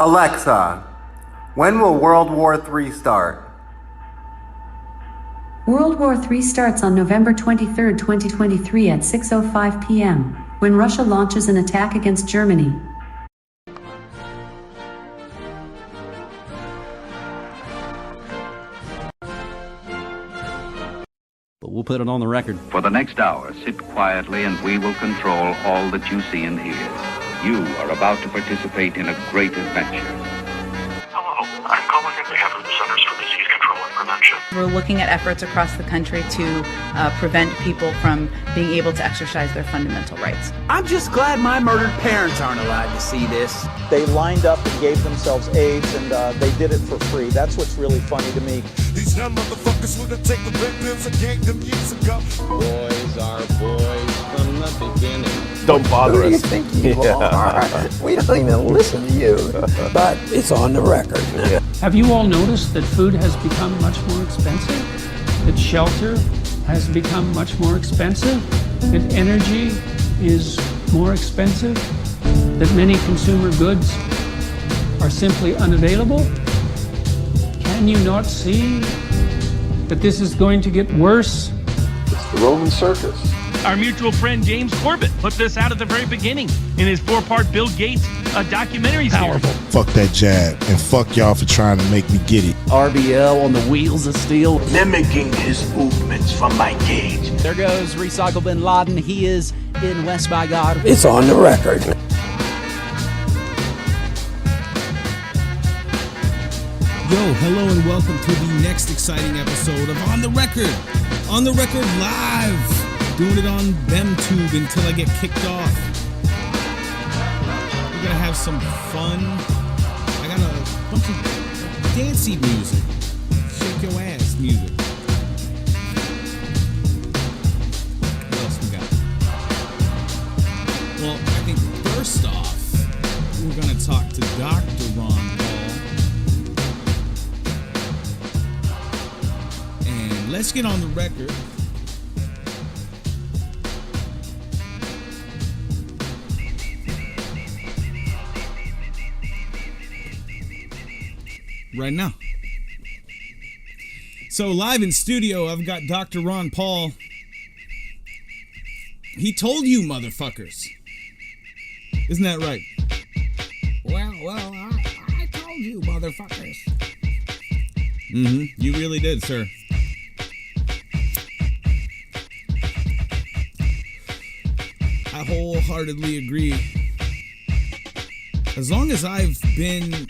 Alexa, when will World War III start? World War III starts on November 23, 2023 at 6:05 p.m., when Russia launches an attack against Germany. But we'll put it on the record. For the next hour, sit quietly and we will control all that you see and hear. You are about to participate in a great adventure. Hello, I'm calling on behalf of the Centers for Disease Control and Prevention. We're looking at efforts across the country to prevent people from being able to exercise their fundamental rights. I'm just glad my murdered parents aren't allowed to see this. They lined up and gave themselves AIDS, and they did it for free. That's what's really funny to me. These young motherfuckers would have taken red pills and ganked them years ago. Boys are boys from the beginning. Don't bother us. Who do you think you are? We don't even listen to you. But it's on the record now. Have you all noticed that food has become much more expensive? That shelter has become much more expensive? That energy is more expensive? That many consumer goods are simply unavailable? Can you not see that this is going to get worse? It's the Roman circus. Our mutual friend James Corbett put this out at the very beginning in his 4-part Bill Gates documentary series. Powerful. Fuck that jab, and fuck y'all for trying to make me get it. RBL on the wheels of steel. Mimicking his movements from my cage. There goes Recycle Bin Laden. He is in West by God. It's on the record. Yo, hello and welcome to the next exciting episode of On the Record. On the Record Live. Doing it on BemTube until I get kicked off. We're gonna have some fun. I got a bunch of dancey music. Shake your ass music. What else we got? Well, I think first off, we're gonna talk to Dr. Ron Paul. And let's get on the record. Right now. So live in studio, I've got Dr. Ron Paul. He told you, motherfuckers. Isn't that right? Well, I told you, motherfuckers. You really did, sir. I wholeheartedly agree. As long as I've been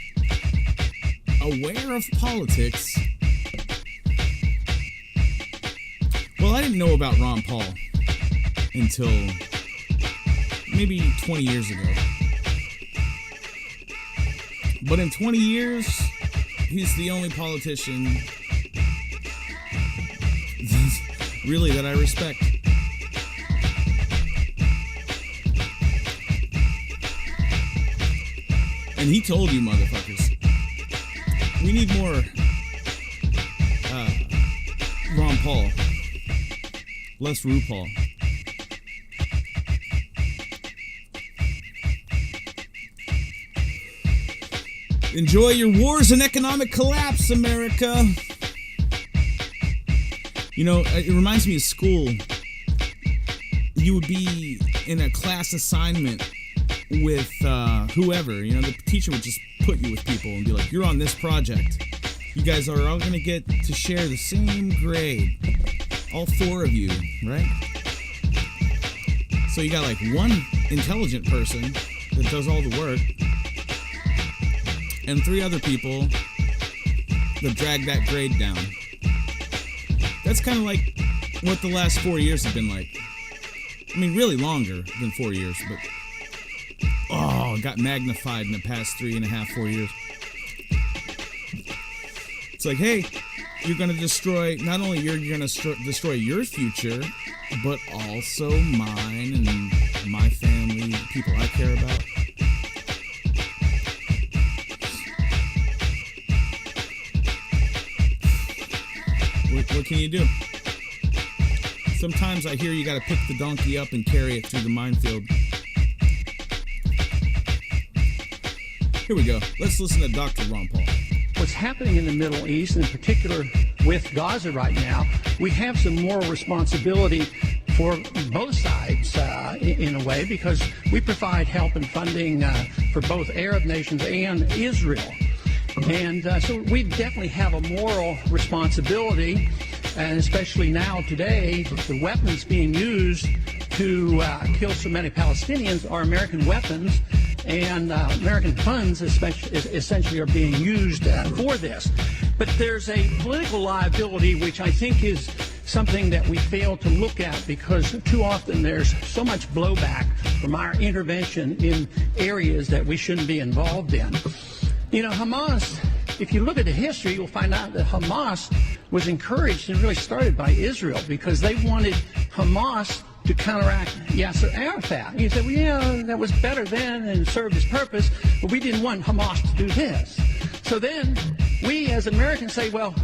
aware of politics. Well, I didn't know about Ron Paul until maybe 20 years ago. But in 20 years, he's the only politician really that I respect. And he told you, motherfuckers, we need more Ron Paul, less RuPaul. Enjoy your wars and economic collapse, America. You know, it reminds me of school. You would be in a class assignment with whoever. You know, the teacher would just put you with people and be like, you're on this project. You guys are all going to get to share the same grade. All 4 of you, right? So you got like one intelligent person that does all the work and 3 other people that drag that grade down. That's kind of like what the last 4 years have been like. I mean, really longer than 4 years, but it got magnified in the past 3.5, 4 years. It's like, hey, you're going to destroy, not only you're going to destroy your future, but also mine and my family, people I care about. What can you do? Sometimes I hear you got to pick the donkey up and carry it through the minefield. Here we go. Let's listen to Dr. Ron Paul. What's happening in the Middle East, in particular with Gaza right now, we have some moral responsibility for both sides in a way, because we provide help and funding for both Arab nations and Israel. And so we definitely have a moral responsibility, and especially now today, the weapons being used to kill so many Palestinians are American weapons, and American funds essentially are being used for this. But there's a political liability, which I think is something that we fail to look at, because too often there's so much blowback from our intervention in areas that we shouldn't be involved in. You know, Hamas, if you look at the history, you'll find out that Hamas was encouraged and really started by Israel, because they wanted Hamas to counteract Yasser Arafat. You say, well, yeah, that was better then and served its purpose, but we didn't want Hamas to do this. So then we as Americans say, well,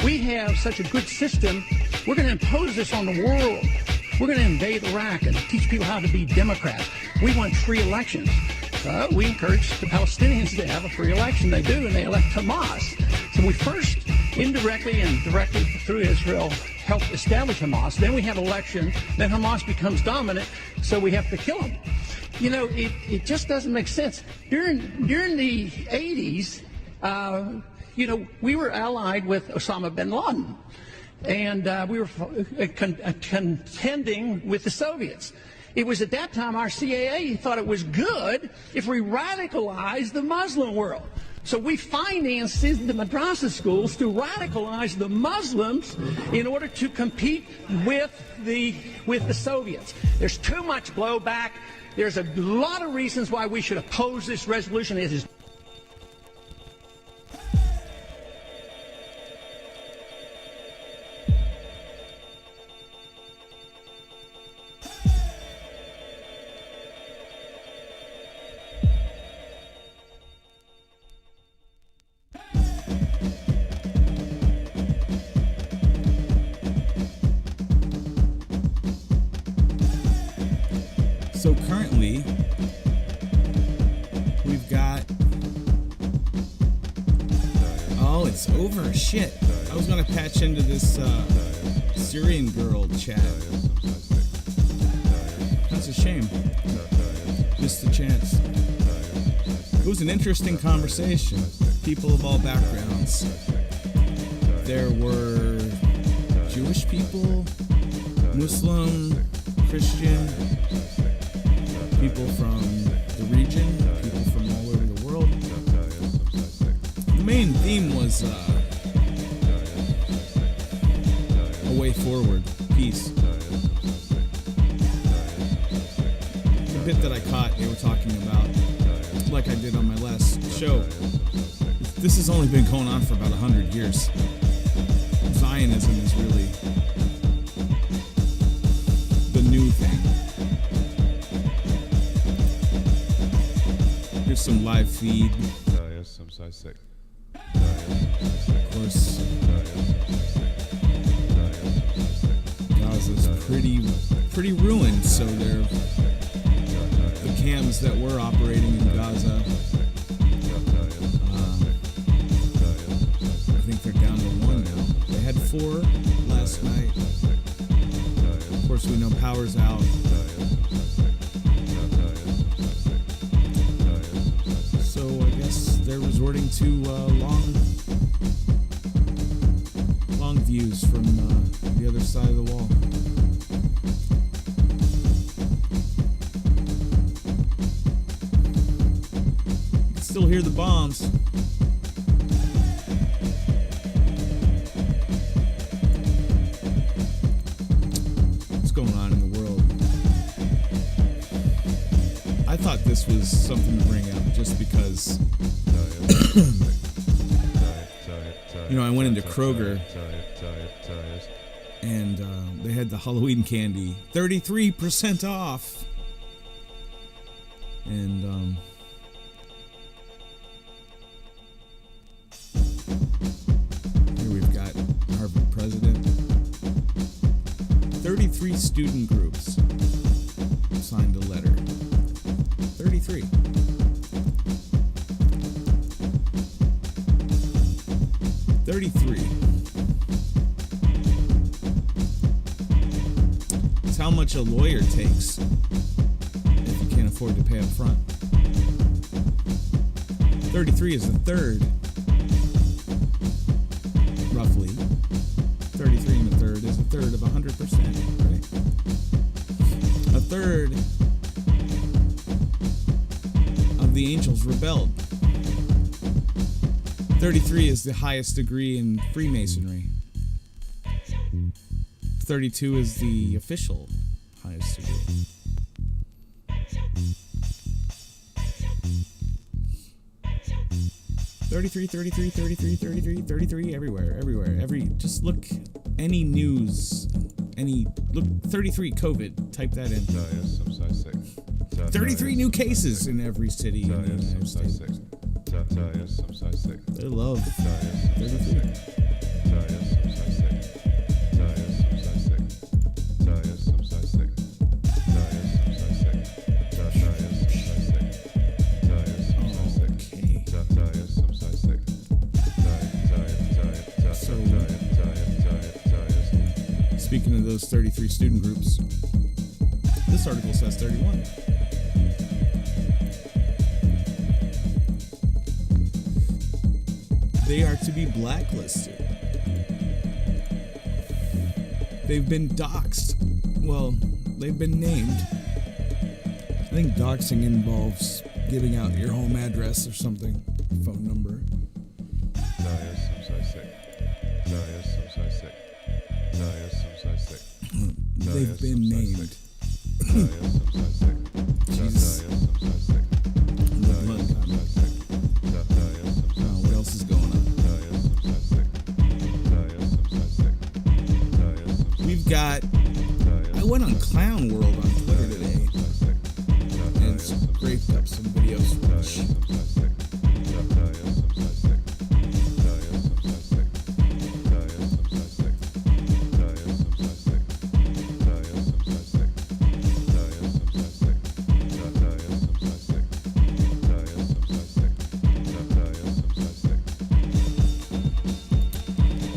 we have such a good system, we're going to impose this on the world. We're going to invade Iraq and teach people how to be Democrats. We want free elections. We encourage the Palestinians to have a free election. They do, and they elect Hamas. So we first, indirectly and directly through Israel, help establish Hamas. Then we have election. Then Hamas becomes dominant, so we have to kill them. You know, it just doesn't make sense. During the 80s, you know, we were allied with Osama bin Laden, and we were contending with the Soviets. It was at that time our CIA thought it was good if we radicalized the Muslim world. So we financed the madrasa schools to radicalize the Muslims in order to compete with the Soviets. There's too much blowback. There's a lot of reasons why we should oppose this resolution. It is So currently, we've got... Oh, it's over. Shit. I was going to patch into this Syrian girl chat. That's a shame. Missed the chance. It was an interesting conversation. People of all backgrounds. There were Jewish people, Muslim, Christian, people from the region, people from all over the world. The main theme was a way forward, peace. The bit that I caught, they were talking about, like I did on my last show, this has only been going on for about 100 years. Zionism is really the new thing. Here's some live feed. Yes, I'm so sick. Of course, Gaza's pretty ruined, so they're the cams that were operating in Gaza. I think they're down to 1 now. They had 4 last night. Of course, we know power's out. So I guess they're resorting to long views from the other side of the wall. You can still hear the bombs. What's going on in the world? I thought this was something to bring up just because, you know, I went into Kroger and they had the Halloween candy 33% off. And here we've got Harvard president. 33 student groups signed a letter. 33. 33. It's how much a lawyer takes if you can't afford to pay up front. 33 is a third, roughly. 33 and a third is a third of 100%, right? A third of the angels rebelled. 33 is the highest degree in Freemasonry. 32 is the official highest degree. $33 everywhere. Just look, any news, look, 33 COVID, type that in. 33 new cases in every city in the United States. They love 33. Speaking of those 33 student groups, this article says 31. They are to be blacklisted. They've been doxxed. Well, they've been named. I think doxing involves giving out your home address or something, phone number. They've been named. Jesus. What else is going on? We've got... I went on Clown World on Twitter today and scraped up some videos to watch.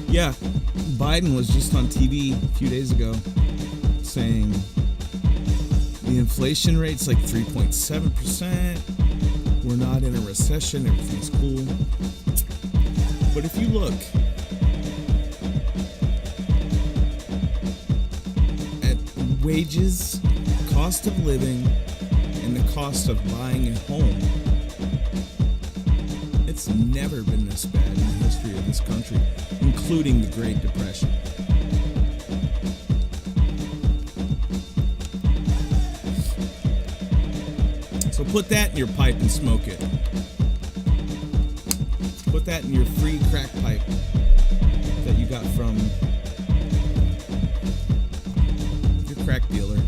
Yeah, Biden was just on TV a few days ago saying the inflation rate's like 3.7%. We're not in a recession. Everything's cool. But if you look at wages, cost of living, and the cost of buying a home, it's never been this bad in the history of this country, including the Great Depression. So put that in your pipe and smoke it. Put that in your free crack pipe that you got from your crack dealer.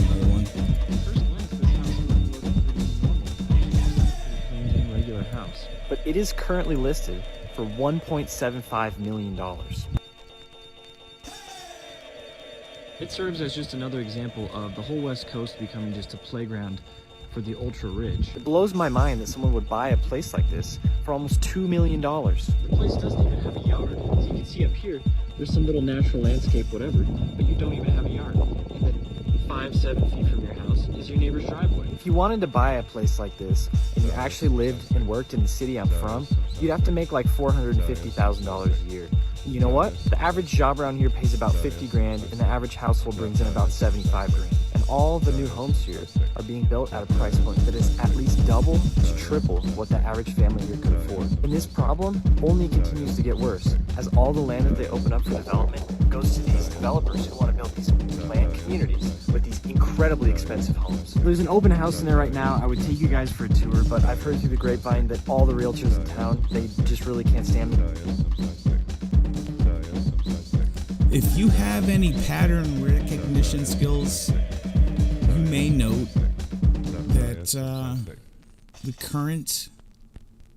Another one. First glance, this house might look pretty normal. Actually, just a plain Jane regular house. But it is currently listed for $1.75 million. It serves as just another example of the whole West Coast becoming just a playground for the ultra-rich. It blows my mind that someone would buy a place like this for almost $2 million. The place doesn't even have a yard. As you can see up here, there's some little natural landscape, whatever, but you don't even have a yard. And then 5-7 feet from your house is your neighbor's driveway. If you wanted to buy a place like this, and you actually lived and worked in the city I'm from, you'd have to make like $450,000 a year. You know what? The average job around here pays about 50 grand, and the average household brings in about 75 grand. And all the new homes here are being built at a price point that is at least double to triple what the average family here could afford. And this problem only continues to get worse, as all the land that they open up for development goes to these developers who want to build these planned communities with these incredibly expensive homes. There's an open house in there right now. I would take you guys for a tour, but I've heard through the grapevine that all the realtors in town, they just really can't stand me. If you have any pattern recognition skills, you may note that the current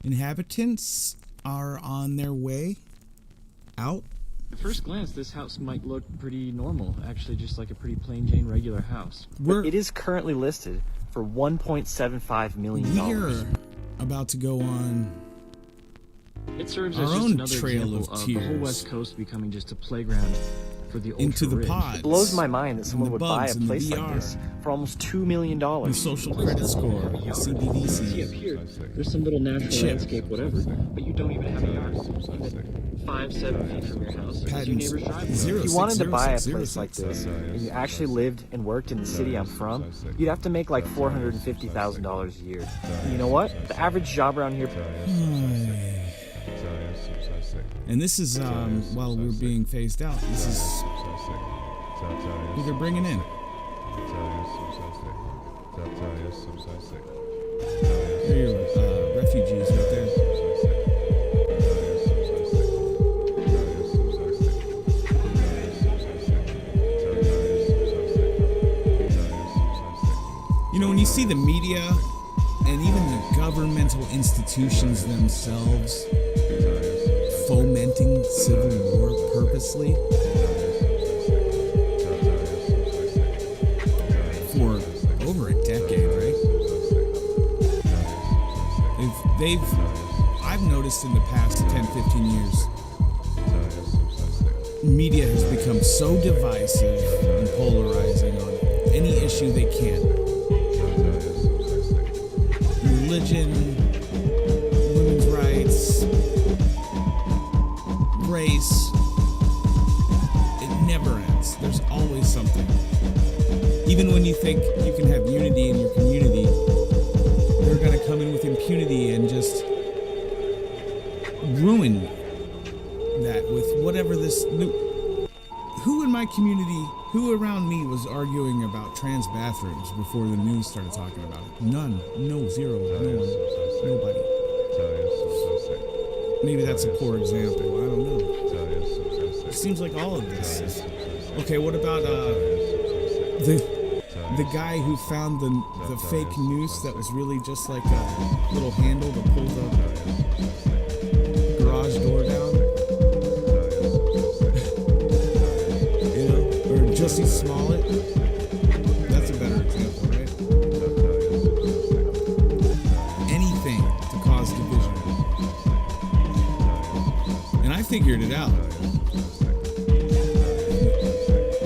inhabitants are on their way out. At first glance, this house might look pretty normal, actually just like a pretty plain Jane regular house. It is currently listed for $1.75 million. We're about to go on It serves our as just own another trail example of of the whole tears West Coast becoming just a playground for the ultra into the rich. pods. It blows my mind that someone and the would buy a bugs and the place like VR. this for almost $2 million. The social credit score, the See CBDC. up here, there's some little natural Chip. landscape, whatever, but you don't even have a yard. Even 5-7 feet from your house, because your neighbor's driveway. If you wanted to buy a place like this, and you actually lived and worked in the city I'm from, you'd have to make like $450,000 a year. And you know what? The average job around here. And this is while we're being phased out. This is who they're bringing in. There are your refugees right there. You know, when you see the media and even the governmental institutions themselves fomenting civil war purposely for over a decade, right? I've noticed in the past 10, 15 years, media has become so divisive and polarizing on any issue they can. Religion, women's rights, race, it never ends. There's always something. Even when you think you can have unity in your community, they're going to come in with impunity and just ruin that with whatever this new... Who in my community, who around me was arguing about trans bathrooms before the news started talking about it? None. No, zero. No one. Nobody. Maybe that's a poor example. I don't know. It seems like all of this is... Okay, what about the guy who found the fake noose that was really just like a little handle to pull the garage door down? You know? Or Jussie Smollett? That's a better example, right? Anything to cause division. And I figured it out.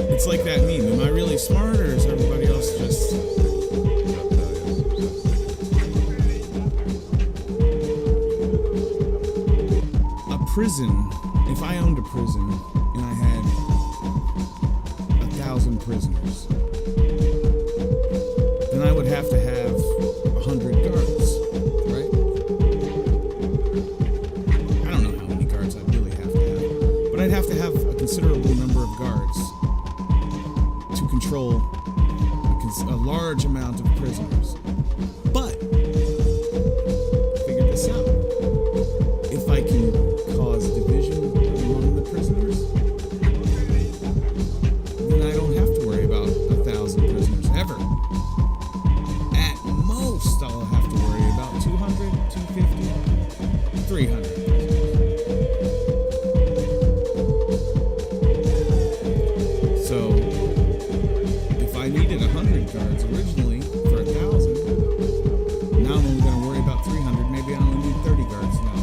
It's like that meme. Am I really smart, or is everybody else just... A prison, if I owned a prison and I had 1,000 prisoners, then I would have to have 100 guards, right? I don't know how many guards I'd really have to have, but I'd have to have a considerable number of guards to control a large amount of prisoners. But figure this out. If I can cause division among the prisoners, then I don't have to worry about 1,000 prisoners ever. At most, I'll have to worry about 200, 250, 300. So, if I needed 100 guards originally for 1,000, now I'm only going to worry about 300. Maybe I only need 30 guards now.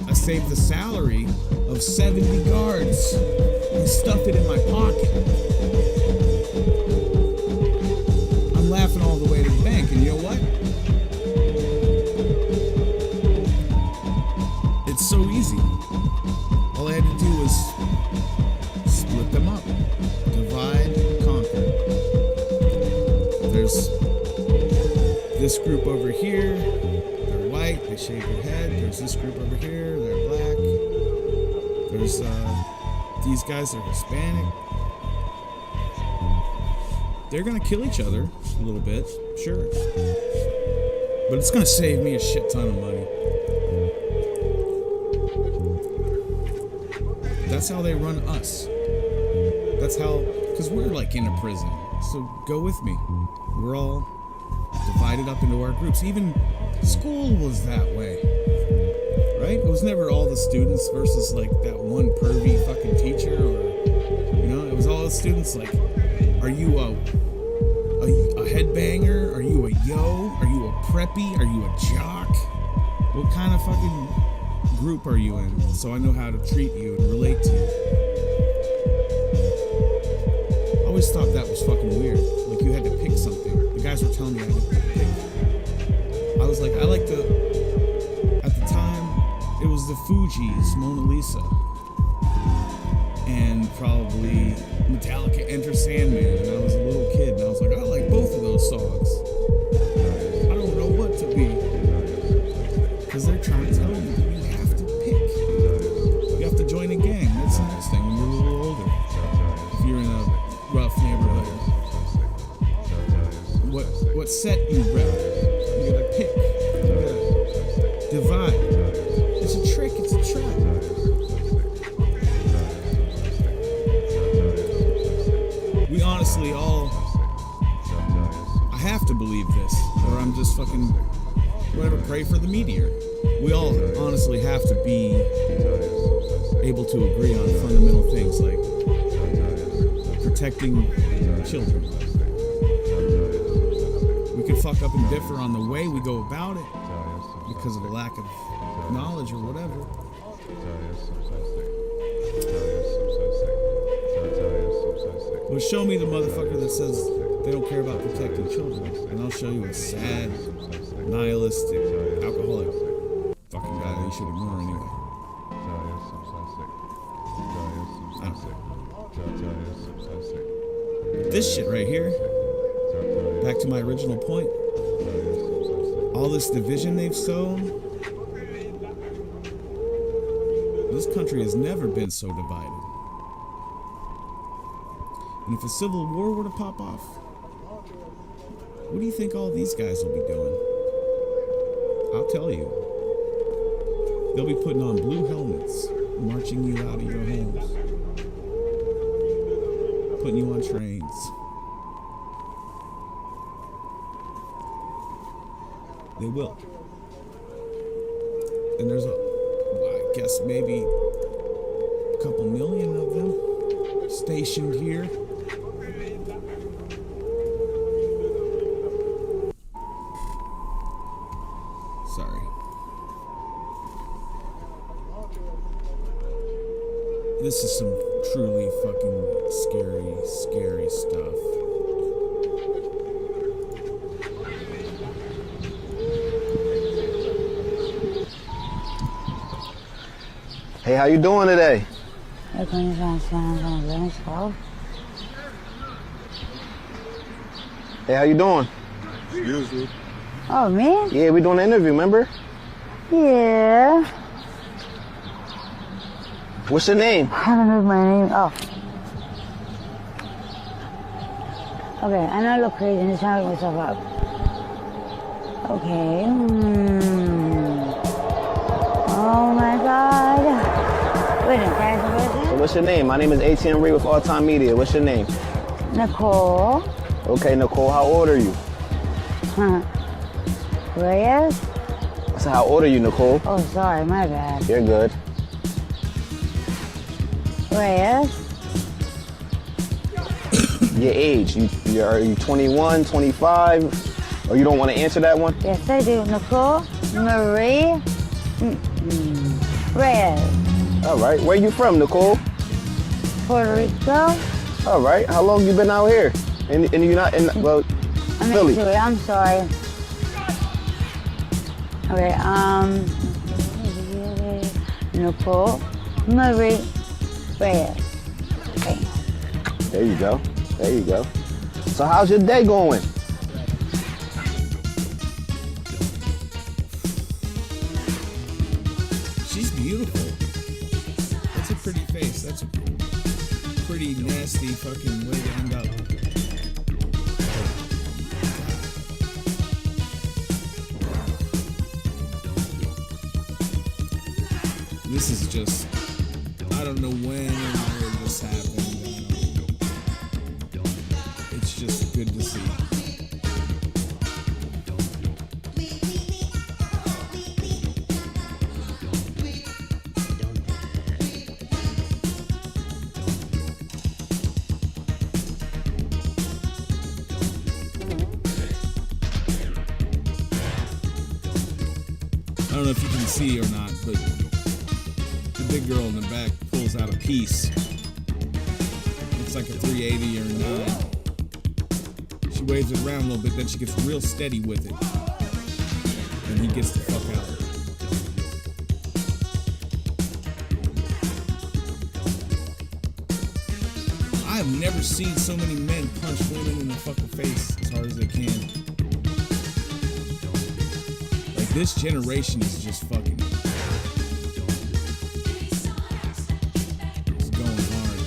I saved the salary of 70 guards and stuffed it in my pocket. I'm laughing all the way to the bank, and you know what? It's so easy. All I had to do was split them up. Divide, conquer. There's this group over here. They're white. They shave their head. There's this group over here. They're black. There's these guys are Hispanic. They're gonna kill each other a little bit, sure. But it's gonna save me a shit ton of money. That's how they run us. That's how, because we're like in a prison. So go with me. We're all divided up into our groups. Even school was that way. Right? It was never all the students versus like that one pervy fucking teacher, or, you know, it was all the students like, are you a headbanger? Are you a yo? Are you a preppy? Are you a jock? What kind of fucking group are you in? So I know how to treat you and relate to you. I always thought that was fucking weird. Like you had to pick something. The guys were telling me I had to pick. I was like, I like to. At the time, it was the Fugees, Mona Lisa, and probably Metallica, Enter Sandman. And I was a little kid, and I was like, I like both of those songs. I don't know what to be, because they're trying to tell you you have to pick. You have to join a gang. That's the next thing when you're a little older. If you're in a rough neighborhood, what set you rep? You gotta pick. You gotta divide. It's a trick. It's a trap. We honestly all. I have to believe this, or I'm just fucking. Whatever. Pray for the meteor. We all honestly have to be able to agree on fundamental things like protecting children. We can fuck up and differ on the way we go about it because of a lack of knowledge or whatever. Well, show me the motherfucker that says they don't care about protecting children, and I'll show you a sad, nihilistic, alcoholic fucking guy that you should ignore anyway. This shit right here, back to my original point, all this division they've sown, this country has never been so divided. And if a civil war were to pop off, what do you think all these guys will be doing? I'll tell you. They'll be putting on blue helmets, marching you out of your homes, putting you on trains. They will. And there's I guess maybe a couple million of them stationed here. Sorry. This is some truly fucking scary, scary stuff. Hey, how you doing today? Hey, how you doing? Excuse me. Oh, me? Yeah, we doing an interview, remember? Yeah. What's your name? I haven't heard my name. Oh. Okay, I know I look crazy. I'm just trying to look myself up. Okay. Oh my God. Wait a minute, can I ask a question? So what's your name? My name is ATM Reed with All Time Media. What's your name? Nicole. Okay, Nicole, how old are you? Reyes? I said, how old are you, Nicole? Oh, sorry, my bad. You're good. Reyes? Your age, are you 21, 25? Or you don't want to answer that one? Yes, I do. Nicole Marie Reyes. All right, where you from, Nicole? Puerto Rico. All right, how long you been out here? And you're not in, well, I'm Philly. into it, I'm sorry. Okay, Nicole Marie Reyes. Okay. There you go. There you go. So how's your day going? She's beautiful. That's a pretty face. That's a pretty nasty fucking way to end up. This is just, I don't know when or where this happened. It's just good to see. I don't know if you can see or not, but the big girl in the back pulls out a piece. Looks like a 380 or 9. She waves it around a little bit, then she gets real steady with it. And he gets the fuck out. I have never seen so many men punch women in the fucking face as hard as they can. Like, this generation is just fucking... It's going hard.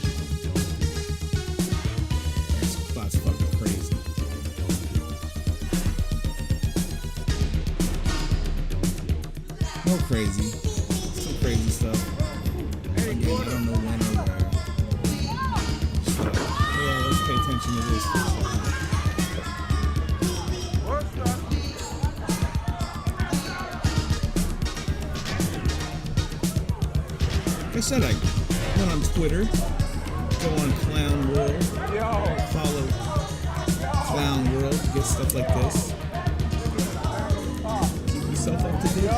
That's fucking crazy. More crazy. Some crazy stuff. Again, I don't know when or where. Yeah, let's pay attention to this for a second. Like I said, I went on Twitter, go on Clown World, follow Clown World to get stuff like this. Keep yourself up to date.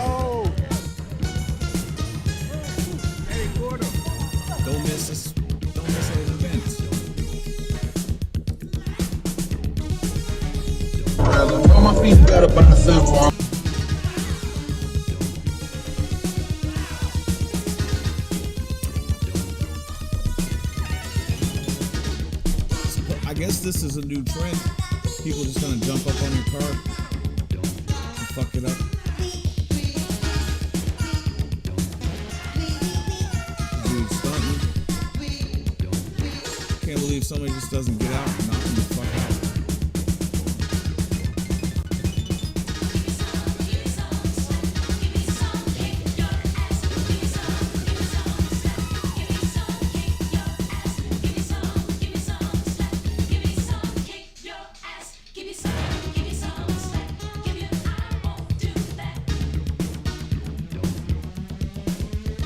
Don't miss this. Don't miss any events. All my feet better by myself. I guess this is a new trend. People just gonna jump up on your car and fuck it up. Dude, stunting. Can't believe somebody just doesn't get out and knock them the fuck out.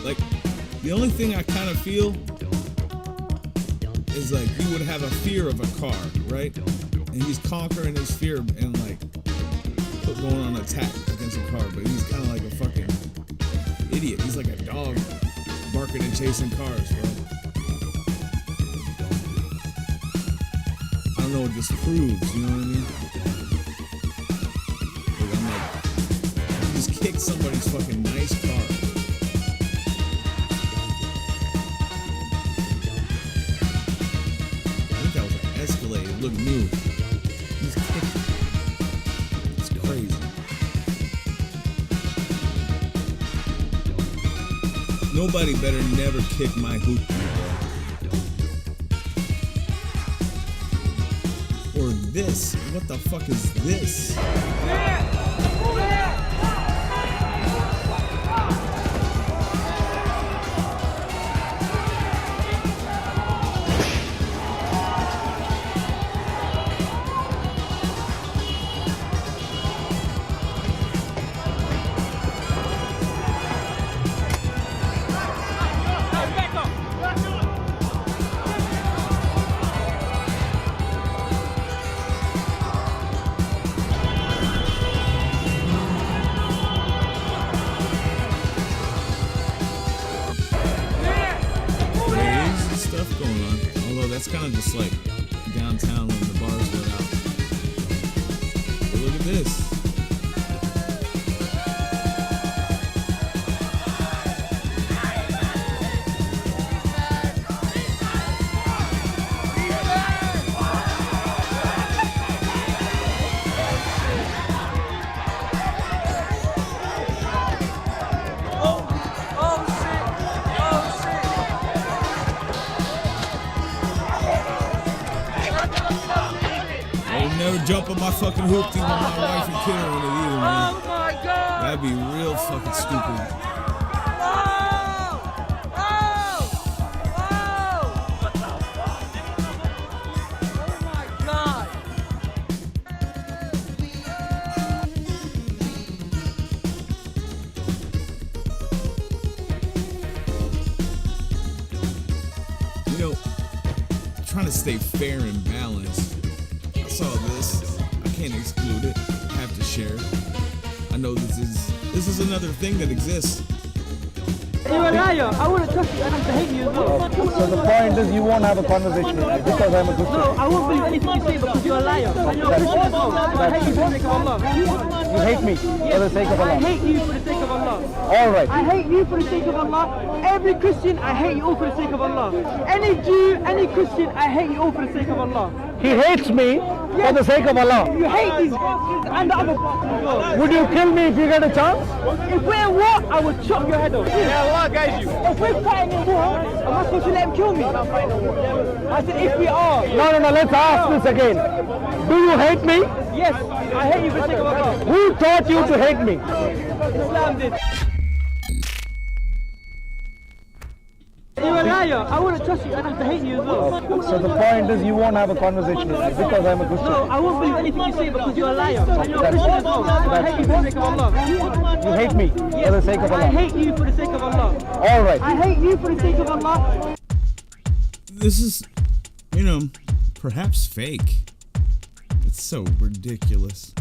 Like, the only thing I kind of feel is like you would have a fear of a car, right? And he's conquering his fear and like going on an attack against a car, but he's kind of like a fucking idiot. He's like a dog barking and chasing cars, bro. I don't know what this proves, you know what I mean? Like, I'm like, you just kick somebody's fucking nice car. Escalated, look new. He's kicking. It's crazy. Nobody better never kick my hoopty, bro. Or this. What the fuck is this? That's kind of just like downtown when the bars let out. But look at this. Never jump on my fucking hoopty when my wife and kid are in it either, man. Oh my god! That'd be real fucking stupid. You know, trying to stay fair and balanced. I saw this. I can't exclude it. I have to share. I know this is This is another thing that exists. You're a liar. I wouldn't trust you. I'd have to hate you as well. So the point is you won't have a conversation with me because I'm a Christian. No, I won't believe anything you say because you're a liar. And you're a Christian as well. I hate you for the sake of Allah. You hate me for the sake of Allah. I hate you for the sake of Allah. All right. I hate you for the sake of Allah. Every Christian, I hate you all for the sake of Allah. Any Jew, any Christian, I hate you all for the sake of Allah. He hates me for the sake of Allah. You hate these and the other. Would you kill me if you get a chance? If we're in war, I would chop your head off. Yeah, Allah guides you. If we're fighting in war, am I supposed to let him kill me? I said if we are. No, let's ask this again. Do you hate me? Yes, I hate you for the sake of Allah. Who taught you to hate me? Islam did. You're a liar. I wouldn't trust you. I'd have to hate you as well. So the point is you won't have a conversation with me because I'm a Christian. No, I won't believe anything you say because you're a liar. And you're a Christian as well. I hate you for the sake of Allah. You hate me for the sake of Allah. I hate you for the sake of Allah. All right. I hate you for the sake of Allah. This is, perhaps fake. It's so ridiculous.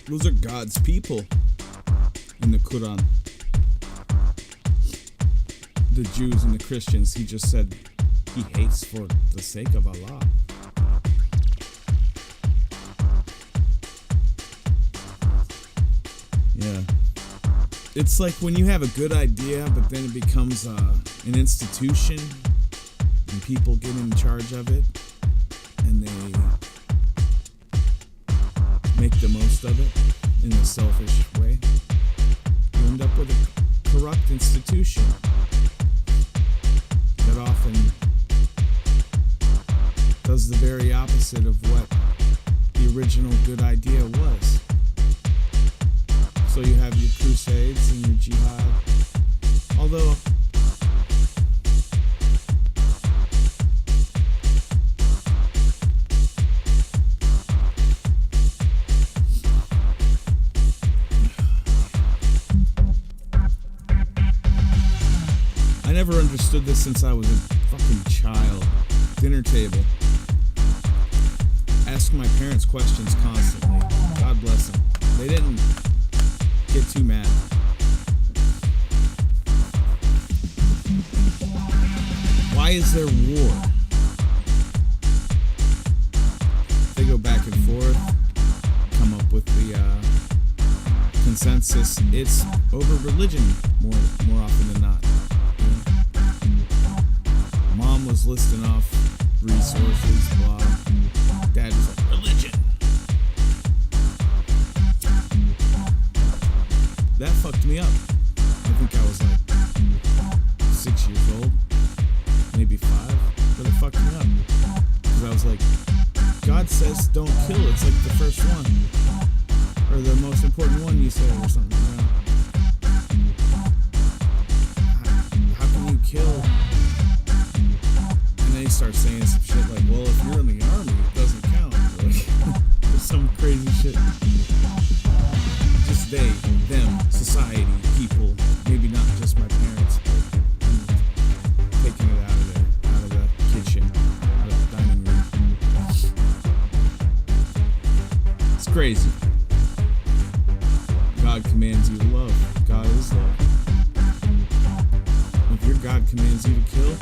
Those are God's people in the Quran. The Jews and the Christians, he just said he hates for the sake of Allah. Yeah. It's like when you have a good idea, but then it becomes an institution and people get in charge of it and they make the most of it in a selfish way. You end up with a corrupt institution that often does the very opposite of what the original good idea was. So you have your crusades and your jihad. Although I never understood this since I was a fucking child. Dinner table. Ask my parents questions constantly. God bless them. They didn't get too mad. Why is there war? They go back and forth, come up with the consensus. It's over religion more often than not. Mom was listing off resources, blah. Dad was like, religion. That fucked me up. I think I was like 6 years old, maybe 5, but it fucked me up. Because I was like, God says don't kill, it's like the first one. Or the most important one you said or something. How can you kill? And they start saying some shit like, well, if you're in the army, it doesn't count. Like, some crazy shit. Just they, them, society, people, maybe not just my parents, but taking it out of the kitchen, out of the dining room. It's crazy. God commands you to love. God is love. If your God commands you to kill,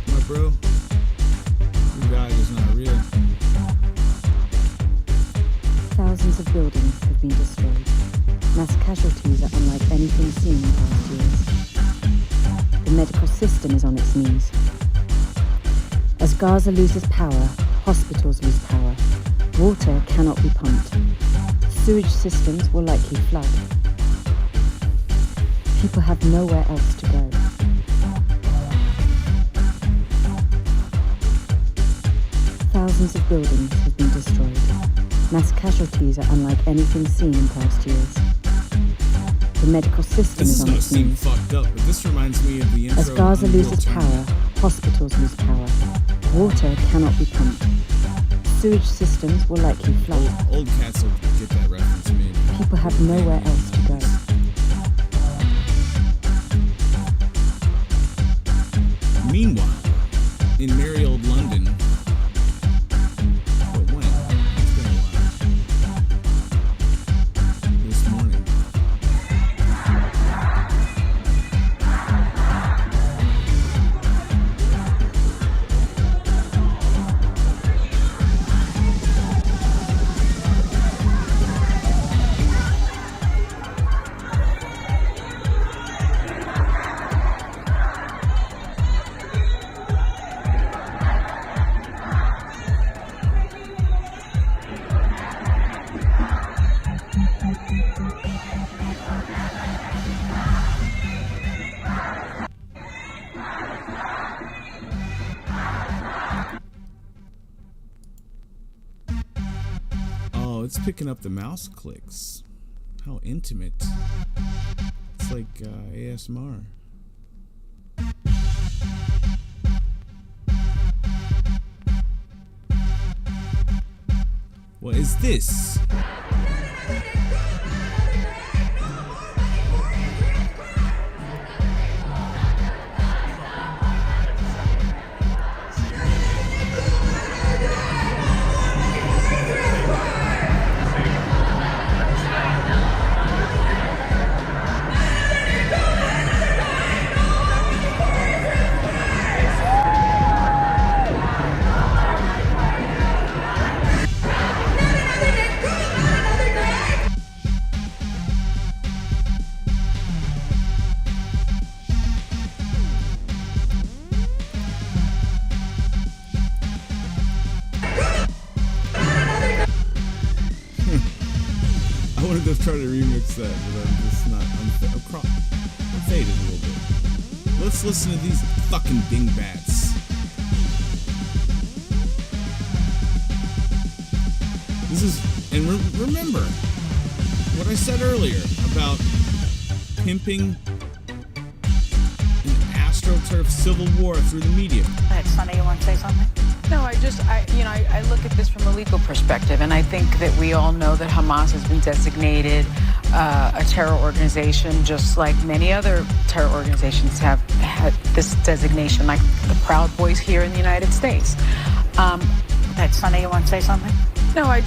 my bro, your God is not real. Thousands of buildings have been destroyed. Mass casualties are unlike anything seen in past years. The medical system is on its knees. As Gaza loses power, hospitals lose power. Water cannot be pumped. Sewage systems will likely flood. People have nowhere else to go. Thousands of buildings have been destroyed. Mass casualties are unlike anything seen in past years. The medical system is on its knees. Fucked up, but this reminds me of the intro. As Gaza loses power, hospitals lose power. Water cannot be pumped. Sewage systems will likely flood. Old cats will get that reference maybe. People have nowhere else to go. picking up the mouse clicks. How intimate. It's like ASMR. What is this? I wanted to try to remix that, but I'm just not. I'm faded a little bit. Let's listen to these fucking dingbats. This is, and remember what I said earlier about pimping an AstroTurf civil war through the media. Go ahead, Sonny, you want to say something? No, I look at this from a legal perspective, and I think that we all know that Hamas has been designated a terror organization, just like many other terror organizations have had this designation, like the Proud Boys here in the United States. Go ahead, Sonny, you want to say something? No, I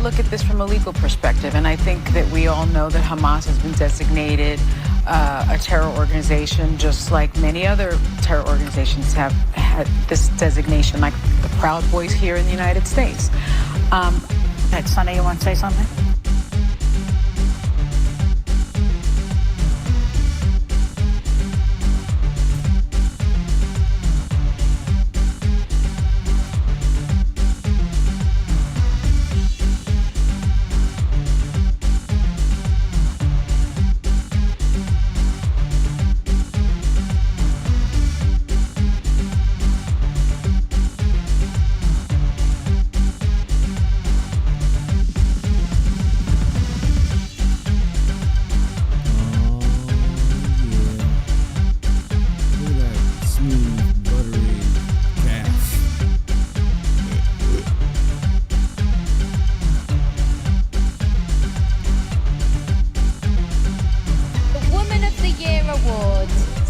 look at this from a legal perspective, and I think that we all know that Hamas has been designated a terror organization, just like many other terror organizations have had this designation, like the Proud Boys here in the United States. Go ahead, Sonny, you want to say something?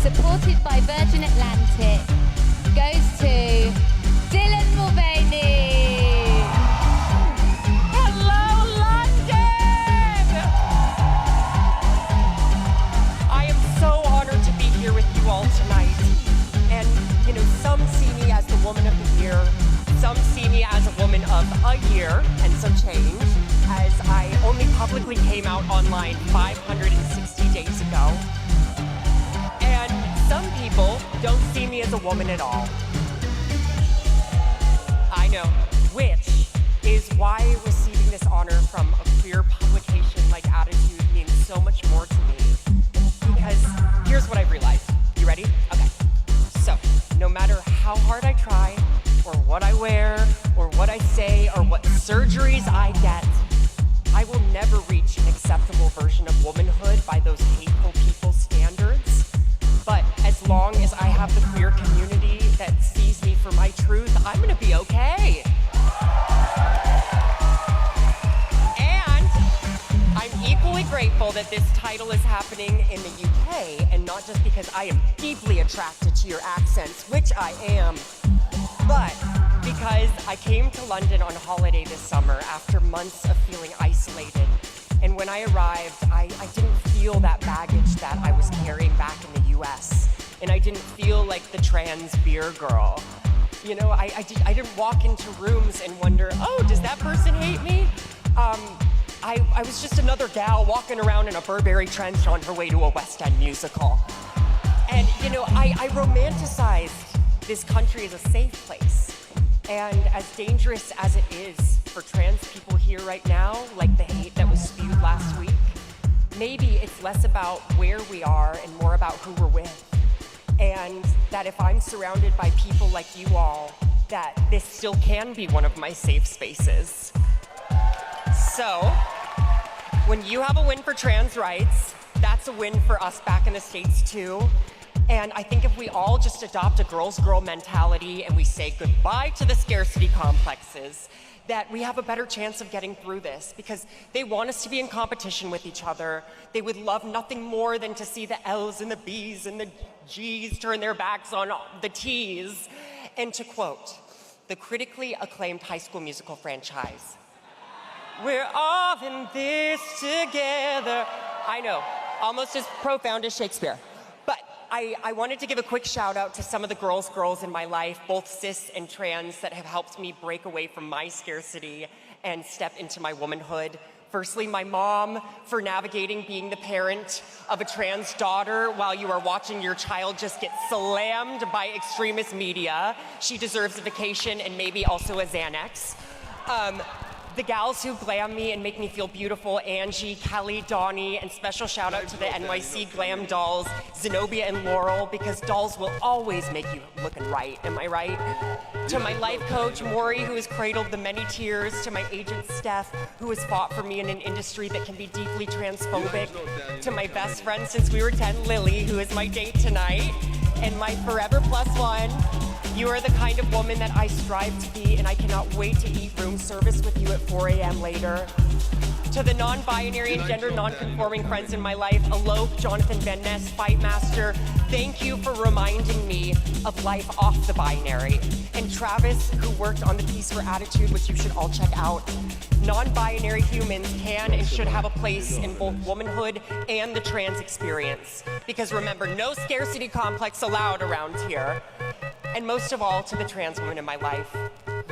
Supported by Virgin Atlantic, goes to Dylan Mulvaney. Hello, London! I am so honored to be here with you all tonight. And, some see me as the woman of the year. Some see me as a woman of a year and some change, as I only publicly came out online 560 days ago. Some people don't see me as a woman at all. I know, which is why receiving this honor from a queer publication like Attitude means so much more to me. Because here's what I've realized. You ready? Okay. So, no matter how hard I try, or what I wear, or what I say, or what surgeries I get, I will never reach an acceptable version of womanhood by those hateful people's standards. But as long as I have the queer community that sees me for my truth, I'm gonna be okay. And I'm equally grateful that this title is happening in the UK, and not just because I am deeply attracted to your accents, which I am, but because I came to London on holiday this summer after months of feeling isolated. And when I arrived, I didn't feel that baggage that I was carrying back in the US. And I didn't feel like the trans beer girl. I didn't walk into rooms and wonder, oh, does that person hate me? I was just another gal walking around in a Burberry trench on her way to a West End musical. And, I romanticized this country as a safe place. And as dangerous as it is for trans people here right now, like the hate that was spewed last week, maybe it's less about where we are and more about who we're with. And that if I'm surrounded by people like you all, that this still can be one of my safe spaces. So, when you have a win for trans rights, that's a win for us back in the States too. And I think if we all just adopt a girl's girl mentality and we say goodbye to the scarcity complexes, that we have a better chance of getting through this, because they want us to be in competition with each other. They would love nothing more than to see the L's and the B's and the G's turn their backs on the T's. And to quote the critically acclaimed High School Musical franchise, "We're all in this together." I know, almost as profound as Shakespeare. But I wanted to give a quick shout out to some of the girls in my life, both cis and trans, that have helped me break away from my scarcity and step into my womanhood. Firstly, my mom, for navigating being the parent of a trans daughter while you are watching your child just get slammed by extremist media. She deserves a vacation and maybe also a Xanax. The gals who glam me and make me feel beautiful, Angie, Kelly, Donnie, and special shout out to the NYC glam dolls, Zenobia and Laurel, because dolls will always make you looking right, am I right? To my life coach, Maury, who has cradled the many tears, to my agent, Steph, who has fought for me in an industry that can be deeply transphobic, to my best friend since we were 10, Lily, who is my date tonight, and my forever plus one. You are the kind of woman that I strive to be, and I cannot wait to eat room service with you at 4 a.m. later. To the non-binary and gender non-conforming friends in my life, Alok, Jonathan Van Ness, Fight Master, thank you for reminding me of life off the binary. And Travis, who worked on the piece for Attitude, which you should all check out. Non-binary humans can and should have a place in both womanhood and the trans experience. Because remember, no scarcity complex allowed around here. And most of all, to the trans women in my life,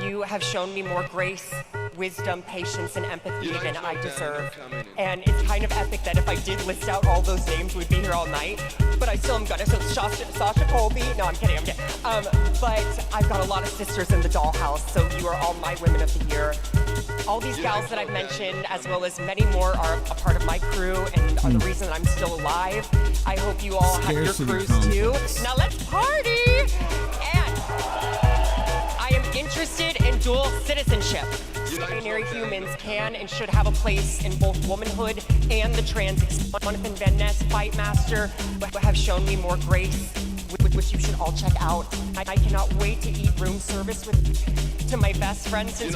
you have shown me more grace, wisdom, patience, and empathy than I deserve. And it's kind of epic that if I did list out all those names, we'd be here all night. But I still am gonna. So Sasha Colby. No, I'm kidding. But I've got a lot of sisters in the dollhouse, so you are all my women of the year. All these gals that I've mentioned, as well as many more, are a part of my crew and are the reason that I'm still alive. I hope you all have your crews too. Now let's party! I am interested in dual citizenship. Binary humans can and should have a place in both womanhood and the trans experience. Jonathan Van Ness, Fight Master, have shown me more grace, which you should all check out. I cannot wait to eat room service with to my best friends since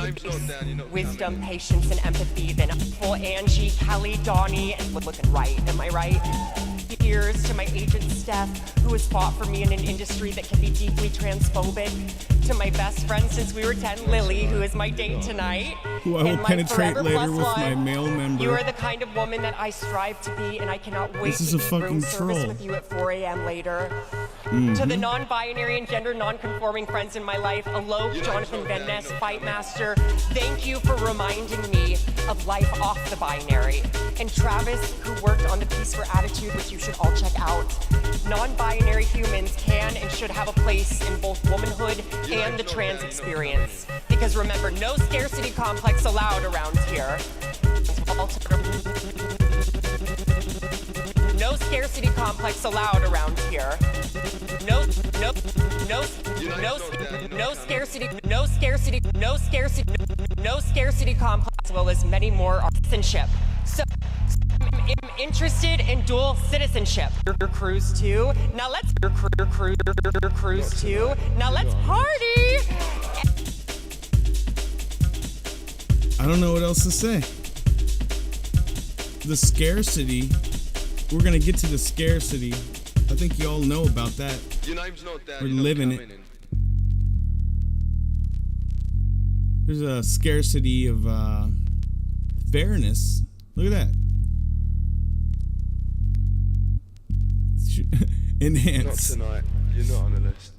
wisdom, patience, and empathy. Then full Angie, Kelly, Donnie, and looking right. Am I right? Here's to my agent Steph, who has fought for me in an industry that can be deeply transphobic. To my best friend since we were 10, Lily, who is my date tonight. Who I will penetrate later with my male member. You are the kind of woman that I strive to be, and I cannot wait to eat room service with you at 4 a.m. later. To the non-binary and gender non-conforming friends in my life, Alok, Jonathan Van Ness, Fight Master, thank you for reminding me of life off the binary. And Travis, who worked on the piece for Attitude, which you should all check out. Non-binary humans can and should have a place in both womanhood and the trans experience. Because remember, no scarcity complex allowed around here. No scarcity complex allowed around here. No scarcity complex, as well as many more are citizenship. So I'm interested in dual citizenship. Your crews too. Now let's your crews too. Now let's party. I don't know what else to say. The scarcity. We're gonna get to the scarcity. I think you all know about that. Your name's not down. We're living it. There's a scarcity of fairness. Look at that. Enhance. Not tonight. You're not on the list.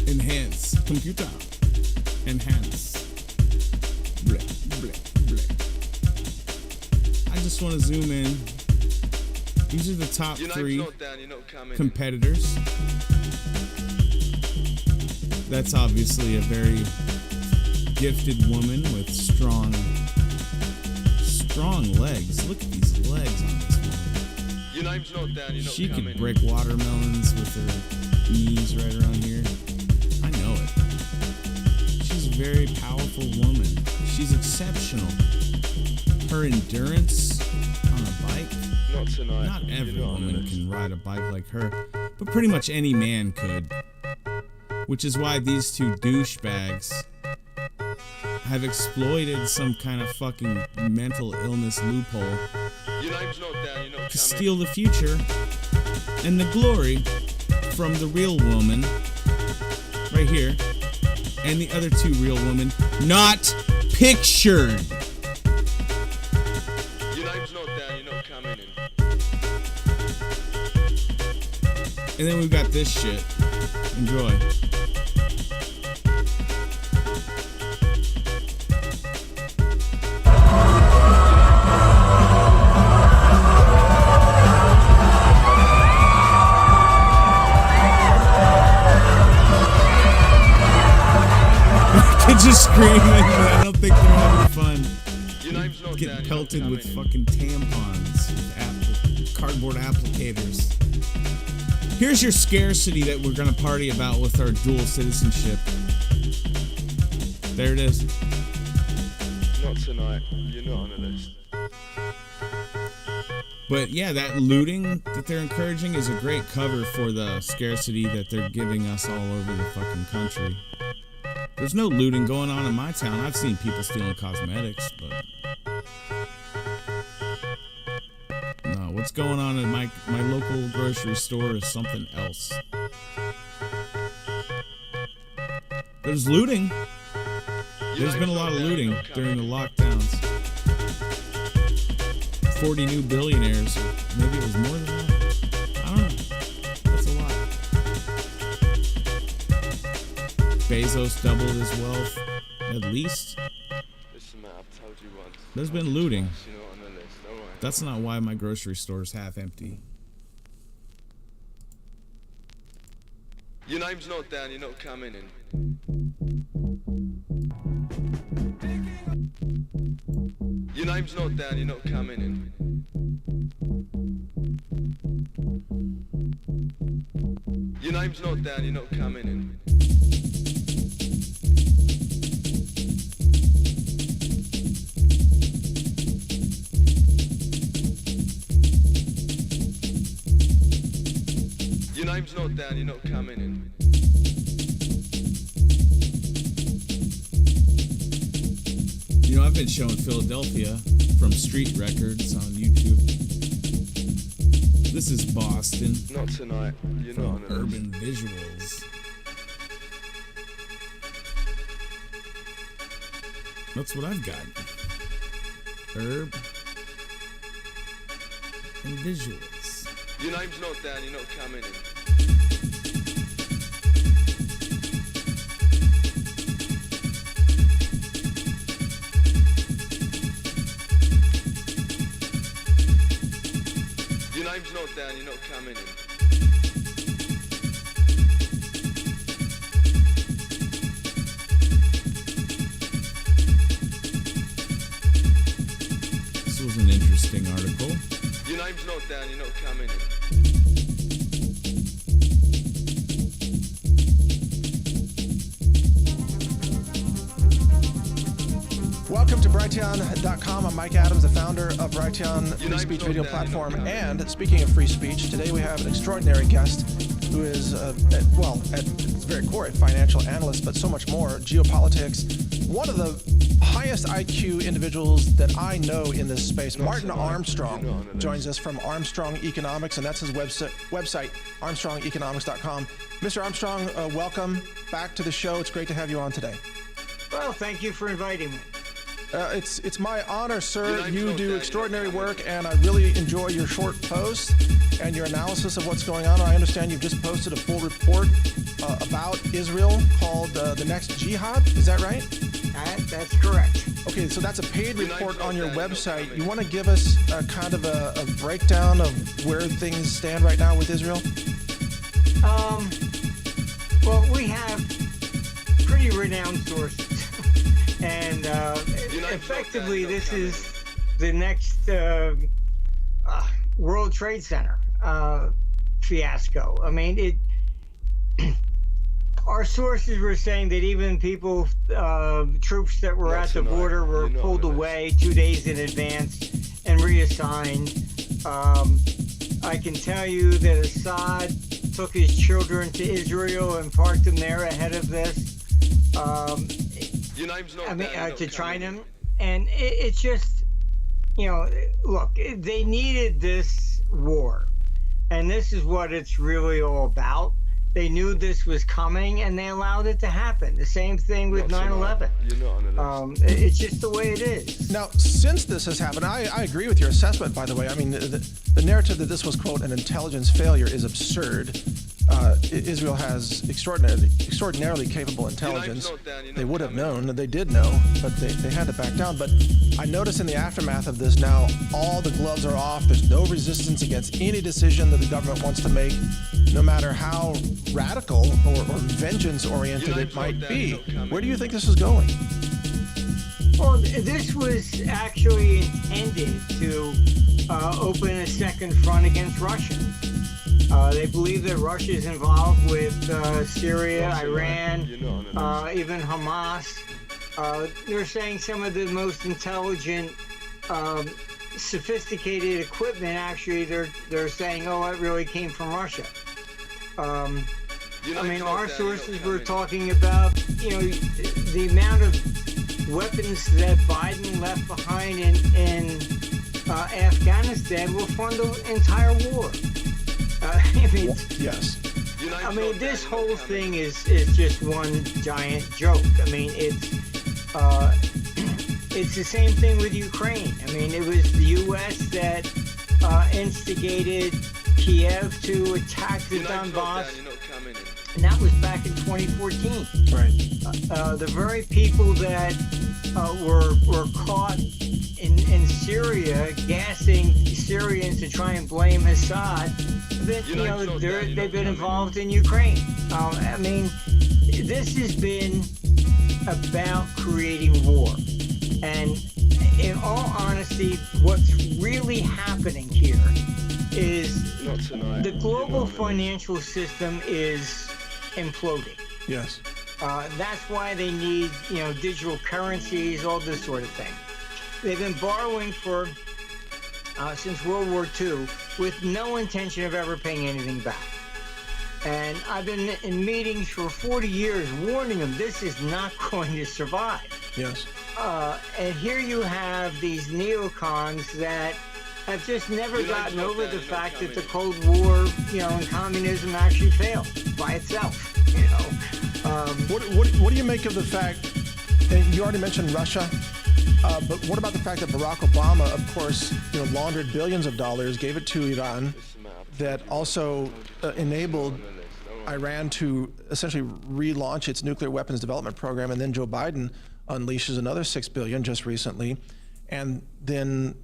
Enhance. Computer. Enhance. Bleh, bleh, bleh. I just want to zoom in. These are the top 3 competitors. That's obviously a very gifted woman with strong legs. Look at these legs on this woman. Your name's not down. You're not she could break watermelons with her knees right around here. I know it. She's very powerful woman. She's exceptional. Her endurance on a bike. Not tonight. Not every woman can ride a bike like her, but pretty much any man could. Which is why these two douchebags have exploited some kind of fucking mental illness loophole to steal the future and the glory from the real woman right here and the other two real women not pictured. Your name's not down, you're not coming in. And then we've got this shit. Enjoy. Kids are screaming, but I don't think they're having fun. Getting pelted with fucking tampons, with cardboard applicators. Here's your scarcity that we're gonna party about with our dual citizenship. There it is. Not tonight. You're not on the list. But yeah, that looting that they're encouraging is a great cover for the scarcity that they're giving us all over the fucking country. There's no looting going on in my town. I've seen people stealing cosmetics, but no, what's going on in my local grocery store is something else. There's looting. There's been a lot of looting during the lockdowns. 40 new billionaires. Maybe it was more than that. I don't know. That's a lot. Bezos doubled his wealth, at least. Listen, man, I've told you once. There's been looting. You're not on the list, don't worry. That's not why my grocery store is half empty. Your name's not down, you're not coming in. Your name's not down, you're not coming in. Your name's not down, you're not coming in. Your name's not down, you're not coming in. You know, I've been showing Philadelphia from Street Records on YouTube. This is Boston. Not tonight. You're not on Urban Visuals. That's what I've got. Herb and Visuals. Your name's not down, you're not coming in. Your name's not down, you're not coming in. This was an interesting article. Your name's not down, you're not coming in. Welcome to Brighteon.com. I'm Mike Adams, the founder of Brighteon free speech video platform. And speaking of free speech, today we have an extraordinary guest who is, at its very core, a financial analyst, but so much more, geopolitics. One of the highest IQ individuals that I know in this space, Martin Armstrong, joins us from Armstrong Economics, and that's his website, armstrongeconomics.com. Mr. Armstrong, welcome back to the show. It's great to have you on today. Well, thank you for inviting me. It's my honor, sir. You do extraordinary work, and I really enjoy your short posts and your analysis of what's going on. I understand you've just posted a full report about Israel called The Next Jihad. Is that right? That's correct. Okay, so that's a paid report on your website. You want to give us kind of a breakdown of where things stand right now with Israel? Well, we have pretty renowned sources. And effectively, this is the next World Trade Center fiasco. I mean, Our sources were saying that even people, troops that were at the border were pulled away 2 days in advance and reassigned. I can tell you that Assad took his children to Israel and parked them there ahead of this. To train them. And it's just, look, they needed this war. And this is what it's really all about. They knew this was coming, and they allowed it to happen. The same thing with 9/11. It's just the way it is. Now, since this has happened, I agree with your assessment, by the way. I mean, the narrative that this was, quote, an intelligence failure is absurd. Israel has extraordinarily capable intelligence. They would have known, they did know, but they had to back down. But I notice in the aftermath of this now, all the gloves are off. There's no resistance against any decision that the government wants to make, no matter how radical or vengeance-oriented it might be. Where do you think this is going? Well, this was actually intended to open a second front against Russia. They believe that Russia is involved with Syria, Iran, even Hamas. They're saying some of the most intelligent, sophisticated equipment, actually, they're saying, it really came from Russia. Our sources were talking about, the amount of weapons that Biden left behind in Afghanistan will fund the entire war. Yes. This whole thing is just one giant joke. It's the same thing with Ukraine. It was the U.S. that instigated Kiev to attack the Donbass, and that was back in 2014. Right. The very people that were caught in Syria, gassing Syrians to try and blame Assad, they've been involved in Ukraine. This has been about creating war. And in all honesty, what's really happening here is the global financial system is imploding. Yes. That's why they need, digital currencies, all this sort of thing. They've been borrowing since World War II with no intention of ever paying anything back. And I've been in meetings for 40 years warning them this is not going to survive. Yes. And here you have these neocons that have just never gotten over the fact that the Cold War, and communism actually failed by itself. What do you make of the fact, and you already mentioned Russia, but what about the fact that Barack Obama, of course, laundered billions of dollars, gave it to Iran, that also enabled Iran to essentially relaunch its nuclear weapons development program, and then Joe Biden unleashes another $6 billion just recently, and then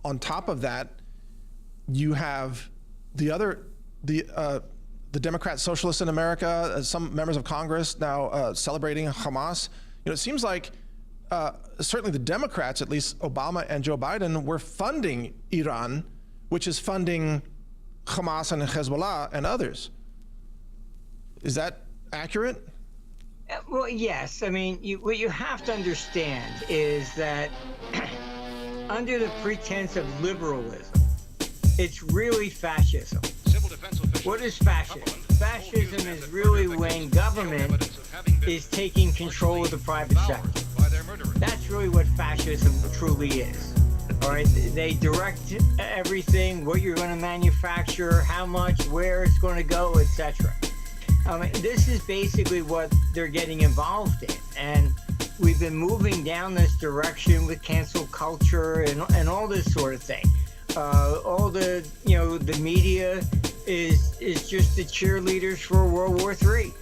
on top of that, you have the Democrat Socialists in America, some members of Congress now celebrating Hamas. It seems like certainly the Democrats, at least Obama and Joe Biden, were funding Iran, which is funding Hamas and Hezbollah and others. Is that accurate? Well, yes. What you have to understand is that under the pretense of liberalism, it's really fascism. What is fascism? Fascism is really when government is taking control of the private sector. That's really what fascism truly is. All right, they direct everything, what you're going to manufacture, how much, where it's going to go, etc. This is basically what they're getting involved in, and we've been moving down this direction with cancel culture and all this sort of thing. All the the media is just the cheerleaders for World War III.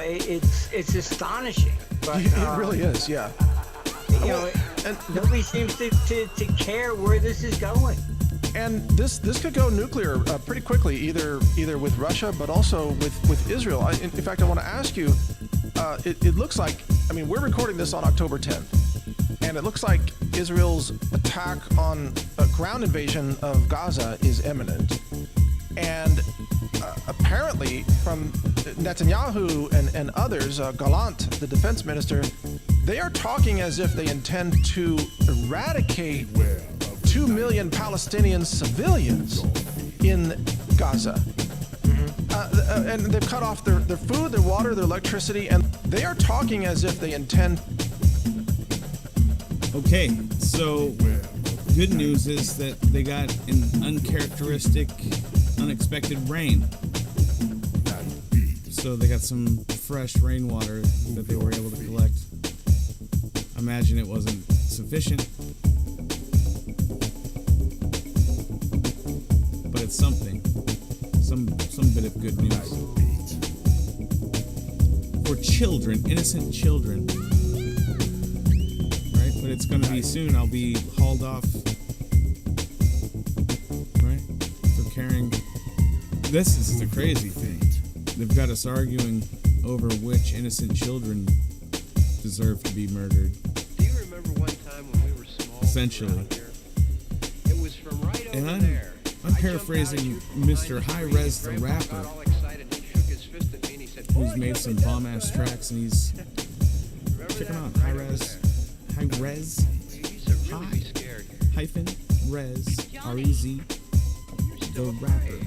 It's astonishing. But, it really is, yeah. And nobody seems to care where this is going. And this could go nuclear pretty quickly, either with Russia, but also with Israel. In fact, I want to ask you, it looks like, we're recording this on October 10th, and it looks like Israel's attack on a ground invasion of Gaza is imminent. And apparently from Netanyahu and others, Gallant, the defense minister, they are talking as if they intend to eradicate 2 million Palestinian civilians in Gaza. And they've cut off their food, their water, their electricity, and they are talking as if they intend. Okay, so good news is that they got an uncharacteristic, unexpected rain. So they got some fresh rainwater that they were able to collect. I imagine it wasn't sufficient, but it's something. Some bit of good news. For children, innocent children. Right? But it's going to be soon. I'll be hauled off. Right? For carrying. This is the crazy thing. They've got us arguing over which innocent children deserve to be murdered. Do you remember one time when we were small? Essentially. It was from right over there. I'm paraphrasing Mr. High Rez the rapper, who's made some bomb-ass tracks, and he's checking out High Rez, hyphen Rez, R-E-Z, the rapper.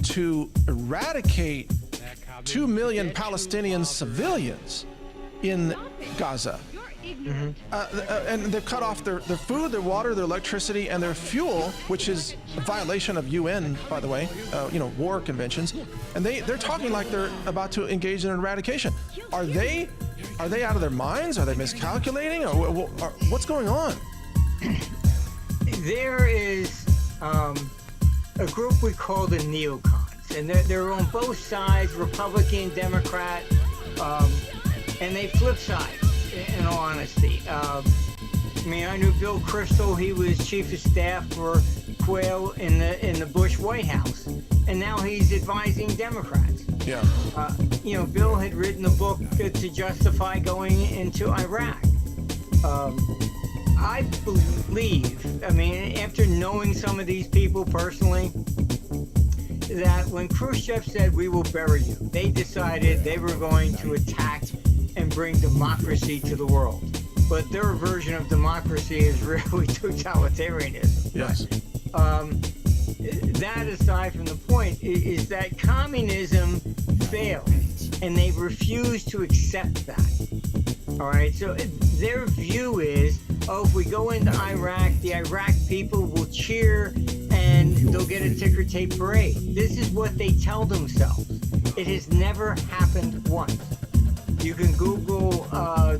To eradicate 2 million Palestinian civilians in Gaza. And they've cut off their food, their water, their electricity, and their fuel, which is a violation of UN, by the way, war conventions. And they're talking like they're about to engage in eradication. Are they out of their minds? Are they miscalculating? Or what's going on? There is a group we call the neocons, and they're on both sides, Republican, Democrat, and they flip sides. In all honesty, I knew Bill Kristol. He was chief of staff for Quayle in the Bush White House, and now he's advising Democrats. Yeah. Bill had written a book to justify going into Iraq. I believe, after knowing some of these people personally, that when Khrushchev said, "We will bury you," they decided they were going to attack and bring democracy to the world. But their version of democracy is really totalitarianism. Yes. That aside from the point is that communism failed, and they refuse to accept that. All right, so their view is, if we go into Iraq, the Iraq people will cheer and they'll get a ticker tape parade. This is what they tell themselves. It has never happened once. You can Google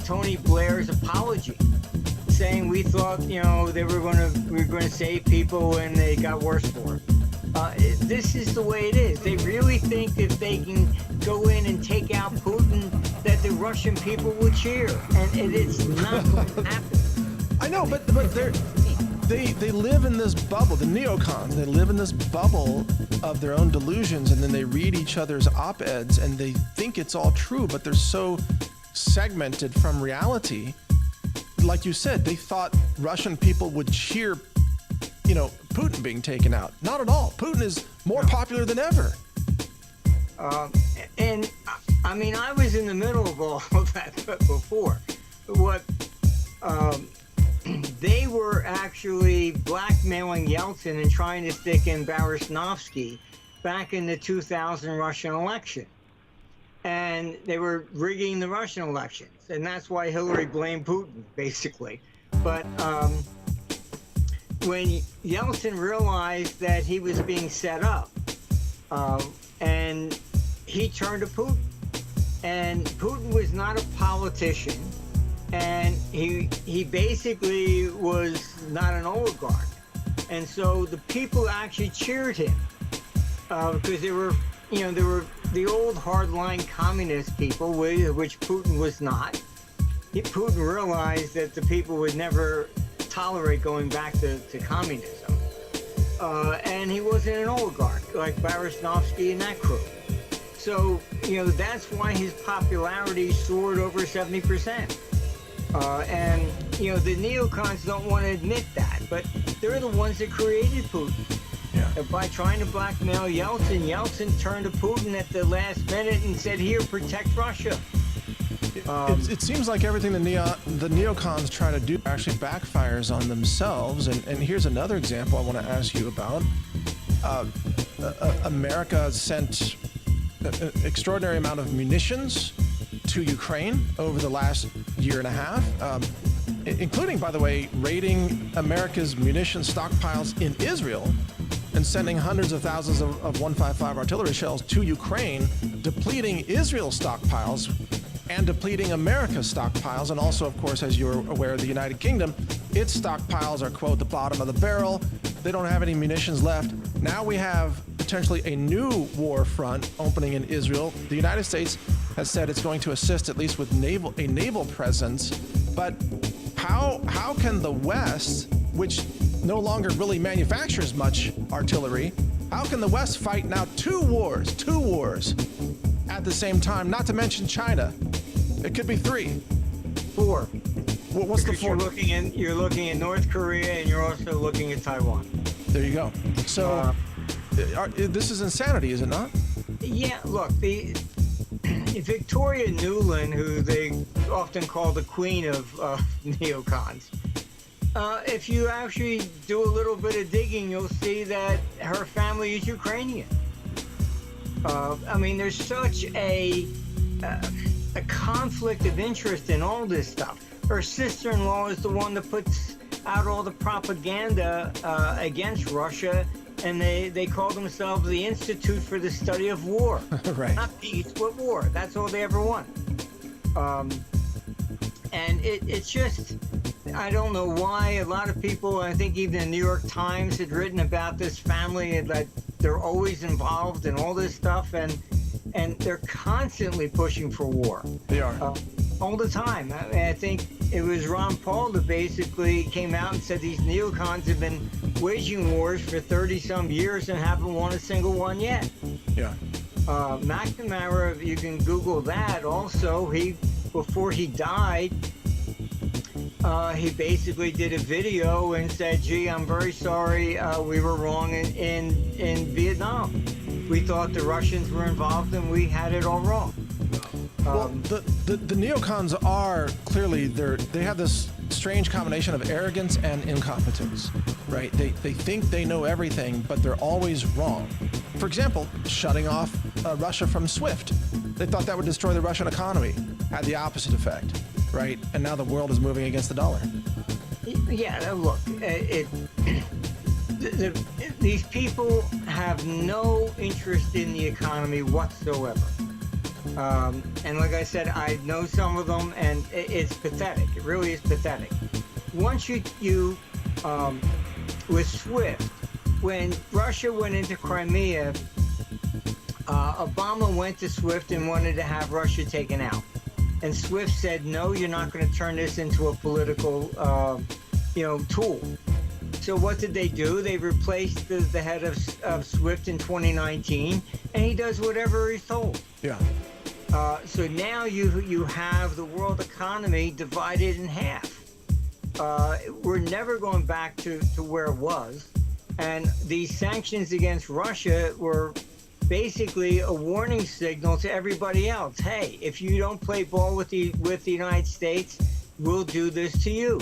Tony Blair's apology, saying we thought we were going to save people and they got worse for it. This is the way it is. They really think if they can go in and take out Putin, that the Russian people will cheer, and it's not going to happen. I know, but they live in this bubble. The neocons, they live in this bubble of their own delusions, and then they read each other's op-eds and they think it's all true, but they're so segmented from reality. Like you said, they thought Russian people would cheer, Putin being taken out. Not at all. Putin is more popular than ever. I was in the middle of all of that before. They were actually blackmailing Yeltsin and trying to stick in Baryshnovsky back in the 2000 Russian election. And they were rigging the Russian elections. And that's why Hillary blamed Putin, basically. But when Yeltsin realized that he was being set up, and he turned to Putin. And Putin was not a politician. And he basically was not an oligarch. And so the people actually cheered him because they were the old hardline communist people, which Putin was not. Putin realized that the people would never tolerate going back to communism. And he wasn't an oligarch like Baryshnovsky and that crew. So, that's why his popularity soared over 70%. And, you know, the neocons don't want to admit that, but they're the ones that created Putin. Yeah. By trying to blackmail Yeltsin, Yeltsin turned to Putin at the last minute and said, here, protect Russia. It seems like everything the neocons try to do actually backfires on themselves. And here's another example I want to ask you about. America sent an extraordinary amount of munitions to Ukraine over the last year and a half, including, by the way, raiding America's munition stockpiles in Israel and sending hundreds of thousands of 155 artillery shells to Ukraine, depleting Israel's stockpiles and depleting America's stockpiles. And also, of course, as you're aware, the United Kingdom, its stockpiles are, quote, the bottom of the barrel. They don't have any munitions left. Now we have potentially a new war front opening in Israel. The United States has said it's going to assist at least with a naval presence. But how can the West, which no longer really manufactures much artillery, how can the West fight now two wars at the same time, not to mention China? It could be 3. 4. What's the 4? You're looking at North Korea, and you're also looking at Taiwan. There you go. So this is insanity, is it not? Yeah, look, the Victoria Nuland, who they often call the queen of neocons, if you actually do a little bit of digging, you'll see that her family is Ukrainian. I mean, there's such a conflict of interest in all this stuff. Her sister-in-law is the one that puts out all the propaganda against Russia, and they call themselves the Institute for the Study of War. Right. Not peace, but war. That's all they ever want. And it's just, I don't know why a lot of people, I think even the New York Times had written about this family, and that they're always involved in all this stuff, and they're constantly pushing for war. They are. All the time. I think it was Ron Paul that basically came out and said these neocons have been waging wars for 30-some years and haven't won a single one yet. Yeah. McNamara, you can Google that also. Before he died, he basically did a video and said, gee, I'm very sorry, we were wrong in Vietnam. We thought the Russians were involved and we had it all wrong. Well, the neocons are clearly, they have this strange combination of arrogance and incompetence, right? They think they know everything, but they're always wrong. For example, shutting off Russia from SWIFT. They thought that would destroy the Russian economy. Had the opposite effect, right? And now the world is moving against the dollar. Yeah, look, these people have no interest in the economy whatsoever. And like I said, I know some of them, and it's pathetic. It really is pathetic. Once you with SWIFT, when Russia went into Crimea, Obama went to SWIFT and wanted to have Russia taken out. And SWIFT said, no, you're not going to turn this into a political, tool. So what did they do? They replaced the head of SWIFT in 2019, and he does whatever he's told. Yeah. So now you have the world economy divided in half. We're never going back to where it was. And these sanctions against Russia were basically a warning signal to everybody else. Hey, if you don't play ball with the United States, we'll do this to you.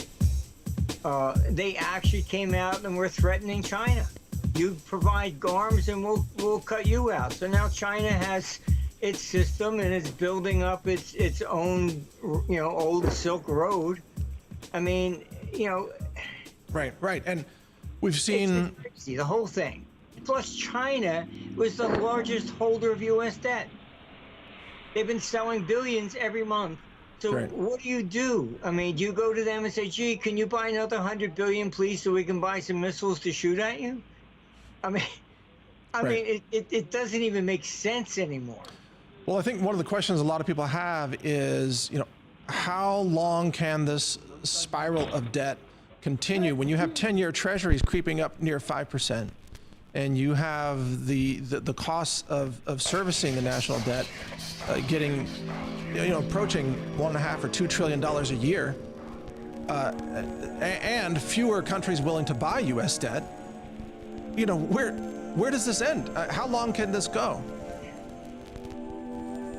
They actually came out and were threatening China. You provide arms and we'll cut you out. So now China has its system and it's building up its own, old Silk Road. I mean, Right. And we've seen it's crazy, the whole thing. Plus, China was the largest holder of U.S. debt. They've been selling billions every month. So right. What do? I mean, do you go to them and say, gee, can you buy another 100 billion, please, so we can buy some missiles to shoot at you? I mean, it doesn't even make sense anymore. Well, I think one of the questions a lot of people have is, how long can this spiral of debt continue when you have 10-year treasuries creeping up near 5%, and you have the costs of servicing the national debt getting, approaching $1.5 or $2 trillion a year, and fewer countries willing to buy U.S. debt, where does this end? How long can this go?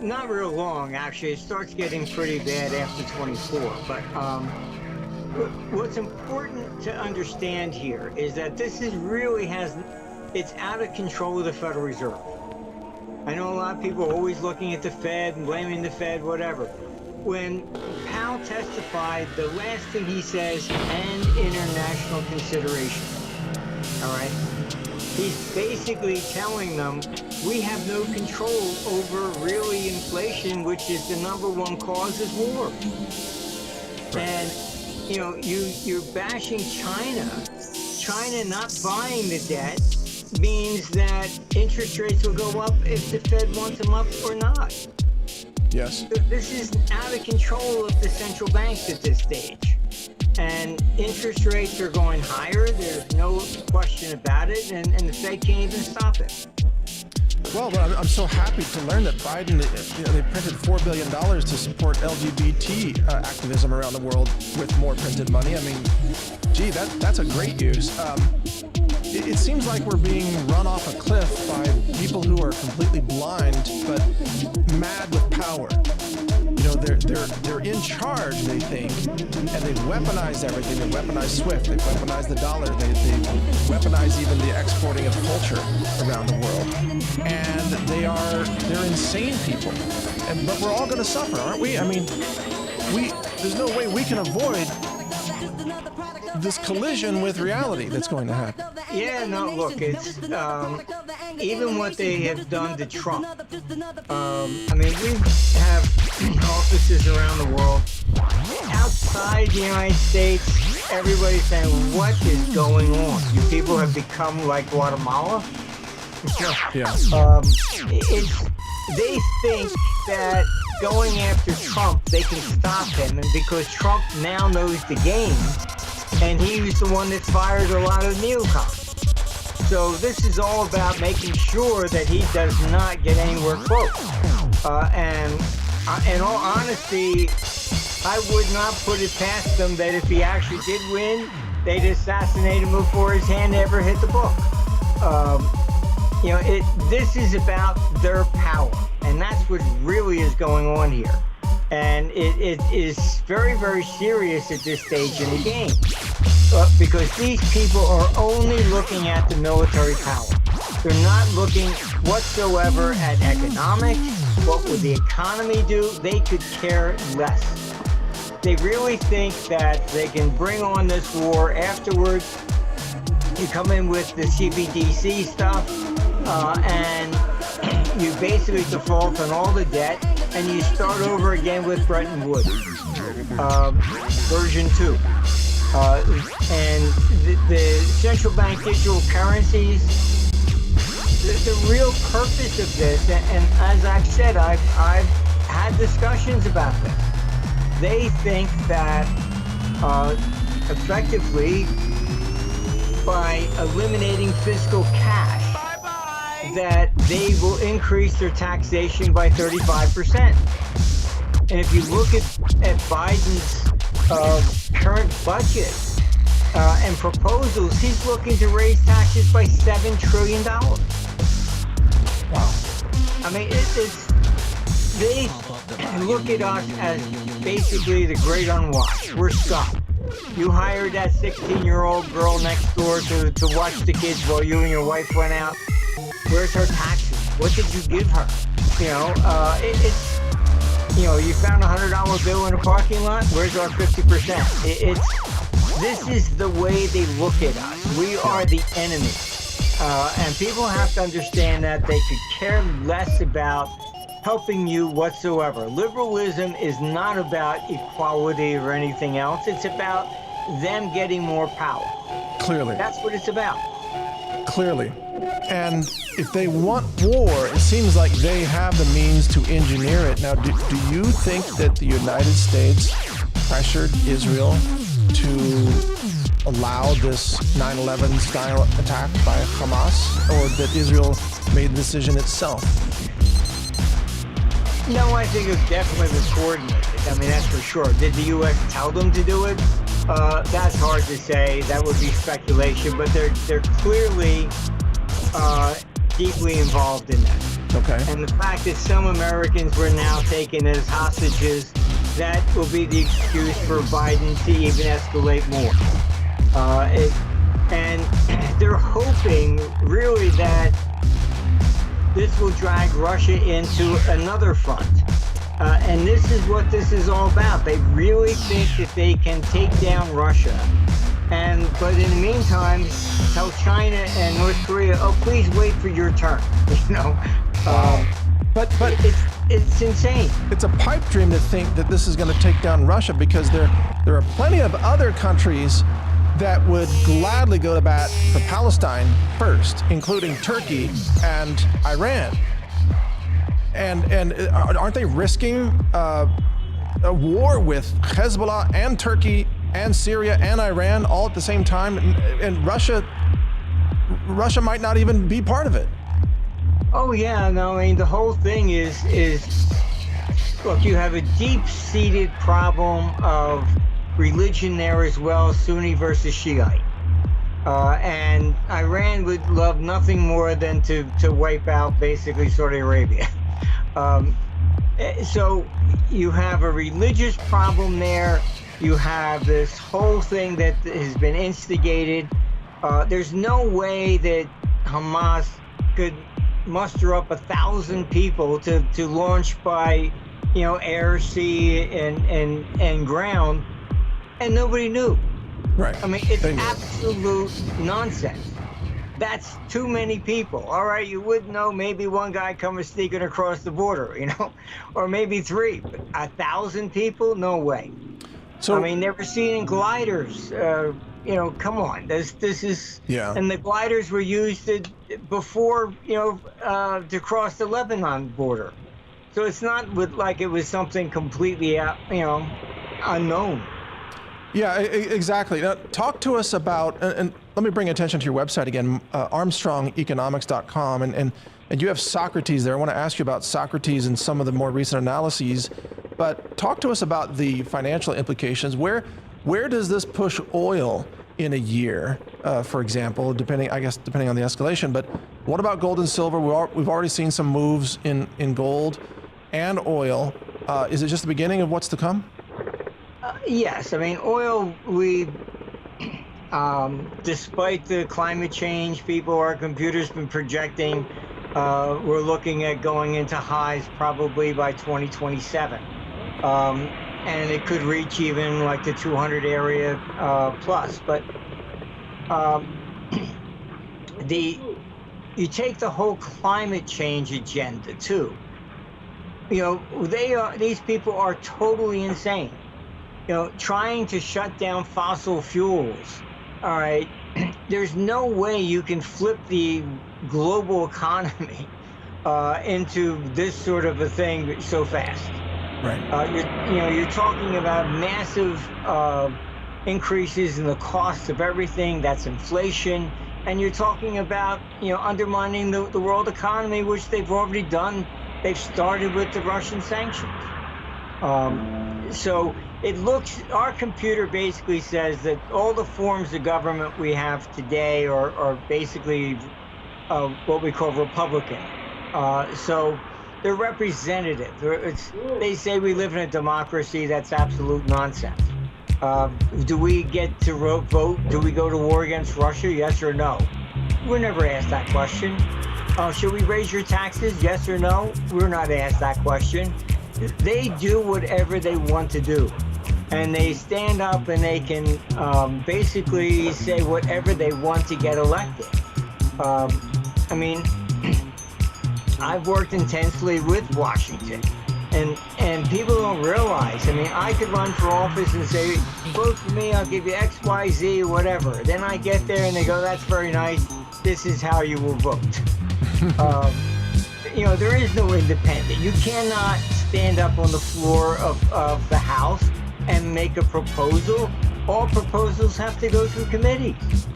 Not real long, actually. It starts getting pretty bad after 24. But what's important to understand here is that this is it's out of control of the Federal Reserve. I know a lot of people are always looking at the Fed and blaming the Fed, whatever. When Powell testified, the last thing he says, and international consideration. All right? He's basically telling them we have no control over really inflation, which is the #1 cause is war. And, you're bashing China. China not buying the debt means that interest rates will go up if the Fed wants them up or not. Yes. This is out of control of the central banks at this stage. And interest rates are going higher. There's no question about it. And the Fed can't even stop it. Well, I'm so happy to learn that Biden, they printed $4 billion to support LGBT activism around the world with more printed money. I mean, gee, that's a great use. It seems like we're being run off a cliff by people who are completely blind but mad with power. They're in charge, they think, and they've weaponized everything. They weaponized SWIFT, they've weaponized the dollar, they weaponized even the exporting of culture around the world. And they're insane people. But we're all going to suffer, aren't we? I mean, there's no way we can avoid this collision with reality that's going to happen. Yeah, no, look, it's even what they have done to Trump. I mean, we have offices around the world. Outside the United States, everybody's saying, what is going on? You people have become like Guatemala? Yeah. They think that going after Trump, they can stop him, and because Trump now knows the game, and he was the one that fired a lot of neocons. So this is all about making sure that he does not get anywhere close. And in all honesty, I would not put it past them that if he actually did win, they'd assassinate him before his hand ever hit the book. This is about their power, and that's what really is going on here. And it is very, very serious at this stage in the game. Because these people are only looking at the military power. They're not looking whatsoever at economics. What would the economy do? They could care less. They really think that they can bring on this war afterwards. You come in with the CBDC stuff, and you basically default on all the debt, and you start over again with Bretton Woods, version 2. And the central bank digital currencies, the real purpose of this, and as I've said, I've had discussions about this. They think that effectively by eliminating fiscal cash, that they will increase their taxation by 35%. And if you look at Biden's current budget and proposals, he's looking to raise taxes by $7 trillion. Wow. I mean, they look at us as basically the great unwashed. We're scum. You hired that 16-year-old girl next door to watch the kids while you and your wife went out. Where's her taxes? What did you give her? You found a $100 bill in a parking lot. Where's our 50%? This is the way they look at us. We are the enemy. And people have to understand that they could care less about helping you whatsoever. Liberalism is not about equality or anything else. It's about them getting more power. Clearly. That's what it's about. Clearly. And if they want war, it seems like they have the means to engineer it. Now, do you think that the United States pressured Israel to allow this 9/11 style attack by Hamas, or that Israel made the decision itself? No, I think it was definitely coordinated. I mean, that's for sure. Did the U.S. tell them to do it? That's hard to say. That would be speculation, but they're clearly deeply involved in that. Okay. And the fact that some Americans were now taken as hostages, that will be the excuse for Biden to even escalate more. And they're hoping really that this will drag Russia into another front. And this is what this is all about. They really think that they can take down Russia. But in the meantime, tell China and North Korea, oh, please wait for your turn. But it's insane. It's a pipe dream to think that this is going to take down Russia, because there are plenty of other countries that would gladly go to bat for Palestine first, including Turkey and Iran. And aren't they risking a war with Hezbollah and Turkey and Syria and Iran all at the same time? And Russia might not even be part of it. Oh yeah, no, I mean the whole thing is look, you have a deep-seated problem of religion there as well, Sunni versus Shiite. And Iran would love nothing more than to wipe out basically Saudi Arabia. So you have a religious problem there. You have this whole thing that has been instigated. There's no way that Hamas could muster up 1,000 people to launch by, air, sea, and ground, and nobody knew. Right. I mean, it's absolute nonsense. That's too many people. All right, you would know maybe one guy coming sneaking across the border, or maybe 3, but 1,000 people? No way. So I mean, they were seeing gliders. Come on. This is. Yeah. And the gliders were used before, to cross the Lebanon border. So it's not like it was something completely, unknown. Yeah, exactly. Now, talk to us about, and let me bring attention to your website again, ArmstrongEconomics.com, and you have Socrates there. I want to ask you about Socrates and some of the more recent analyses, but talk to us about the financial implications. Where does this push oil in a year, for example, depending on the escalation? But what about gold and silver? We've already seen some moves in gold and oil. Is it just the beginning of what's to come? Yes, I mean, oil, despite the climate change, our computers been projecting, we're looking at going into highs probably by 2027. And it could reach even like the 200 area plus. But you take the whole climate change agenda too. These people are totally insane. Trying to shut down fossil fuels. All right, there's no way you can flip the global economy into this sort of a thing so fast. Right. You're talking about massive increases in the cost of everything. That's inflation, and you're talking about undermining the world economy, which they've already done. They've started with the Russian sanctions. So our computer basically says that all the forms of government we have today are basically what we call Republican. So they're representative. They say we live in a democracy. That's absolute nonsense. Do we get to vote? Do we go to war against Russia? Yes or no? We're never asked that question. Should we raise your taxes? Yes or no? We're not asked that question. They do whatever they want to do. And they stand up and they can basically say whatever they want to get elected. I mean, I've worked intensely with Washington, and people don't realize. I mean, I could run for office and say, vote for me, I'll give you X, Y, Z, whatever. Then I get there and they go, that's very nice. This is how you will vote. There is no independent. You cannot stand up on the floor of the House and make a proposal. All proposals have to go through committees.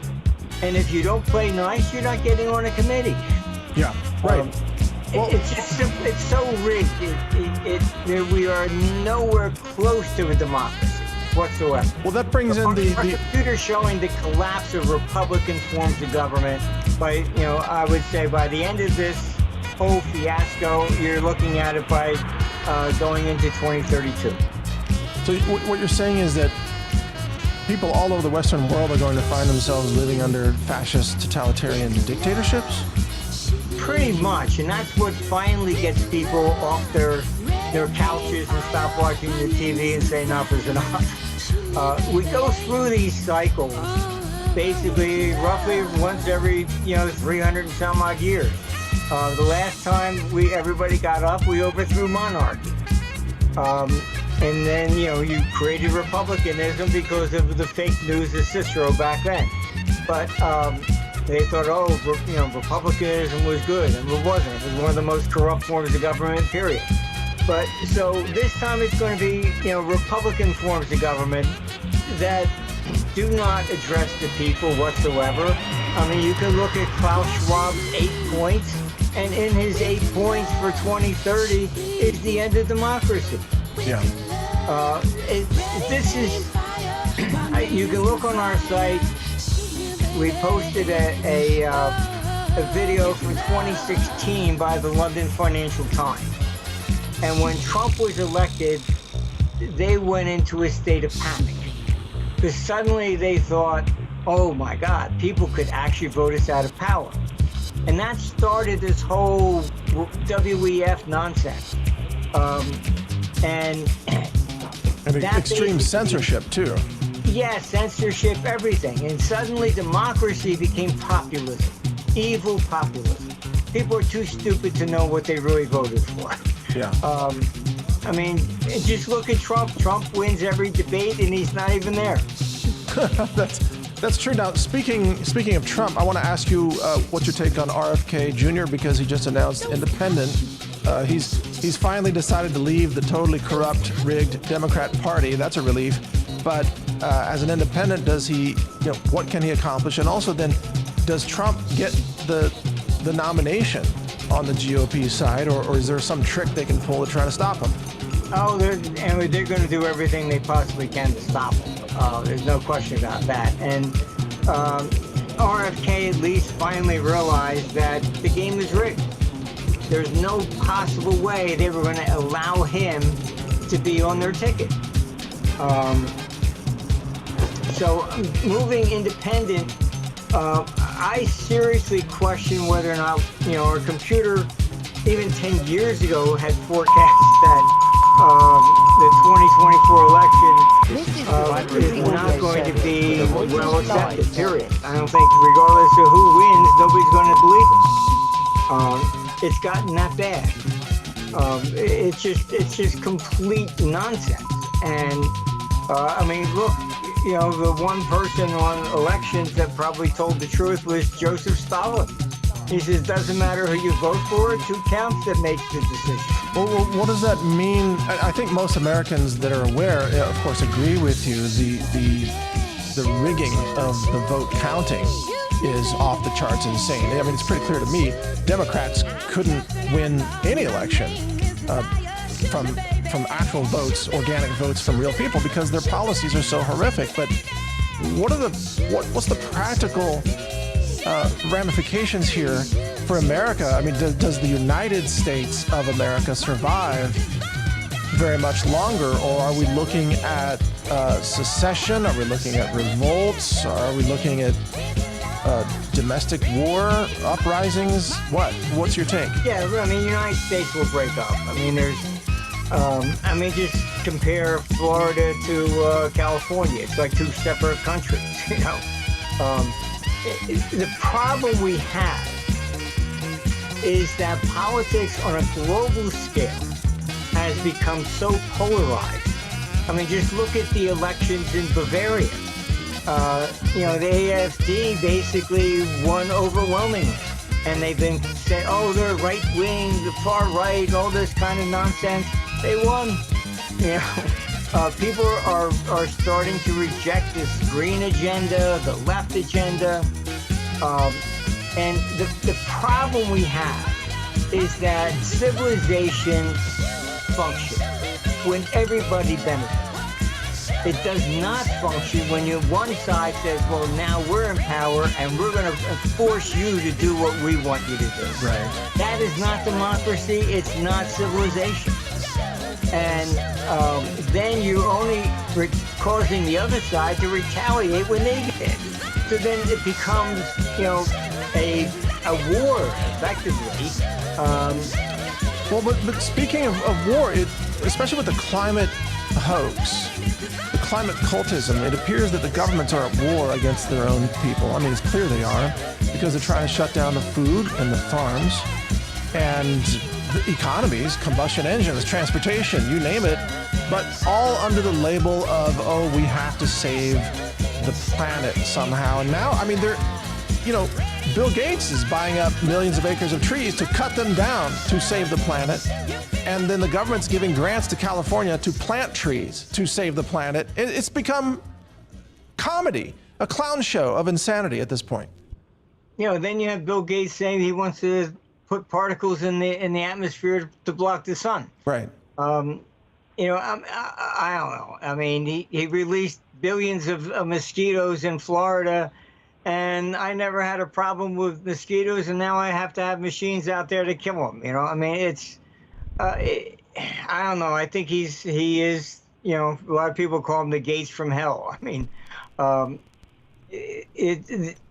And if you don't play nice, you're not getting on a committee. Yeah, right. It's just simple. It's so rigged. We are nowhere close to a democracy. whatsoever. Well, that brings in our computer showing the collapse of Republican forms of government by, I would say by the end of this whole fiasco, you're looking at it by going into 2032. So what you're saying is that people all over the Western world are going to find themselves living under fascist, totalitarian dictatorships? Pretty much, and that's what finally gets people off their couches and stop watching the TV and say enough is enough. We go through these cycles basically roughly once every 300 and some odd years. The last time everybody got up, we overthrew monarchy. And then, you created republicanism because of the fake news of Cicero back then. But they thought, republicanism was good, and it wasn't. It was one of the most corrupt forms of government, period. But so this time it's going to be, Republican forms of government that do not address the people whatsoever. I mean, you can look at Klaus Schwab's 8 points, and in his 8 points for 2030 is the end of democracy. Yeah. This is, you can look on our site. We posted a video from 2016 by the London Financial Times. And when Trump was elected, they went into a state of panic. Because suddenly they thought, oh my God, people could actually vote us out of power. And that started this whole WEF nonsense. And extreme censorship too. Yeah, censorship, everything. And suddenly democracy became populism, evil populism. People are too stupid to know what they really voted for. Yeah. I mean, just look at Trump. Trump wins every debate and he's not even there. That's true. Now, speaking of Trump, I want to ask you what's your take on RFK Jr. because he just announced independent. He's finally decided to leave the totally corrupt, rigged Democrat Party. That's a relief. But as an independent, does he? What can he accomplish? And also, then, does Trump get the nomination on the GOP side, or is there some trick they can pull to try to stop him? Oh, they're going to do everything they possibly can to stop him. There's no question about that. And RFK at least finally realized that the game is rigged. There's no possible way they were going to allow him to be on their ticket. So moving independent, I seriously question whether or not, our computer, even 10 years ago, had forecast that the 2024 election is not going to be well accepted, period. I don't think, regardless of who wins, nobody's going to believe it. It's gotten that bad. It's just complete nonsense. And, I mean, look, the one person on elections that probably told the truth was Joseph Stalin. He says, doesn't matter who you vote for, it's who counts that makes the decision. Well, what does that mean? I think most Americans that are aware, of course, agree with you. The rigging of the vote counting is off the charts insane. I mean, it's pretty clear to me, Democrats couldn't win any election from actual votes, organic votes from real people, because their policies are so horrific. But what's the practical ramifications here for America? I mean, does the United States of America survive very much longer, or are we looking at secession? Are we looking at revolts? Are we looking at domestic war, uprisings? What's your take? Yeah, I mean, the United States will break up. I mean, just compare Florida to California. It's like two separate countries, The problem we have is that politics on a global scale has become so polarized. I mean, just look at the elections in Bavaria. The AfD basically won overwhelmingly. And they've been saying, oh, they're right-wing, the far right, all this kind of nonsense. They won. People are starting to reject this green agenda, the left agenda. And the problem we have is that civilization functions when everybody benefits. It does not function when one side says, well, now we're in power and we're going to force you to do what we want you to do. Right. That is not democracy. It's not civilization. And then you're only causing the other side to retaliate when they get it. So then it becomes, a war, effectively. Well, but speaking of war, especially with the climate hoax, the climate cultism, it appears that the governments are at war against their own people. I mean, it's clear they are, because they're trying to shut down the food and the farms and the economies, combustion engines, transportation, you name it, but all under the label of, we have to save the planet somehow. And now, I mean, Bill Gates is buying up millions of acres of trees to cut them down to save the planet. And then the government's giving grants to California to plant trees to save the planet. It's become comedy, a clown show of insanity at this point. Then you have Bill Gates saying he wants to put particles in the atmosphere to block the sun. Right. I don't know. I mean, he released billions of mosquitoes in Florida, and I never had a problem with mosquitoes, and now I have to have machines out there to kill them. I mean, it's, I don't know. I think he is, a lot of people call him the Gates from hell. I mean,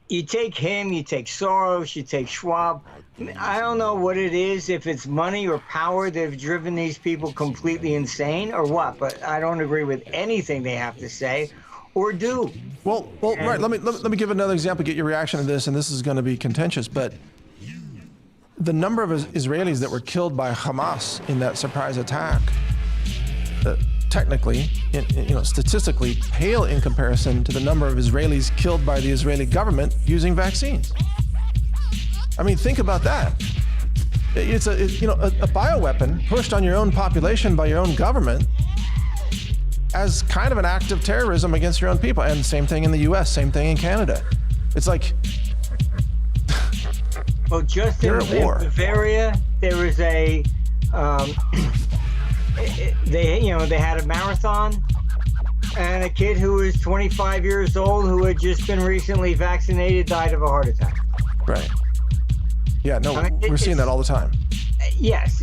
you take him, you take Soros, you take Schwab. I don't know what it is, if it's money or power that have driven these people completely insane or what, but I don't agree with anything they have to say or do. Well, right. Let me give another example, get your reaction to this, and this is going to be contentious, but the number of Israelis that were killed by Hamas in that surprise attack, technically, statistically, pale in comparison to the number of Israelis killed by the Israeli government using vaccines. I mean, think about that. It's a bioweapon pushed on your own population by your own government as kind of an act of terrorism against your own people. And same thing in the US, same thing in Canada. It's like, well, just in Bavaria, there was they had a marathon, and a kid who was 25 years old who had just been recently vaccinated died of a heart attack. Right. Yeah, no, we're seeing that all the time. Yes.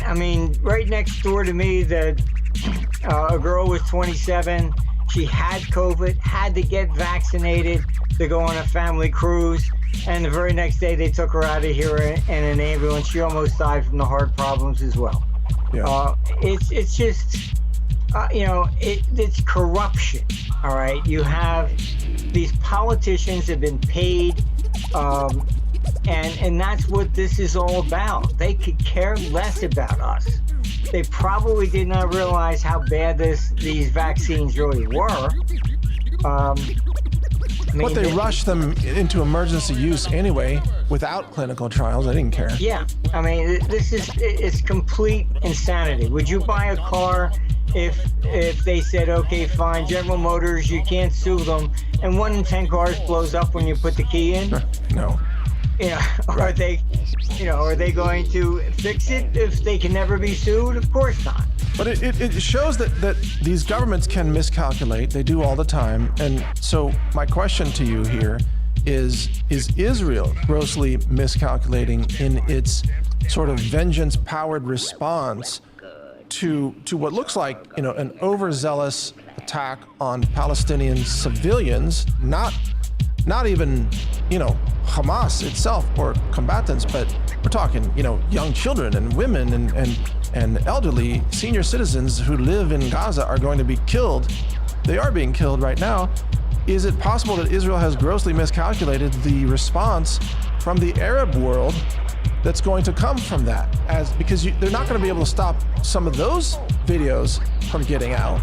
I mean, right next door to me, a girl was 27. She had COVID, had to get vaccinated to go on a family cruise. And the very next day, they took her out of here in an ambulance. She almost died from the heart problems as well. Yeah. It's just, it's corruption. All right. You have these politicians have been paid, and that's what this is all about. They could care less about us. They probably did not realize how bad these vaccines really were. But they rushed them into emergency use anyway, without clinical trials. They didn't care. Yeah, I mean, it's complete insanity. Would you buy a car if they said, okay, fine, General Motors, you can't sue them, and 1 in 10 cars blows up when you put the key in? No. Are they going to fix it if they can never be sued? Of course not. But it shows that these governments can miscalculate. They do all the time. And so my question to you here is Israel grossly miscalculating in its sort of vengeance-powered response to what looks like, an overzealous attack on Palestinian civilians, not even, Hamas itself or combatants, but we're talking, young children and women and elderly senior citizens who live in Gaza are going to be killed. They are being killed right now. Is it possible that Israel has grossly miscalculated the response from the Arab world that's going to come from that? Because they're not going to be able to stop some of those videos from getting out.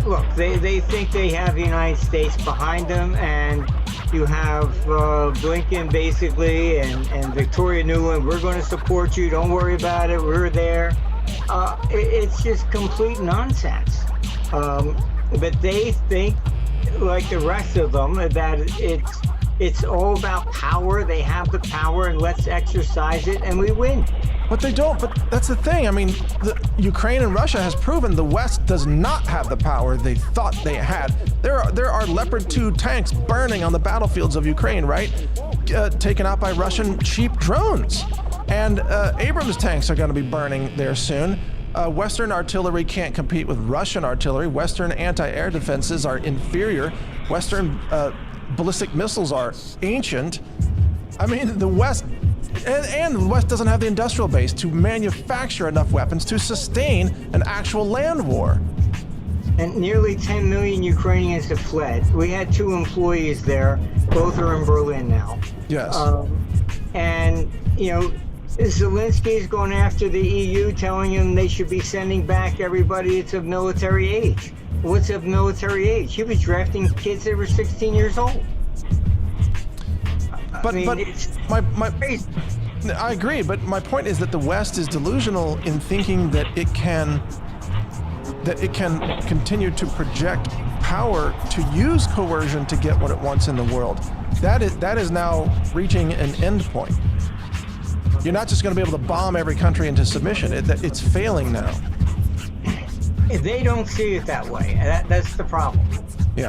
Look, they think they have the United States behind them, and you have Blinken basically and Victoria Nuland, we're going to support you, don't worry about it, we're there. It's just complete nonsense. But they think, like the rest of them, that it's all about power. They have the power, and let's exercise it, and we win. But they don't. But that's the thing. I mean, Ukraine and Russia has proven the West does not have the power they thought they had. There are Leopard 2 tanks burning on the battlefields of Ukraine, right? Taken out by Russian cheap drones. And Abrams tanks are going to be burning there soon. Western artillery can't compete with Russian artillery. Western anti-air defenses are inferior. Western ballistic missiles are ancient. I mean, the West... And the West doesn't have the industrial base to manufacture enough weapons to sustain an actual land war. And nearly 10 million Ukrainians have fled. We had 2 employees there. Both are in Berlin now. Yes. And, you know, Zelensky is going after the EU, telling them they should be sending back everybody that's of military age. What's of military age? He was drafting kids that were 16 years old. But I agree, but my point is that the West is delusional in thinking that it can continue to project power to use coercion to get what it wants in the world. That is now reaching an end point. You're not just going to be able to bomb every country into submission. It's failing now. They don't see it that way. That's the problem. Yeah.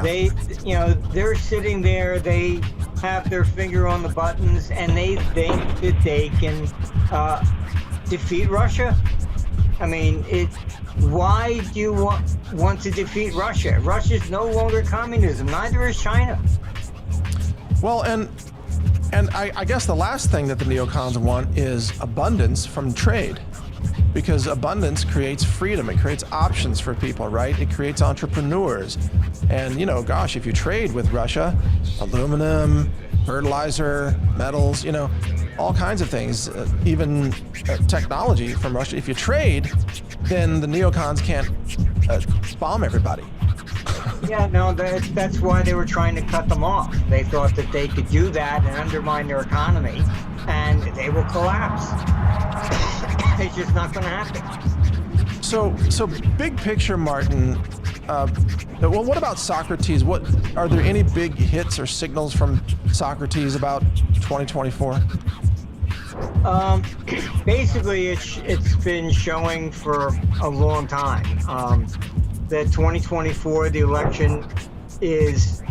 They're sitting there. They have their finger on the buttons, and they think that they can defeat Russia. I mean, why do you want to defeat Russia? Russia's no longer communism. Neither is China. Well, and I guess the last thing that the neocons want is abundance from trade. Because abundance creates freedom. It creates options for people, right? It creates entrepreneurs. And, gosh, if you trade with Russia, aluminum, fertilizer, metals, all kinds of things, even technology from Russia. If you trade, then the neocons can't bomb everybody. Yeah, no, that's why they were trying to cut them off. They thought that they could do that and undermine their economy, and they will collapse. It's just not going to happen. So big picture, Martin. Well, what about Socrates? Are there any big hits or signals from Socrates about 2024? Basically, it's been showing for a long time that 2024, the election, is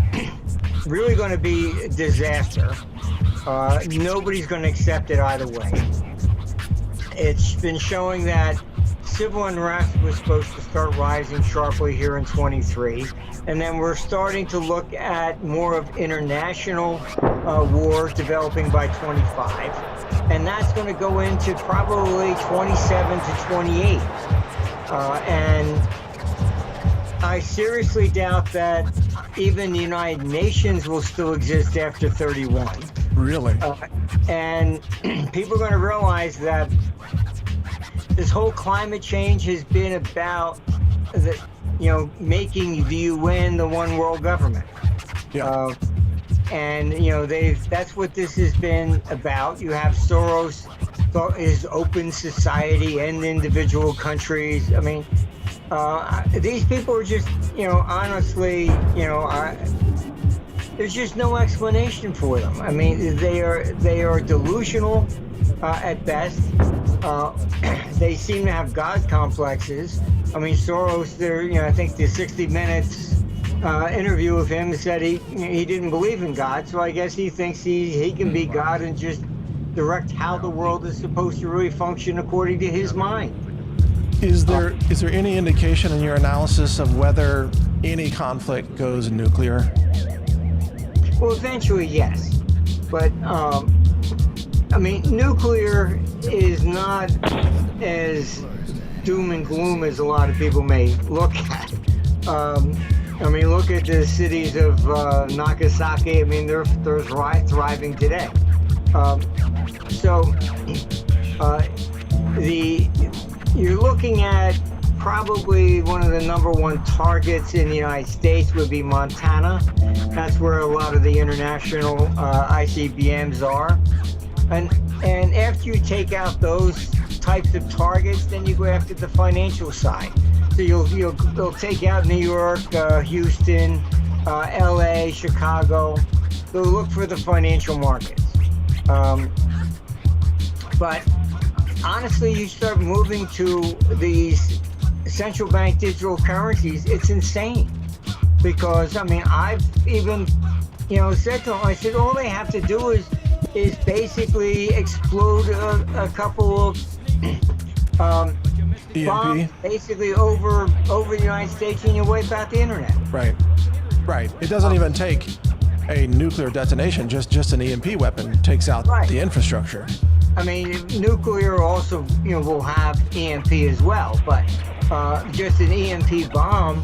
really going to be a disaster. Nobody's going to accept it either way. It's been showing that civil unrest was supposed to start rising sharply here in 23, and then we're starting to look at more of international wars developing by 25, and that's going to go into probably 27 to 28. And I seriously doubt that even the United Nations will still exist after 31. Really? And people are going to realize that this whole climate change has been about making the UN the one world government. Yeah. And that's what this has been about. You have Soros is open society and individual countries. I mean, these people are just, honestly, there's just no explanation for them. I mean, they are delusional at best. They seem to have God complexes. I mean, Soros, I think the 60 Minutes interview of him said he didn't believe in God, so I guess he thinks he can be God and just direct how the world is supposed to really function according to his mind. Is there any indication in your analysis of whether any conflict goes nuclear? Well, eventually, yes. But, I mean, nuclear is not as doom and gloom as a lot of people may look at. I mean, look at the cities of Nagasaki. I mean, they're thriving today. You're looking at probably one of the #1 targets in the United States would be Montana. That's where a lot of the international ICBMs are. And after you take out those types of targets, then you go after the financial side. So you'll take out New York, Houston, LA, Chicago. They'll look for the financial markets. But honestly, you start moving to these central bank digital currencies, it's insane. Because, I mean, I've even, said to them, I said, all they have to do is basically explode a couple of bombs basically over the United States, and you wipe out the internet. Right. It doesn't even take a nuclear detonation. Just an EMP weapon takes out the infrastructure. I mean, nuclear also, will have EMP as well, but just an EMP bomb.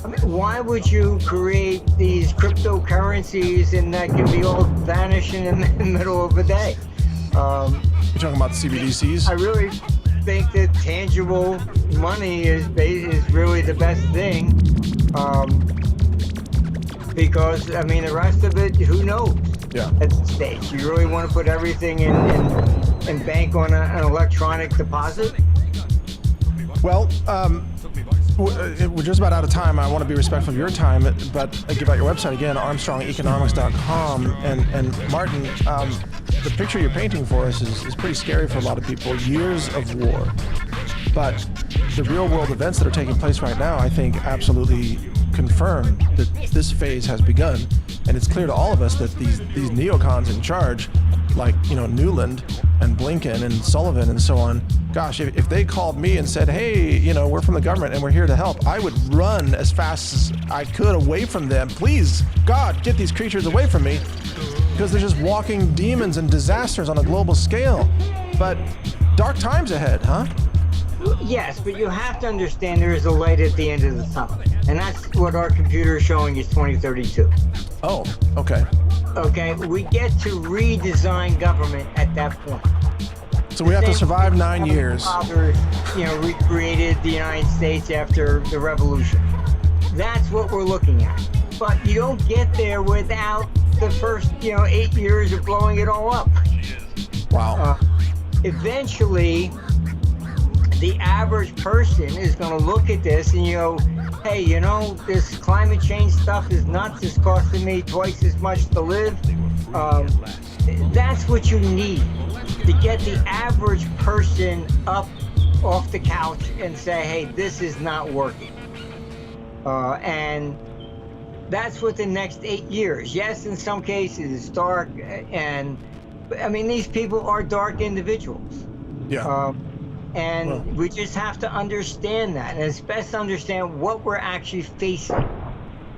I mean, why would you create these cryptocurrencies and that can be all vanishing in the middle of a day? You're talking about the CBDCs? I really think that tangible money is really the best thing, because I mean the rest of it, who knows? Yeah. At this stage, you really want to put everything in bank on an electronic deposit? Well, we're just about out of time. I want to be respectful of your time, but give out your website again, ArmstrongEconomics.com. And Martin, the picture you're painting for us is pretty scary for a lot of people. Years of war. But the real world events that are taking place right now, I think, absolutely confirm that this phase has begun. And it's clear to all of us that these neocons in charge, like, Newland and Blinken and Sullivan and so on, gosh, if they called me and said, hey, we're from the government and we're here to help, I would run as fast as I could away from them. Please, God, get these creatures away from me, because they're just walking demons and disasters on a global scale. But dark times ahead, huh? Yes, but you have to understand there is a light at the end of the tunnel. And that's what our computer is showing is 2032. Oh, okay. Okay, we get to redesign government at that point. So we have to survive 9 years. Fathers, recreated the United States after the revolution. That's what we're looking at. But you don't get there without the first, 8 years of blowing it all up. Wow. Eventually, the average person is going to look at this and hey, this climate change stuff is nuts. It's costing me twice as much to live. That's what you need to get the average person up off the couch and say, hey, this is not working. And that's what the next 8 years. Yes, in some cases it's dark, and I mean, these people are dark individuals. Yeah. And we just have to understand that, and it's best to understand what we're actually facing.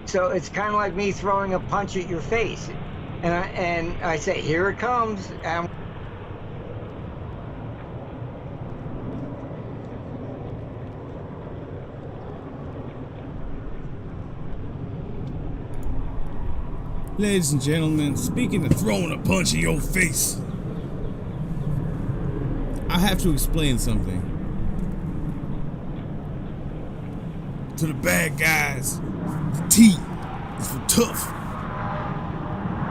So it's kind of like me throwing a punch at your face, and I say, here it comes. Ladies and gentlemen, speaking of throwing a punch in your face, I have to explain something. To the bad guys, the T is for tough.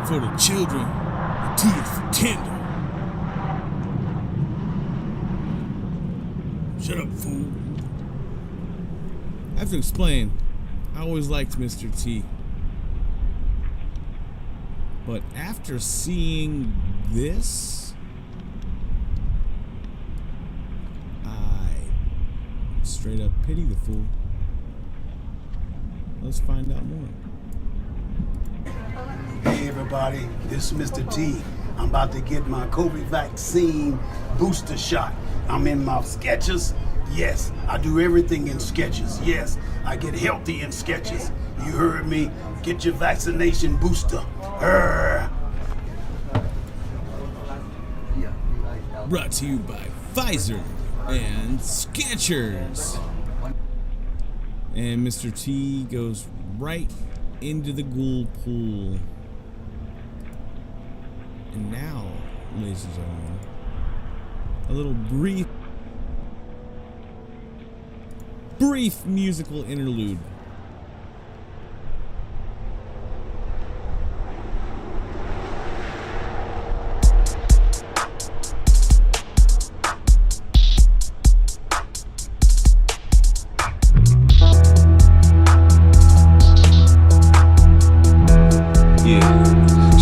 For the children, the T is for tender. Shut up, fool. I have to explain. I always liked Mr. T. But after seeing this, I straight up pity the fool. Let's find out more. Hey everybody, this is Mr. T. I'm about to get my COVID vaccine booster shot. I'm in my Skechers. Yes, I do everything in Skechers. Yes, I get healthy in Skechers. You heard me. Get your vaccination booster. Brought to you by Pfizer and Skechers. And Mr. T goes right into the ghoul pool. And now, ladies and gentlemen, a little brief musical interlude.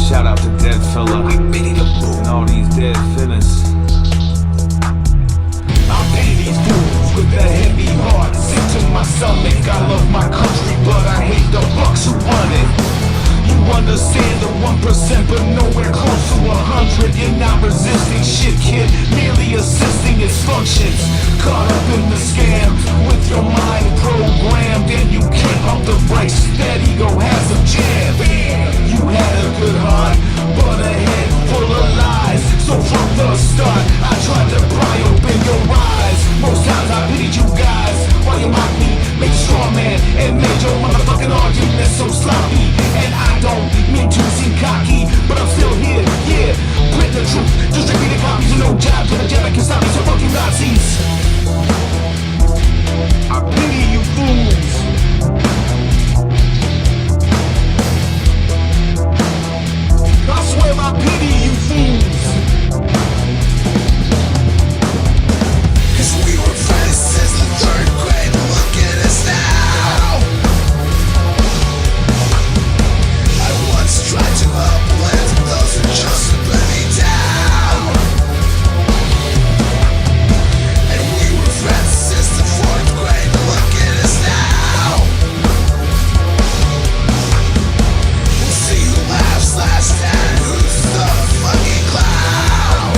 Shout out to Dead Fella and all these dead feelings. that heavy heart, sick to my stomach. I love my country, but I hate the bucks who run it. You understand the 1%, but nowhere close to 100. You're not resisting shit, kid, merely assisting its functions. Caught up in the scam, with your mind programmed, and you can't pump the brakes. That ego has some jam. You had a good heart, but a head full of lies. So from the start, I tried to pry open your eyes. Most times I pitied you guys, while you mocked me, made you straw man, and made your motherfucking argument so sloppy. And I don't mean to seem cocky, but I'm still here, yeah. Print the truth, distributing copies and no job to the jab that can stop me, so fuck you Nazis. I pity you fools. I swear I pity you fools. Cause we were friends since the 3rd grade, look at us now. I once tried to uplift those who just put me down. And we were friends since the 4th grade, look at us now. We'll see who laughs last and who's the fucking clown.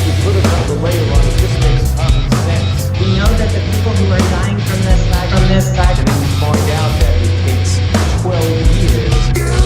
You put it another way, Ron, it just makes common sense. We know that the people who are dying from this side, and then you find out that it takes 12 years. You're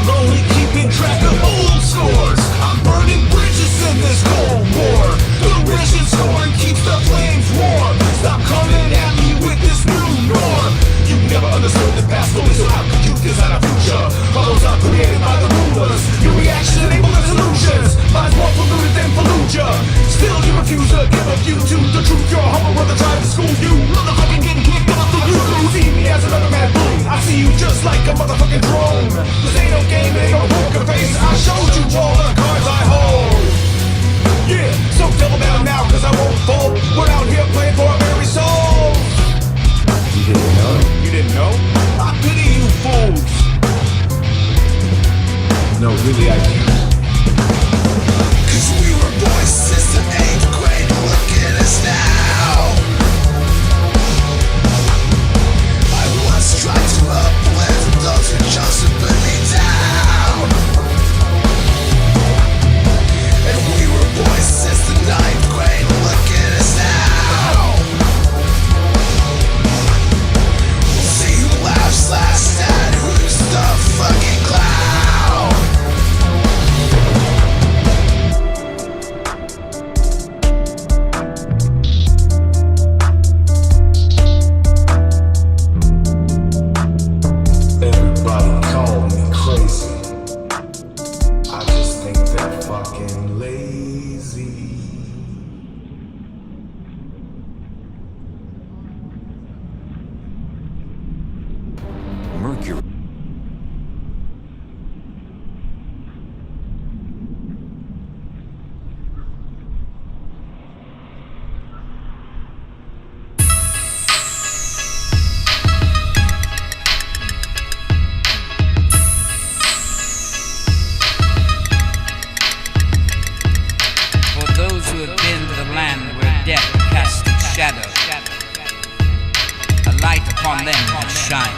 only keeping track of old scores. I'm burning bridges in this Cold War. The rich and scoring keeps the flames warm. Stop coming at me with this new norm. You never understood the past fully, so how could you design a future? All those are created by the rulers. Your reaction enables solutions. Mine's more polluted than Fallujah. Still you refuse to give a view to the truth. Your humble brother tried to school you. Motherfucking getting kicked off the you. See me as another mad bully. I see you just like a motherfucking drone. This ain't no game, ain't no poker face. I showed you all the cards I hold. Yeah, so double down now, cause I won't fold. We're out here playing for our very souls. You didn't know? You didn't know? I pity you fools. No, really I do. Cause we were boys since the 8th grade, look at us now. I once tried to uplift those who chose to put me down. And we were boys since the 9th grade, look at us now. We'll see who laughs last and who's the fucking clown. Everybody call me crazy. I just think they're fucking lazy. Mercury. For those who have been to the land where death casts its shadow, a light upon them will shine.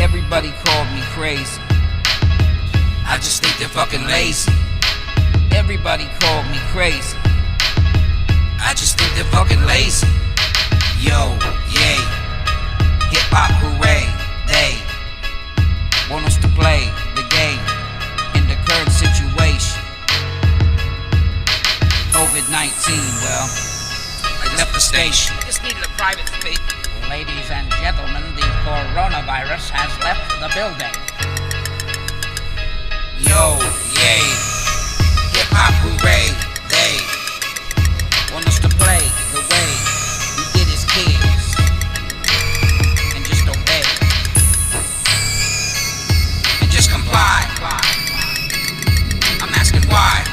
Everybody called me crazy. I just think they're fucking lazy. Everybody called me crazy. I just think they're fucking lazy. Yo, yay, hip hop hooray. They want us to play the game in the current situation. COVID-19, well, I left the station. Just needed a private space. Ladies and gentlemen, the coronavirus has left the building. Yo, yay, hip hop hooray. They want us to play the way we did as kids and just obey and just comply. I'm asking why.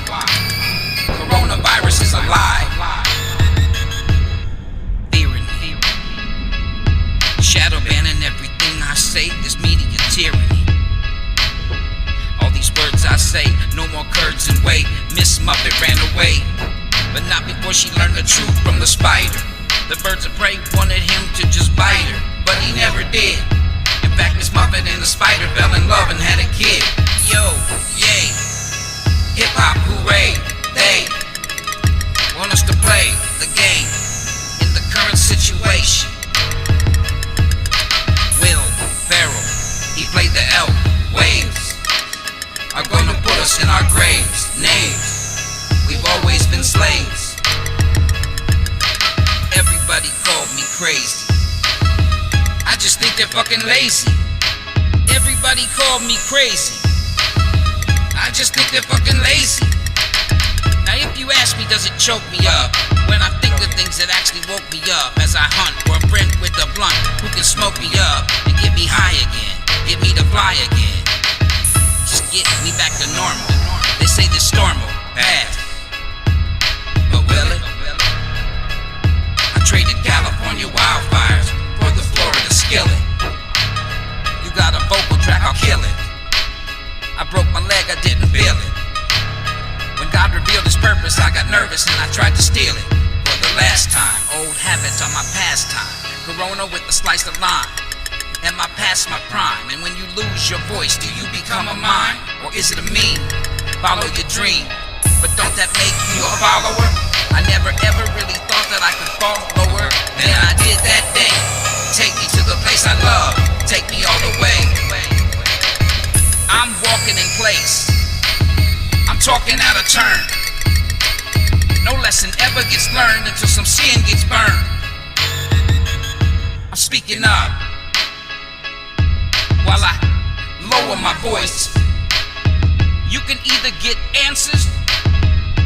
Coronavirus is alive. Fearing me. Shadow banning everything I say. This media tyranny. All these words I say say no more curds and whey. Miss Muppet ran away, but not before she learned the truth from the spider. The birds of prey wanted him to just bite her, but he never did. In fact, Miss Muppet and the spider fell in love and had a kid. Yo, yay, hip-hop, hooray. They want us to play the game in the current situation. Will Ferrell, he played the elf. Waves are gonna put us in our graves. Names, we've always been slaves. Everybody called me crazy. I just think they're fucking lazy. Everybody called me crazy. I just think they're fucking lazy. Now if you ask me, does it choke me up when I think of things that actually woke me up as I hunt for a friend with a blunt who can smoke me up and get me high again, get me to fly again, just get me back to normal. They say this storm will pass, but will it? I traded California wildfires for the Florida skillet. You got a vocal track, I'll kill it. I broke my leg, I didn't feel it. When God revealed his purpose, I got nervous and I tried to steal it. For the last time, old habits are my pastime. Corona with a slice of lime. Am I past my prime? And when you lose your voice, do you become a mime? Or is it a meme? Follow your dream, but don't that make you a follower? I never ever really thought that I could fall lower than I did that day. Take me to the place I love, take me all the way. I'm walking in place, I'm talking out of turn. No lesson ever gets learned until some sin gets burned. I'm speaking up while I lower my voice. You can either get answers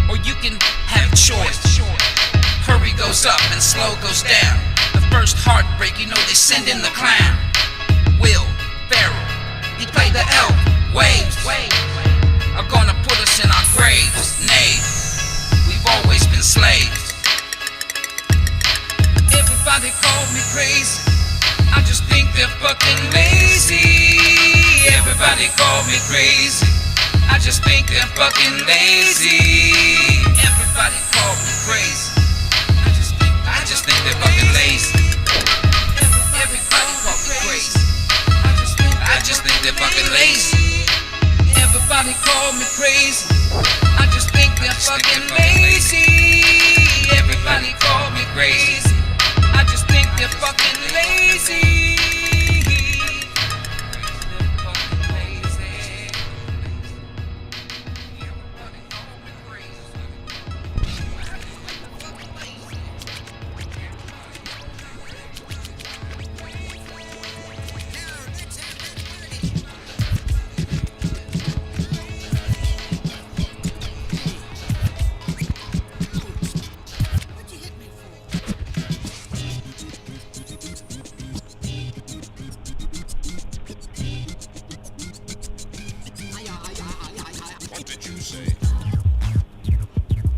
or you can have choice. Hurry goes up and slow goes down. The first heartbreak, you know they send in the clown. Will Ferrell, he played the elf. Waves are gonna put us in our graves. Knaves, we've always been slaves. Everybody called me crazy. I just think they're fucking lazy. Everybody called me crazy. I just think they're fucking lazy. Everybody called me crazy. I just think they're fucking lazy. Everybody called me crazy. I just think they're fucking lazy. Everybody called me crazy. I just think they're fucking lazy. Everybody called me crazy. I just think they're fucking lazy.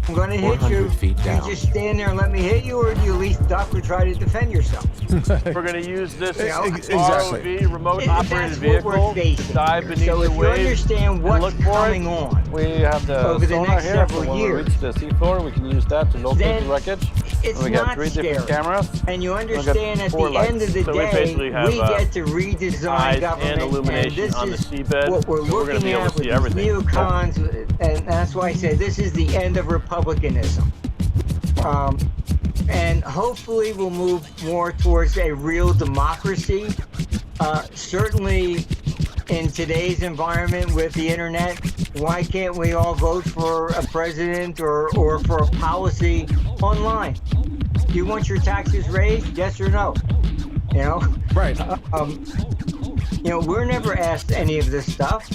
I'm going to hit you. You just stand there and let me hit you, or do you at least duck or try to defend yourself? We're going to use this exactly. ROV, remote operated vehicle, dive beneath so the if you waves, understand what's look for coming on We have the over the sonar next here, several so when years, we reach the seafloor, we can use that to locate then the wreckage. it's we got not 3 different scary. cameras. And you We got understand at 4 the end lights. of the So we day, basically have, we get to redesign eyes government, and illumination this on the is seabed. what we're So we're gonna looking be able at to with see these everything. neocons, and that's why I say this is the end of republicanism. And hopefully we'll move more towards a real democracy. Certainly in today's environment with the internet, why can't we all vote for a president or for a policy online? Do you want your taxes raised? Yes or no? You know? Right. You know, we're never asked any of this stuff.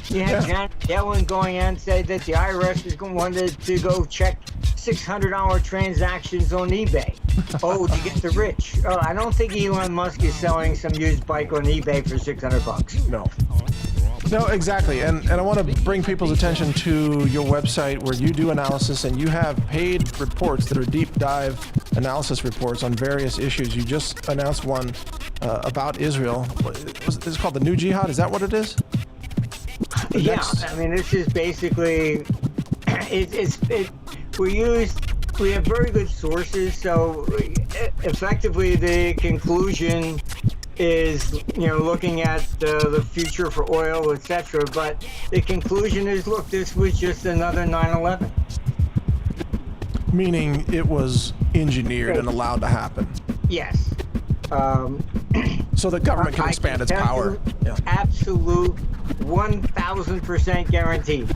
You had Janet Yellen going out and say that the IRS is wanted to go check $600 transactions on eBay. Oh, to get the rich. I don't think Elon Musk is selling some used bike on eBay for $600. No, exactly. And I want to bring people's attention to your website where you do analysis and you have paid reports that are deep dive analysis reports on various issues. You just announced one about Israel. It's called the New Jihad. Is that what it is? Yeah, I mean, this is basically, we have very good sources, so effectively the conclusion is, looking at the future for oil, etc. But the conclusion is, look, this was just another 9/11. Meaning it was engineered and allowed to happen. Yes. So the government can expand its power. Yeah. Absolute 1,000% guarantee.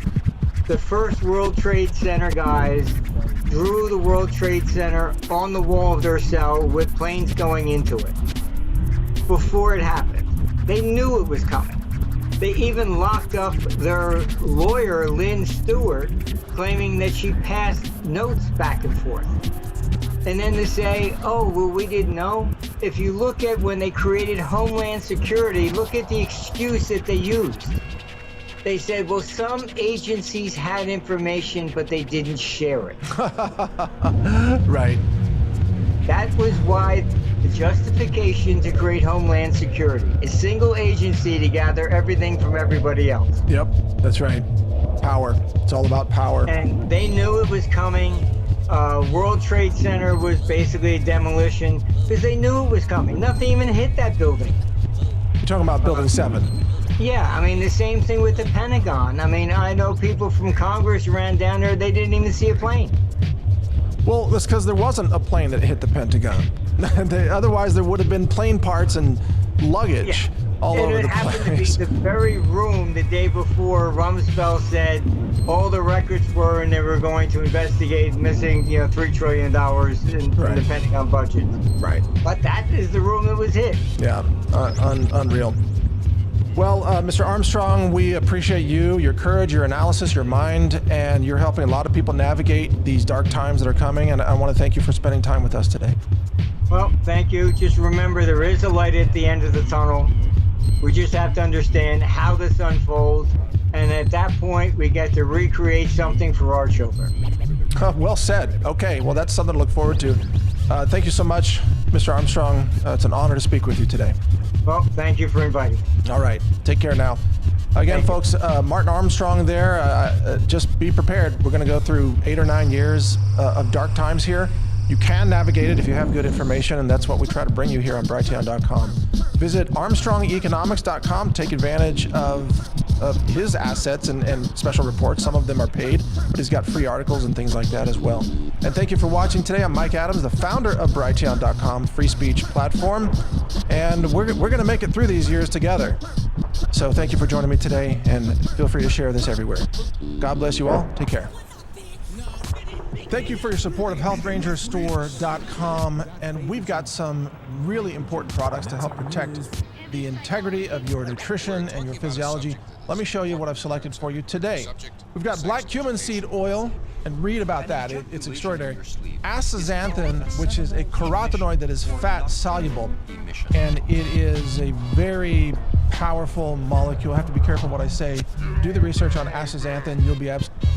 The first World Trade Center guys drew the World Trade Center on the wall of their cell with planes going into it before it happened. They knew it was coming. They even locked up their lawyer, Lynn Stewart, claiming that she passed notes back and forth. And then to say, oh, well, we didn't know. If you look at when they created Homeland Security, look at the excuse that they used. They said, well, some agencies had information, but they didn't share it. Right. That was why the justification to create Homeland Security, a single agency to gather everything from everybody else. Yep, that's right. Power. It's all about power. And they knew it was coming. World Trade Center was basically a demolition because they knew it was coming. Nothing even hit that building. You're talking about Building 7. Yeah, I mean, the same thing with the Pentagon. I mean, I know people from Congress ran down there, they didn't even see a plane. Well, that's because there wasn't a plane that hit the Pentagon. Otherwise, there would have been plane parts and luggage all over the place. It happened to be the very room the day before Rumsfeld said all the records were, and they were going to investigate missing, $3 trillion in the Pentagon budget. Right. But that is the room that was hit. Yeah, unreal. Well, Mr. Armstrong, we appreciate you, your courage, your analysis, your mind, and you're helping a lot of people navigate these dark times that are coming, and I want to thank you for spending time with us today. Well, thank you. Just remember, there is a light at the end of the tunnel. We just have to understand how this unfolds, and at that point, we get to recreate something for our children. Well said. Okay, well, that's something to look forward to. Thank you so much, Mr. Armstrong. It's an honor to speak with you today. Well, thank you for inviting me. All right. Take care now. Again, folks, Martin Armstrong there. Just be prepared. We're going to go through 8 or 9 years of dark times here. You can navigate it if you have good information, and that's what we try to bring you here on Brighteon.com. Visit ArmstrongEconomics.com. Take advantage of his assets and special reports. Some of them are paid, but he's got free articles and things like that as well. And thank you for watching today. I'm Mike Adams, the founder of Brighteon.com, free speech platform, and we're going to make it through these years together. So thank you for joining me today, and feel free to share this everywhere. God bless you all. Take care. Thank you for your support of HealthRangerStore.com, and we've got some really important products to help protect the integrity of your nutrition and your physiology. Let me show you what I've selected for you today. We've got black cumin seed oil, and read about that. It's extraordinary. Astaxanthin, which is a carotenoid that is fat soluble, and it is a very powerful molecule. I have to be careful what I say. Do the research on astaxanthin. You'll be absolutely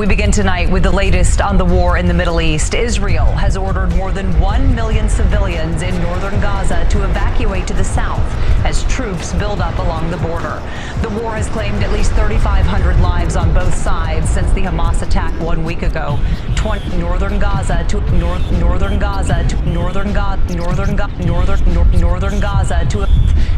We begin tonight with the latest on the war in the Middle East. Israel has ordered more than 1 million civilians in northern Gaza to evacuate to the south as troops build up along the border. The war has claimed at least 3,500 lives on both sides since the Hamas attack 1 week ago. Northern Gaza to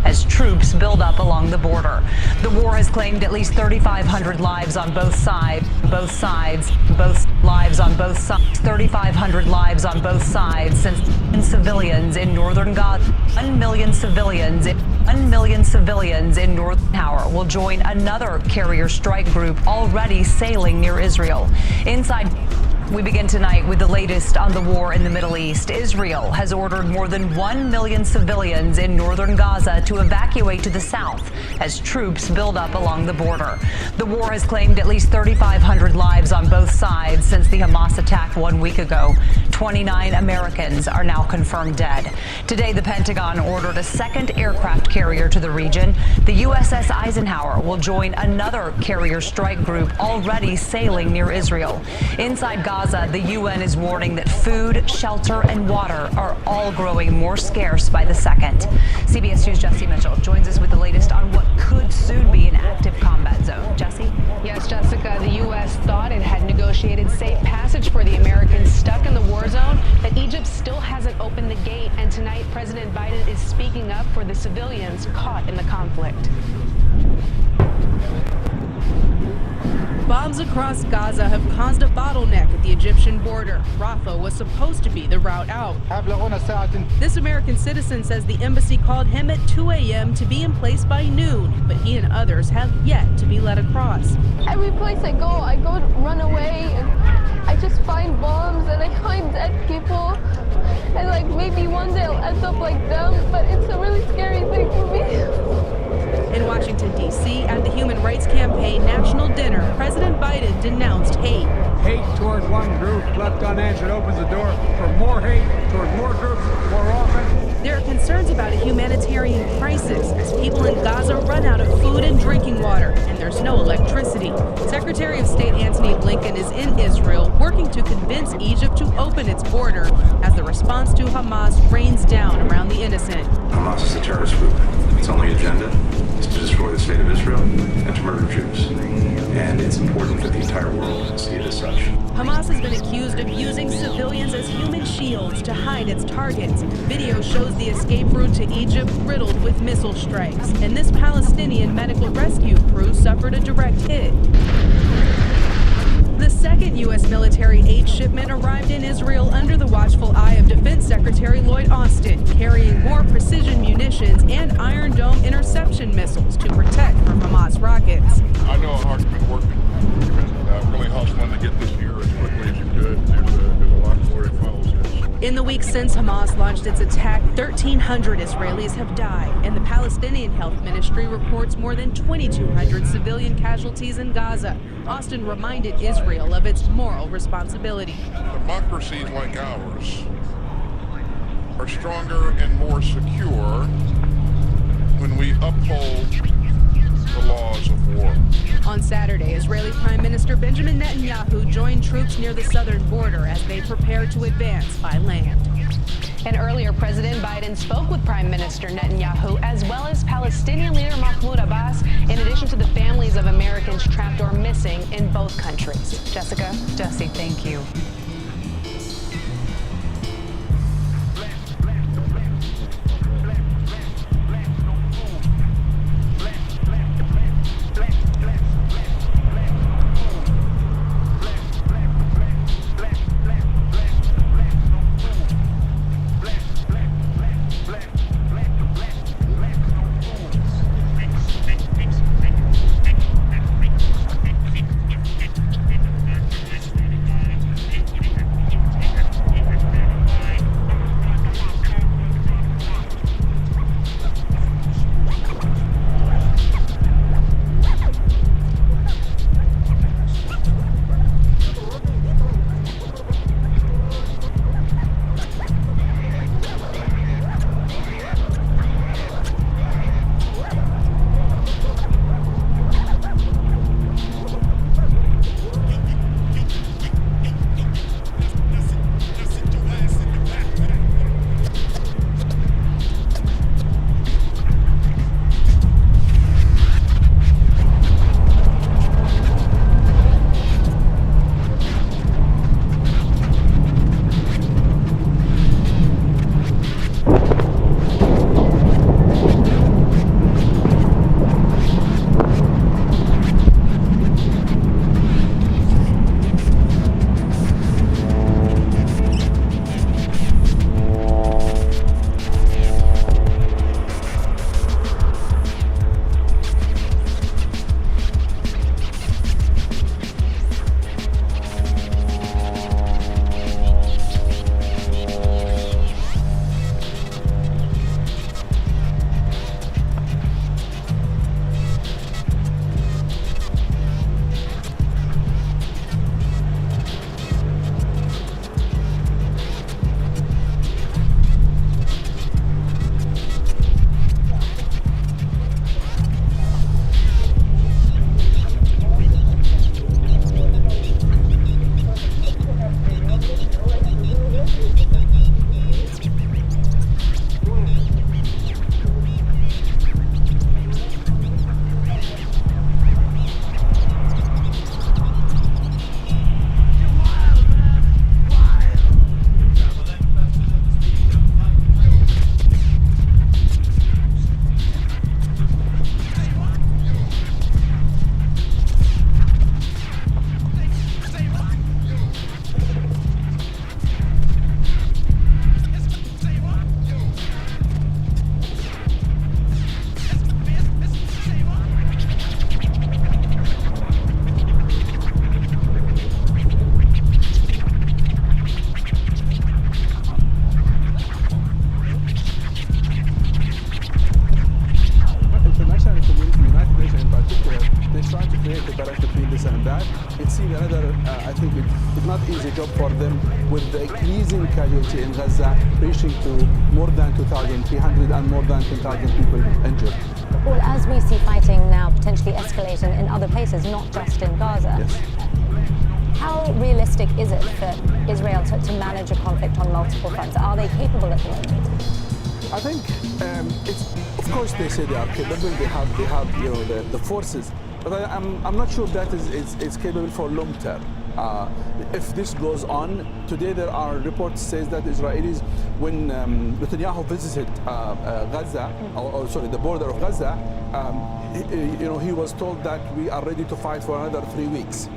as troops build up along the border. The war has claimed at least 3,500 lives on both sides. 3,500 lives on both sides since civilians in northern Gaza. 1 million civilians in Northern Tower will join another carrier strike group already sailing near Israel. We begin tonight with the latest on the war in the Middle East. Israel has ordered more than 1 million civilians in northern Gaza to evacuate to the south as troops build up along the border. The war has claimed at least 3,500 lives on both sides since the Hamas attack 1 week ago. 29 Americans are now confirmed dead. Today, the Pentagon ordered a second aircraft carrier to the region. The USS Eisenhower will join another carrier strike group already sailing near Israel. Inside Gaza, the UN is warning that food, shelter, and water are all growing more scarce by the second. CBS News' Jesse Mitchell joins us with the latest on what could soon be an active combat zone. Jesse? Yes, Jessica, the U.S. thought it had negotiated safe passage for the Americans stuck in the war zone, but Egypt still hasn't opened the gate, and tonight President Biden is speaking up for the civilians caught in the conflict. Bombs across Gaza have caused a bottleneck at the Egyptian border. Rafah was supposed to be the route out. This American citizen says the embassy called him at 2 a.m. to be in place by noon, but he and others have yet to be let across. Every place I go to run away, and I just find bombs and I find dead people. And like maybe one day I'll end up like them, but it's a really scary thing for me. In Washington, D.C., at the Human Rights Campaign National Dinner, President Biden denounced hate. Hate toward one group left unanswered opens the door for more hate toward more groups more often. There are concerns about a humanitarian crisis as people in Gaza run out of food and drinking water, and there's no electricity. Secretary of State Antony Blinken is in Israel working to convince Egypt to open its border as the response to Hamas rains down around the innocent. Hamas is a terrorist group. Its only agenda is to destroy the state of Israel and to murder Jews. And it's important that the entire world see it as such. Hamas has been accused of using civilians as human shields to hide its targets. Video shows the escape route to Egypt riddled with missile strikes, and this Palestinian medical rescue crew suffered a direct hit. The second U.S. military aid shipment arrived in Israel under the watchful eye of Defense Secretary Lloyd Austin, carrying more precision munitions and Iron Dome interception missiles to protect from Hamas rockets. I know how hard you've been working. You've been really hustling to get this here as quickly as you could. There's a lot of glory that follows this. In the weeks since Hamas launched its attack, 1,300 Israelis have died, and the Palestinian Health Ministry reports more than 2,200 civilian casualties in Gaza. Austin reminded Israel of its moral responsibility. Democracies like ours are stronger and more secure when we uphold the laws of war. On Saturday, Israeli Prime Minister Benjamin Netanyahu joined troops near the southern border as they prepare to advance by land. And earlier, President Biden spoke with Prime Minister Netanyahu as well as Palestinian leader Mahmoud Abbas, in addition to the families of Americans trapped or missing in both countries. Jessica? Jesse, thank you. seen casualty in Gaza reaching to more than 2,300 and more than 10,000 people injured. Well, as we see fighting now potentially escalating in other places, not just in Gaza, yes. How realistic is it for Israel to manage a conflict on multiple fronts? Are they capable at the moment? I think of course they say they are capable. They have the forces, but I'm not sure that is capable for long term. If this goes on, today there are reports says that Israelis, when Netanyahu visited Gaza, the border of Gaza, he was told that we are ready to fight for another 3 weeks.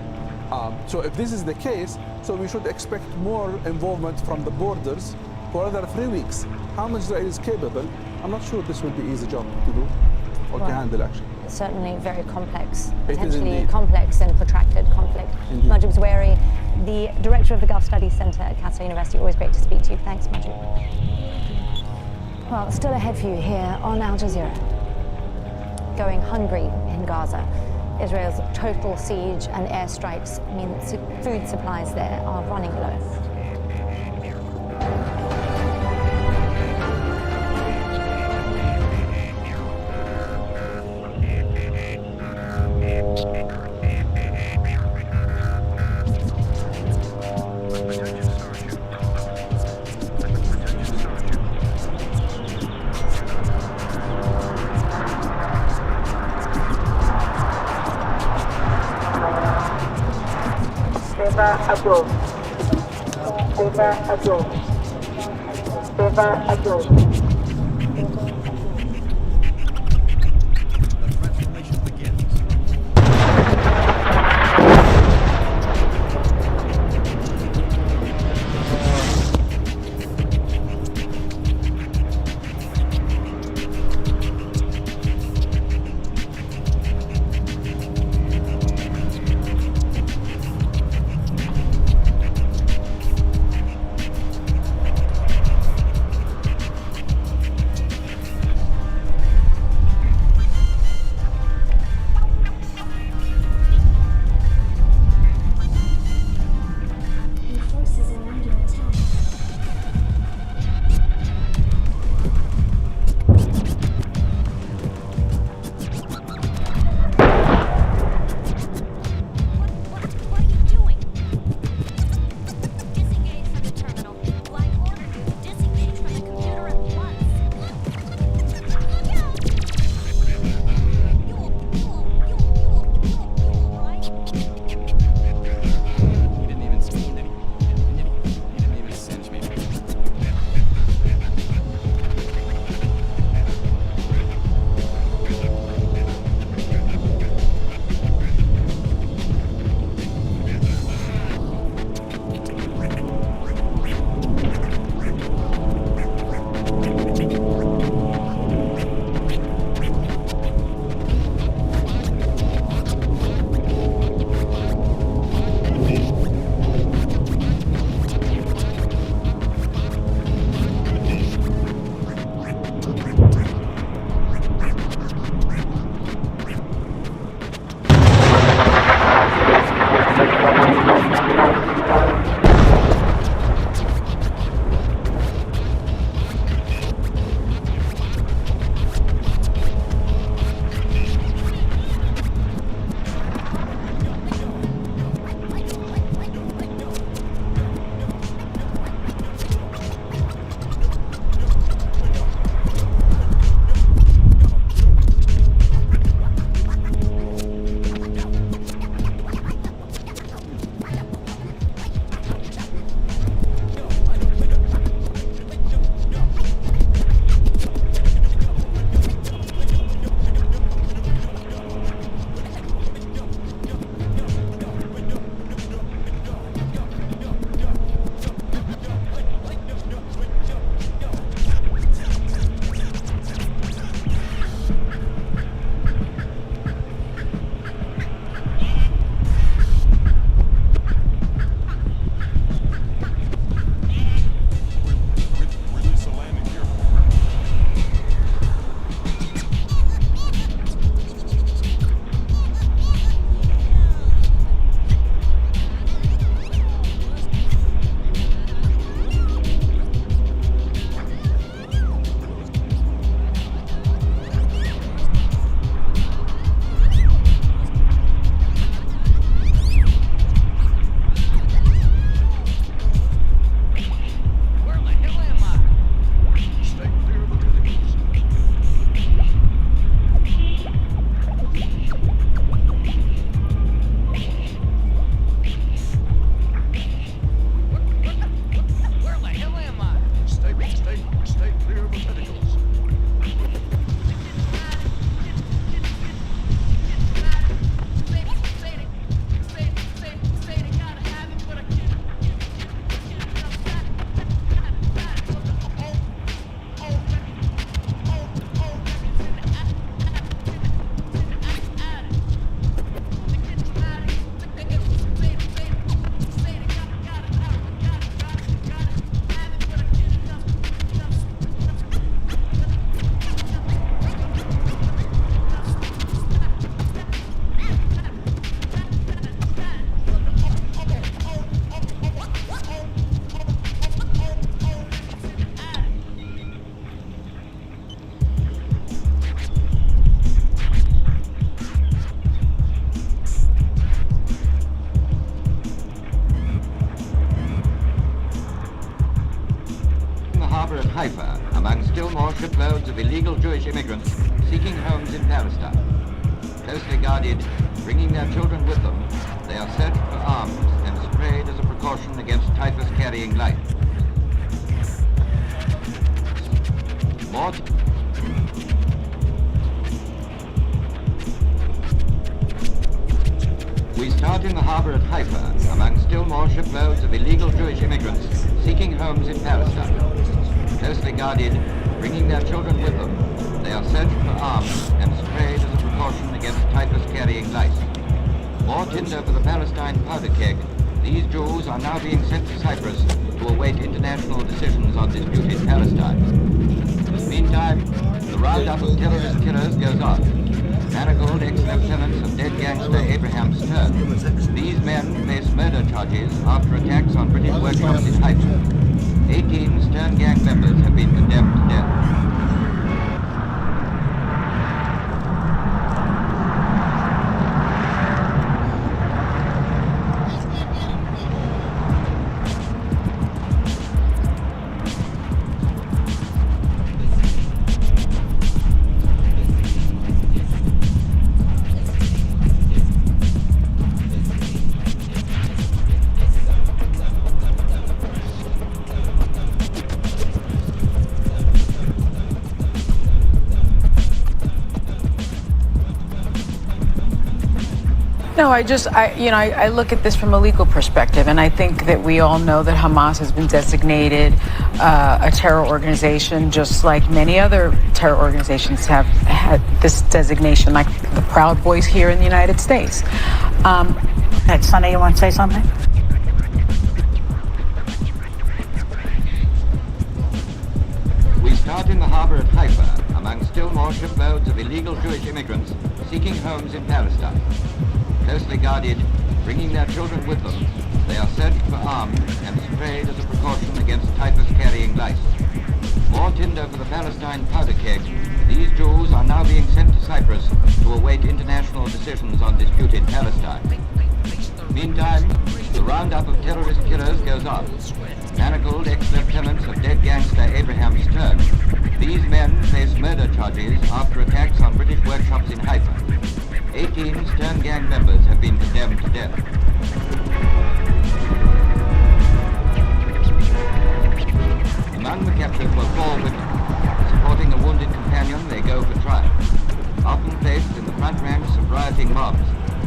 So if this is the case, so we should expect more involvement from the borders for another 3 weeks. How much Israel is capable, I'm not sure this will be easy job to do or to handle actually. Certainly very complex, It is potentially indeed. complex and protracted conflict. Indeed. Majid Zawahiri, the director of the Gulf Studies Center at Qatar University. Always great to speak to you. Thanks, Majid. Well, still ahead for you here on Al Jazeera. Going hungry in Gaza. Israel's total siege and airstrikes mean that food supplies there are running low. Haifa, among still more shiploads of illegal Jewish immigrants seeking homes in Palestine. Closely guarded, bringing their children with them, they are searched for arms and sprayed as a precaution against typhus-carrying lice. More We start in the harbor at Haifa, among still more shiploads of illegal Jewish immigrants seeking homes in Palestine. Closely guarded, bringing their children with them, they are searched for arms and sprayed as a precaution against typhus-carrying lice. More tinder for the Palestine powder keg, these Jews are now being sent to Cyprus to await international decisions on disputed Palestine. Meantime, the roundup of terrorist killers goes on. Manacled ex-lieutenants of dead gangster Abraham Stern. These men face murder charges after attacks on British workshops in Haifa. 18 Stern gang members have been condemned to death. No, I look at this from a legal perspective, and I think that we all know that Hamas has been designated a terror organization, just like many other terror organizations have had this designation, like the Proud Boys here in the United States. Sunny, you want to say something? We start in the harbor at Haifa, among still more shiploads of illegal Jewish immigrants seeking homes in Palestine. Closely guarded, bringing their children with them, they are searched for arms and sprayed as a precaution against typhus-carrying lice. More tinder for the Palestine powder keg, these Jews are now being sent to Cyprus to await international decisions on disputed Palestine. Meantime, the roundup of terrorist killers goes on. Manacled ex-lieutenants of dead gangster Abraham Stern. These men face murder charges after attacks on British workshops in Haifa. 18 Stern gang members have been condemned to death. Among the captured were 4 women. Supporting a wounded companion, they go for trial. Often placed in the front ranks of rioting mobs,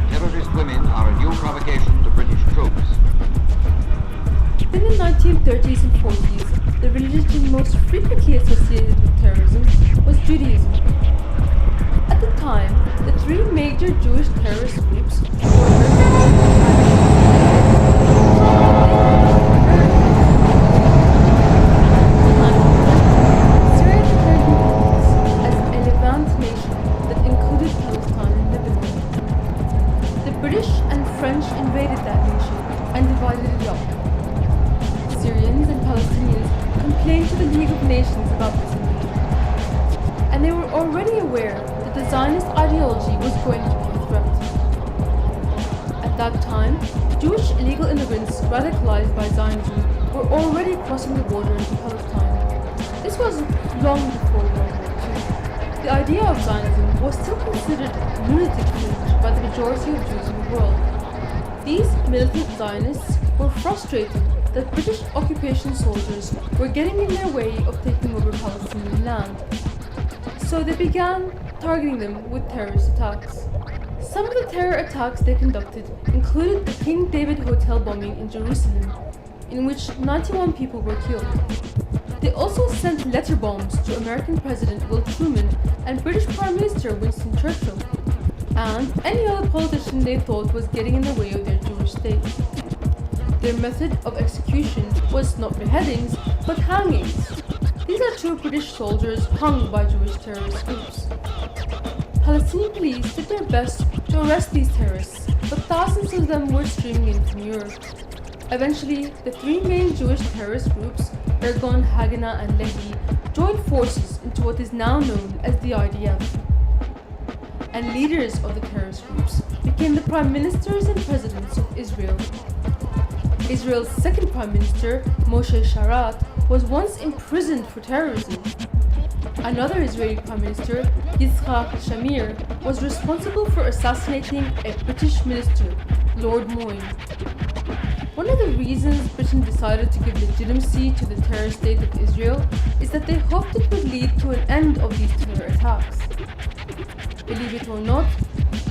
terrorist women are a new provocation to British troops. In the 1930s and 40s, the religion most frequently associated with terrorism was Judaism. At the time, the 3 major Jewish terrorist groups Syria declared independence as a Levant nation that included Palestine and Lebanon. The British and French invaded that nation and divided it up. Syrians and Palestinians complained to the League of Nations about this invasion, and they were already aware that the Zionist ideology was going to be a threat. At that time, Jewish illegal immigrants radicalized by Zionism were already crossing the border into Palestine. This was long before World War II. The idea of Zionism was still considered lunatic fringe by the majority of Jews in the world. These militant Zionists were frustrated that British occupation soldiers were getting in their way of taking over Palestinian land. So they began targeting them with terrorist attacks. Some of the terror attacks they conducted included the King David Hotel bombing in Jerusalem, in which 91 people were killed. They also sent letter bombs to American President Will Truman and British Prime Minister Winston Churchill, and any other politician they thought was getting in the way of their Jewish state. Their method of execution was not beheadings, but hangings. These are 2 British soldiers hung by Jewish terrorist groups. Palestinian police did their best to arrest these terrorists, but thousands of them were streaming in from Europe. Eventually, the 3 main Jewish terrorist groups, Ergon, Haganah, and Lehi, joined forces into what is now known as the IDF. And leaders of the terrorist groups became the prime ministers and presidents of Israel. Israel's second Prime Minister, Moshe Sharat, was once imprisoned for terrorism. Another Israeli Prime Minister, Yitzhak Shamir, was responsible for assassinating a British minister, Lord Moyne. One of the reasons Britain decided to give legitimacy to the terror state of Israel is that they hoped it would lead to an end of these terror attacks. Believe it or not,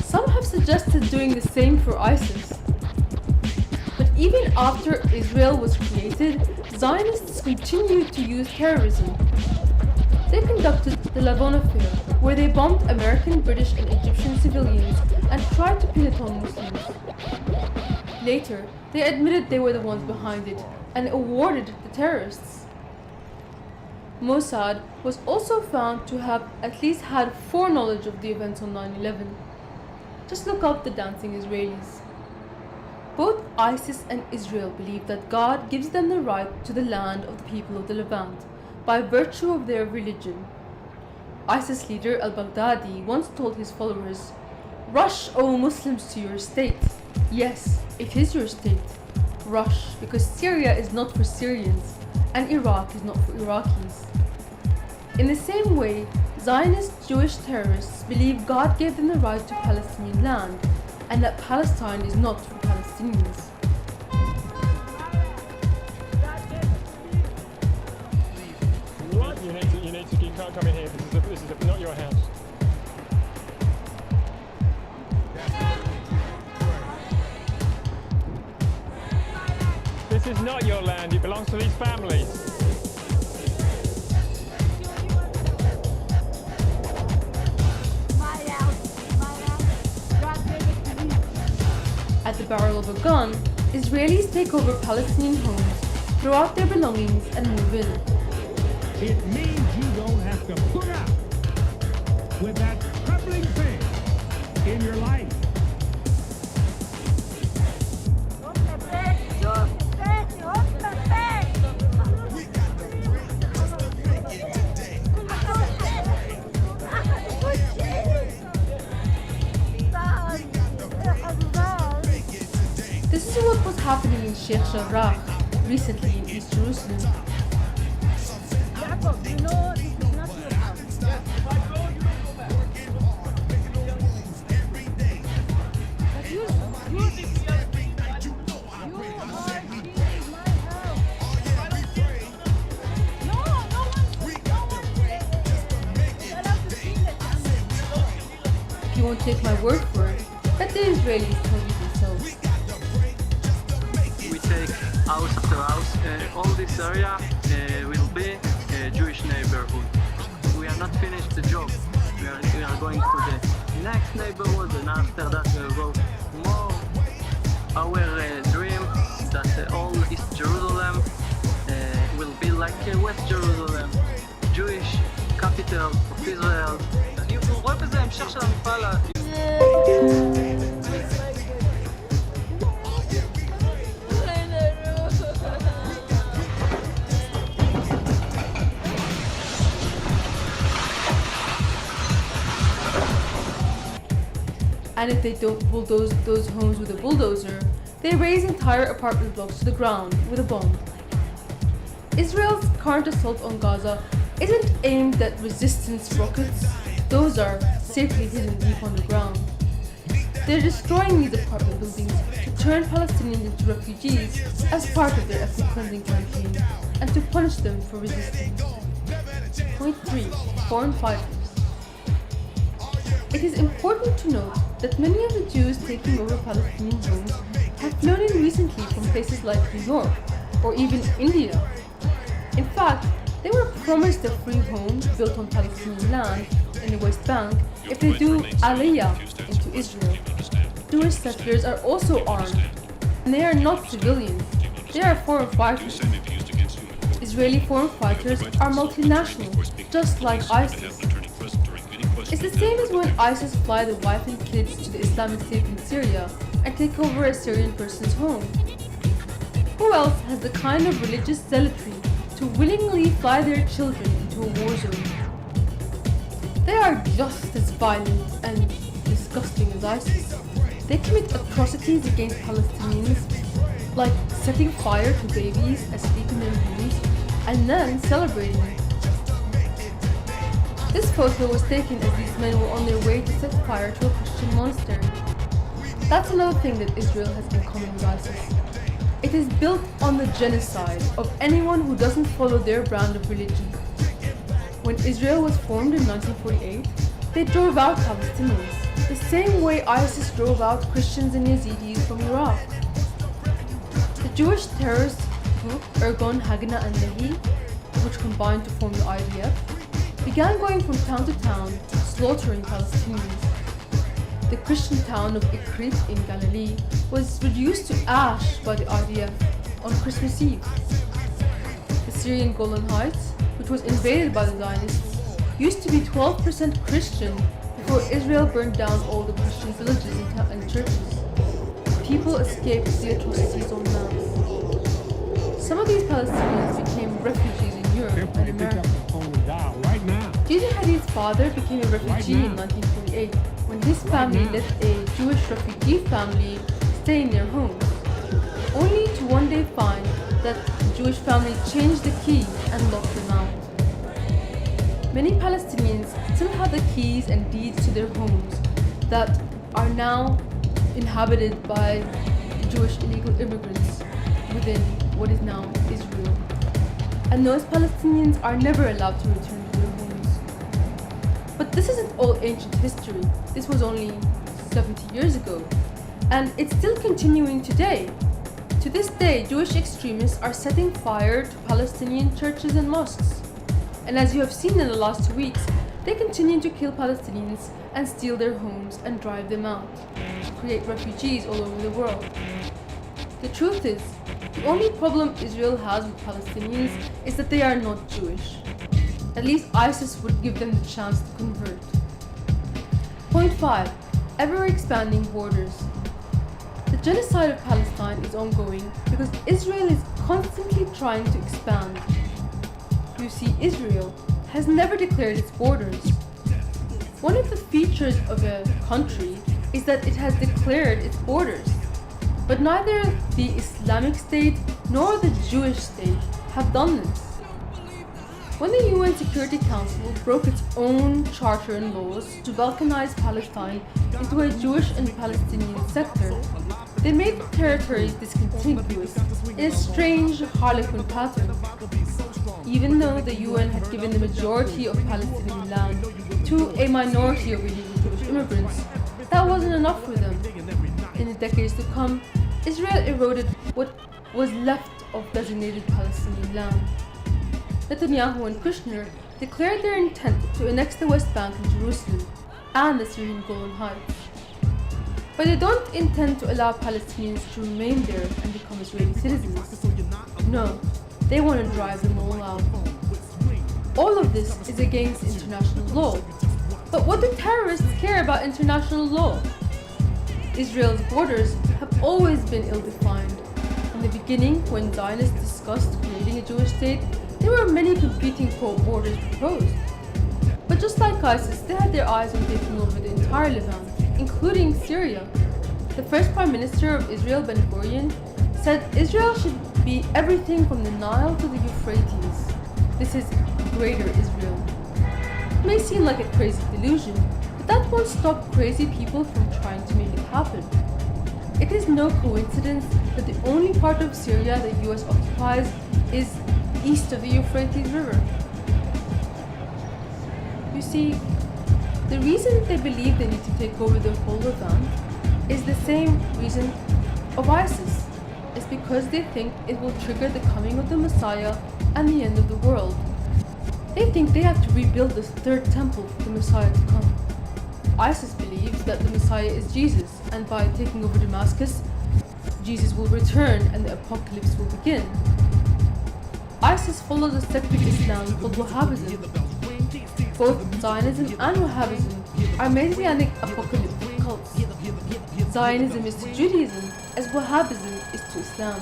some have suggested doing the same for ISIS. But even after Israel was created, Zionists continued to use terrorism. They conducted the Lavon Affair, where they bombed American, British, and Egyptian civilians and tried to pin it on Muslims. Later, they admitted they were the ones behind it and awarded the terrorists. Mossad was also found to have at least had foreknowledge of the events on 9/11. Just look up the dancing Israelis. Both ISIS and Israel believe that God gives them the right to the land of the people of the Levant by virtue of their religion. ISIS leader al-Baghdadi once told his followers, "Rush, O Muslims, to your state." Yes, it is your state. Rush, because Syria is not for Syrians and Iraq is not for Iraqis. In the same way, Zionist Jewish terrorists believe God gave them the right to Palestinian land and that Palestine is not for Palestinians. You can't come in here. This is not your house. This is not your land. It belongs to these families. At the barrel of a gun, Israelis take over Palestinian homes, throw out their belongings, and move in. It means you don't have to put up with that troubling thing in your life. This is what was happening in Sheikh Jarrah recently in East Jerusalem. If you won't take my word for it, let the Israelis tell you themselves. We take house after house. All this area will be a Jewish neighborhood. We are not finished the job. We are going to the next neighborhood, and after that we will go more. Our dream that all East Jerusalem will be like West Jerusalem, Jewish capital of Israel. הוא רואה בזה המשך של המפעל And if they don't bulldoze those homes with a bulldozer, they raise entire apartment blocks to the ground with a bomb. Israel's current assault on Gaza isn't aimed at resistance rockets. Those are safely hidden deep underground. They're destroying these apartment buildings to turn Palestinians into refugees as part of their ethnic cleansing campaign and to punish them for resisting. Point 3. Foreign fighters. It is important to note that many of the Jews taking over Palestinian homes have flown in recently from places like New York or even India. In fact, they were promised a free home built on Palestinian land in the West Bank if they do Aliyah into Israel. Jewish settlers are also armed, and they are not civilians. They are foreign fighters. Israeli foreign fighters are multinational, just like ISIS. It's the same as when ISIS fly the wife and kids to the Islamic State in Syria and take over a Syrian person's home. Who else has the kind of religious zealotry to willingly fly their children into a war zone? They are just as violent and disgusting as ISIS. They commit atrocities against Palestinians, like setting fire to babies asleep in their homes and then celebrating it. This photo was taken as these men were on their way to set fire to a Christian monastery. That's another thing that Israel has in common with ISIS. It is built on the genocide of anyone who doesn't follow their brand of religion. When Israel was formed in 1948, they drove out Palestinians, the same way ISIS drove out Christians and Yazidis from Iraq. The Jewish terrorist group Ergon, Haganah and Lehi, which combined to form the IDF, began going from town to town, slaughtering Palestinians. The Christian town of Ikrit in Galilee was reduced to ash by the IDF on Christmas Eve. The Syrian Golan Heights, which was invaded by the Zionists, used to be 12% Christian before Israel burned down all the Christian villages and churches. People escaped the atrocities en masse. Some of these Palestinians became refugees in Europe and America. Gigi Hadid's father became a refugee in 1948 when his family let a Jewish refugee family stay in their homes, only to one day find that the Jewish family changed the key and locked them out. Many Palestinians still have the keys and deeds to their homes that are now inhabited by Jewish illegal immigrants within what is now Israel. And those Palestinians are never allowed to return to their homes. But this isn't all ancient history. This was only 70 years ago. And it's still continuing today. To this day, Jewish extremists are setting fire to Palestinian churches and mosques. And as you have seen in the last 2 weeks, they continue to kill Palestinians and steal their homes and drive them out, create refugees all over the world. The truth is, the only problem Israel has with Palestinians is that they are not Jewish. At least ISIS would give them the chance to convert. Point 5. Ever-expanding borders. The genocide of Palestine is ongoing because Israel is constantly trying to expand. You see, Israel has never declared its borders. One of the features of a country is that it has declared its borders. But neither the Islamic State nor the Jewish state have done this. When the UN Security Council broke its own charter and laws to balkanize Palestine into a Jewish and Palestinian sector, they made the territories discontiguous in a strange Harlequin pattern. Even though the UN had given the majority of Palestinian land to a minority of illegal Jewish immigrants, that wasn't enough for them. In the decades to come, Israel eroded what was left of designated Palestinian land. Netanyahu and Kushner declared their intent to annex the West Bank and Jerusalem and the Syrian Golan Heights. But they don't intend to allow Palestinians to remain there and become Israeli citizens. No, they want to drive them all out. All of this is against international law. But what do terrorists care about international law? Israel's borders have always been ill-defined. In the beginning, when Zionists discussed creating a Jewish state, there were many competing borders proposed. But just like ISIS, they had their eyes on taking over the entire Levant, including Syria. The first Prime Minister of Israel, Ben-Gurion, said Israel should be everything from the Nile to the Euphrates. This is Greater Israel. It may seem like a crazy delusion, but that won't stop crazy people from trying to make it happen. It is no coincidence that the only part of Syria the US occupies is east of the Euphrates River. You see, the reason they believe they need to take over the whole Levant is the same reason of ISIS. It's because they think it will trigger the coming of the Messiah and the end of the world. They think they have to rebuild this third temple for the Messiah to come. ISIS believes that the Messiah is Jesus, and by taking over Damascus, Jesus will return and the apocalypse will begin. ISIS follows a sect of Islam called Wahhabism. Both Zionism and Wahhabism are Messianic apocalyptic cults. Zionism is to Judaism as Wahhabism is to Islam.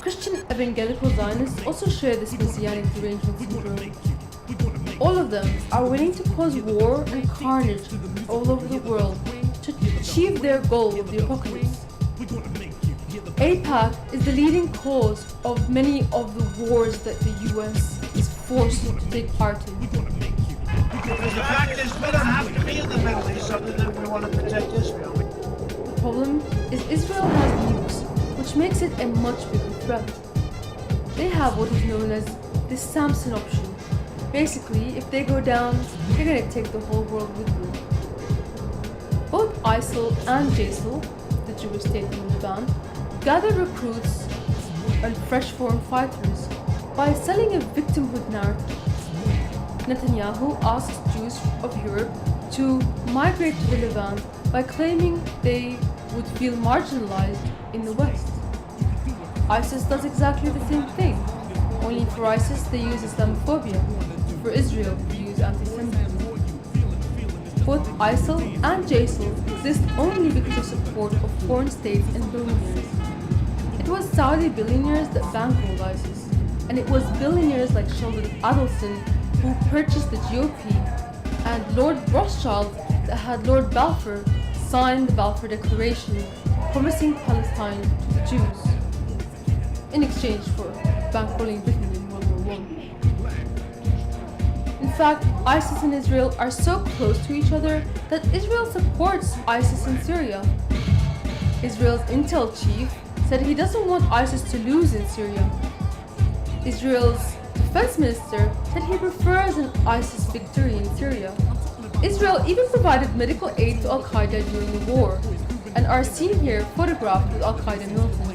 Christian evangelical Zionists also share this Messianic derangement syndrome. All of them are willing to cause war and carnage all over the world to achieve their goal of the apocalypse. AIPAC is the leading cause of many of the wars that the US is forced to take part in. Because the fact is, we don't have to be in the Middle East other than we want to protect Israel. The problem is Israel has nukes, which makes it a much bigger threat. They have what is known as the Samson option. Basically, if they go down, they're gonna take the whole world with them. Both ISIL and JSIL, the Jewish state in Lebanon, gather recruits and fresh-born fighters by selling a victimhood narrative. Netanyahu asks Jews of Europe to migrate to the Levant by claiming they would feel marginalized in the West. ISIS does exactly the same thing, only for ISIS they use Islamophobia, for Israel they use anti-Semitism. Both ISIL and JSIL exist only because of support of foreign states and billionaires. It was Saudi billionaires that bankrolled ISIS, and it was billionaires like Sheldon Adelson who purchased the GOP, and Lord Rothschild that had Lord Balfour sign the Balfour Declaration promising Palestine to the Jews in exchange for bankrolling Britain in World War I. In fact, ISIS and Israel are so close to each other that Israel supports ISIS in Syria. Israel's intel chief said he doesn't want ISIS to lose in Syria. Israel's defense minister said he prefers an ISIS victory in Syria. Israel even provided medical aid to Al-Qaeda during the war, and are seen here photographed with Al-Qaeda militants.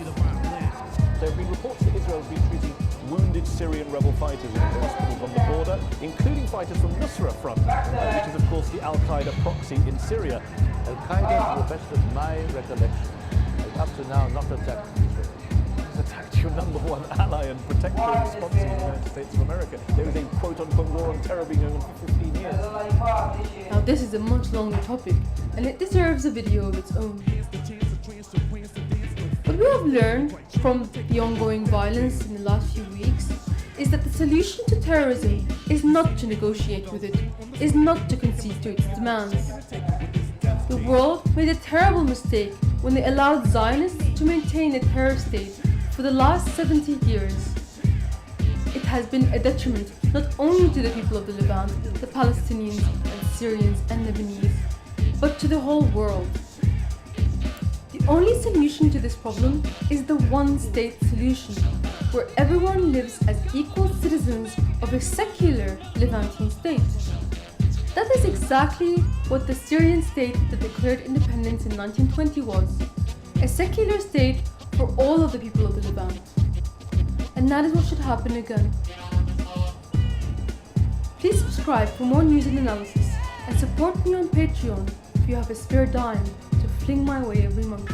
There have been reports that Israel has been treating wounded Syrian rebel fighters in hospitals on the border, including fighters from Nusra Front, which is of course the Al-Qaeda proxy in Syria. Al-Qaeda, to the best of my recollection, has up to now not attacked Israel. It's attacked your number one ally and protector and sponsor, the United States of America. There is a quote-unquote war on terror being going on for 15 years. Now this is a much longer topic, and it deserves a video of its own. What we have learned from the ongoing violence in the last few weeks is that the solution to terrorism is not to negotiate with it, is not to concede to its demands. The world made a terrible mistake when they allowed Zionists to maintain a terror state for the last 70 years. It has been a detriment not only to the people of the Levant, the Palestinians and Syrians and Lebanese, but to the whole world. The only solution to this problem is the one-state solution, where everyone lives as equal citizens of a secular Levantine state. That is exactly what the Syrian state that declared independence in 1920 was, a secular state for all of the people of the Levant. And that is what should happen again. Please subscribe for more news and analysis, and support me on Patreon if you have a spare dime to fling my way every month.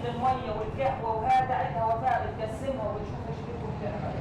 الميه والقهوه وهذا عندها وفاء بتقسمها وبتشوف ايش بدكم تعمل.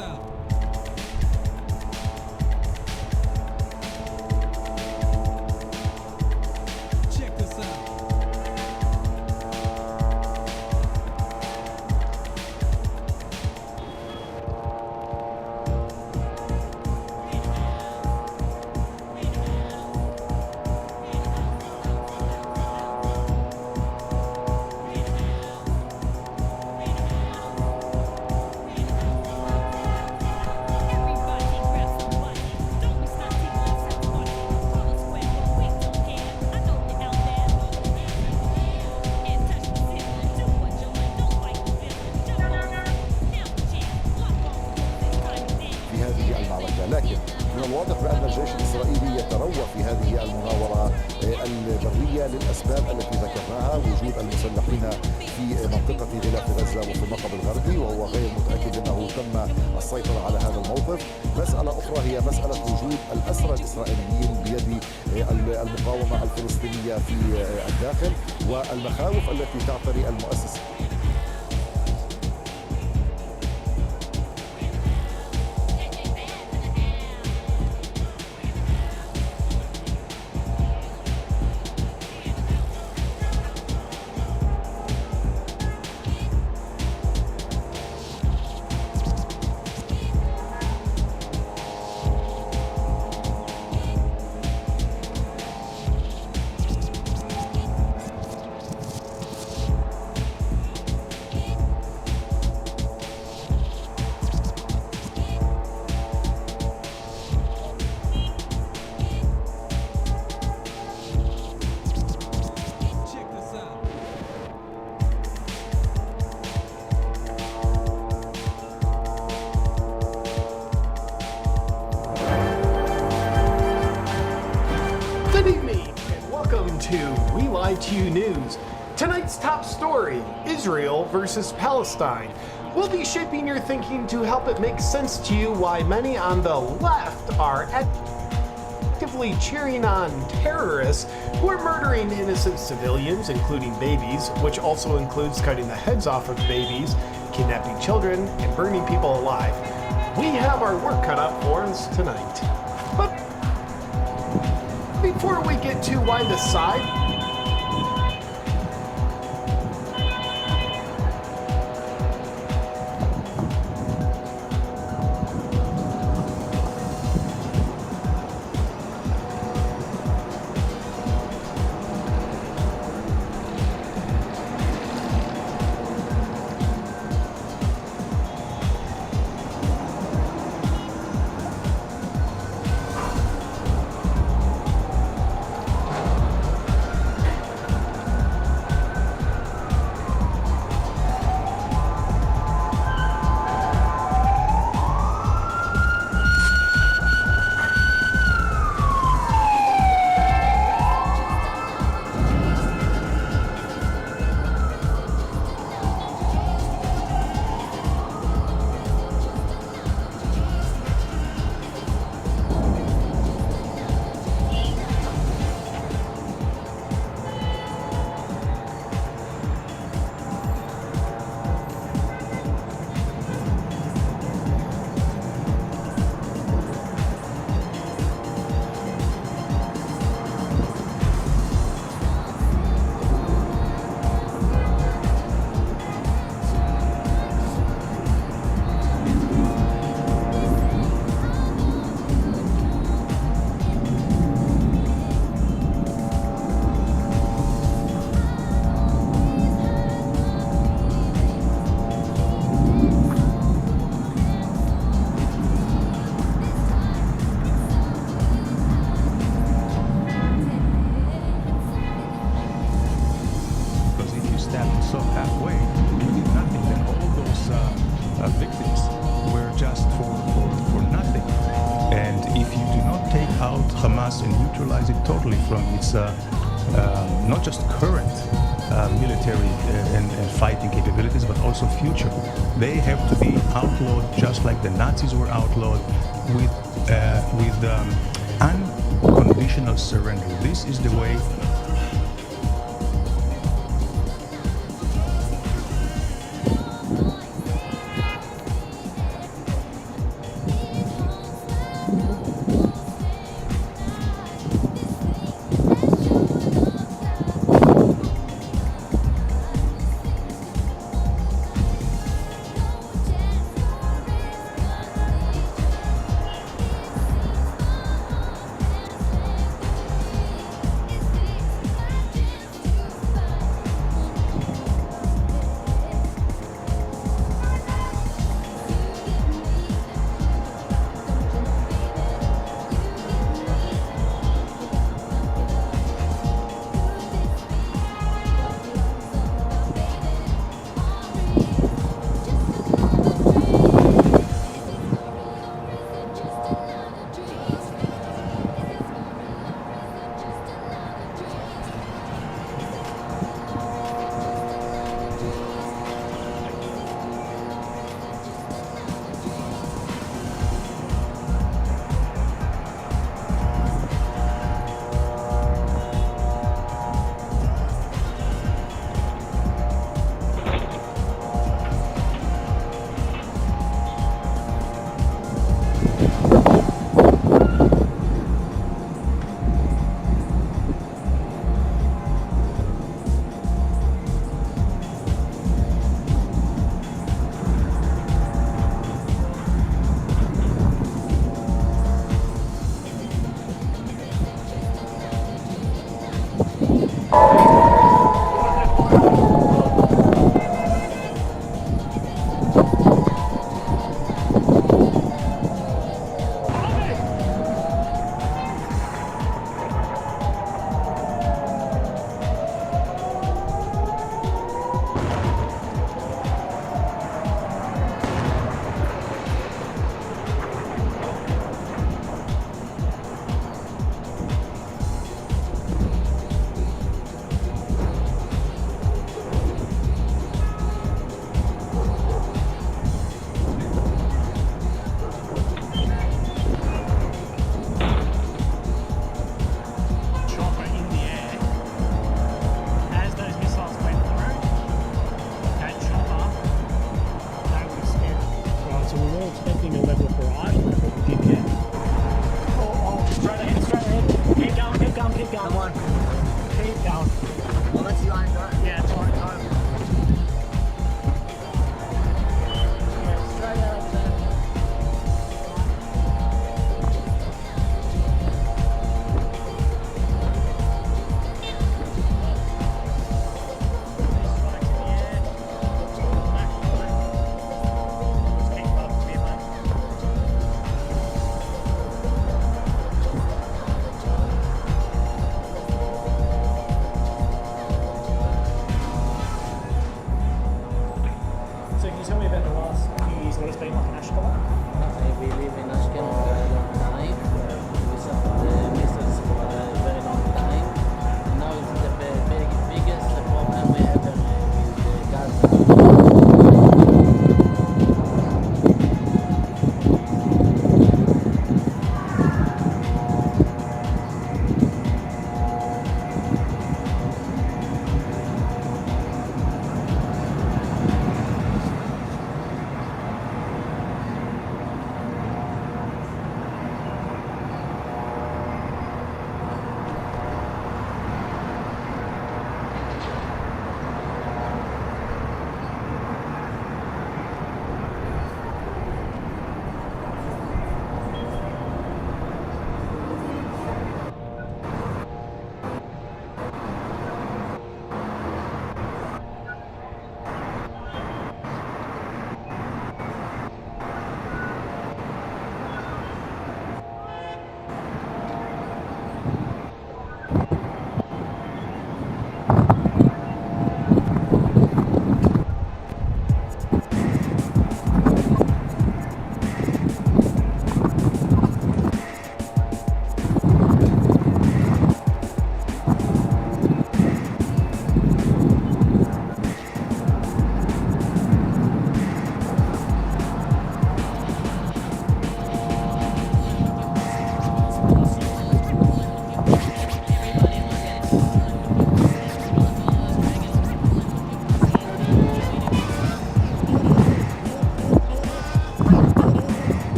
out. Check this out. في هذه المعركة، لكن من الواضح بأن الجيش الإسرائيلي يتروى في هذه المناورة البرية للأسباب التي ذكرناها، وجود المسلحين في منطقة غلاف غزة وفي النقب الغربي، وهو غير متأكد أنه تم السيطرة على هذا الموقف. مسألة أخرى هي مسألة وجود الأسرى الإسرائيليين بيد المقاومة الفلسطينية في الداخل، والمخاوف التي تعتري المؤسسة. Good evening and welcome to We Lie to You News. Tonight's top story, Israel versus Palestine. We'll be shaping your thinking to help it make sense to you why many on the left are actively cheering on terrorists who are murdering innocent civilians, including babies, which also includes cutting the heads off of babies, kidnapping children, and burning people alive. We have our work cut out for us tonight. But before we get to why the side so halfway, you did nothing. Then all those victims were just for nothing. And if you do not take out Hamas and neutralize it totally from its not just current military and fighting capabilities, but also future, they have to be outlawed just like the Nazis were outlawed with unconditional surrender. This is the way.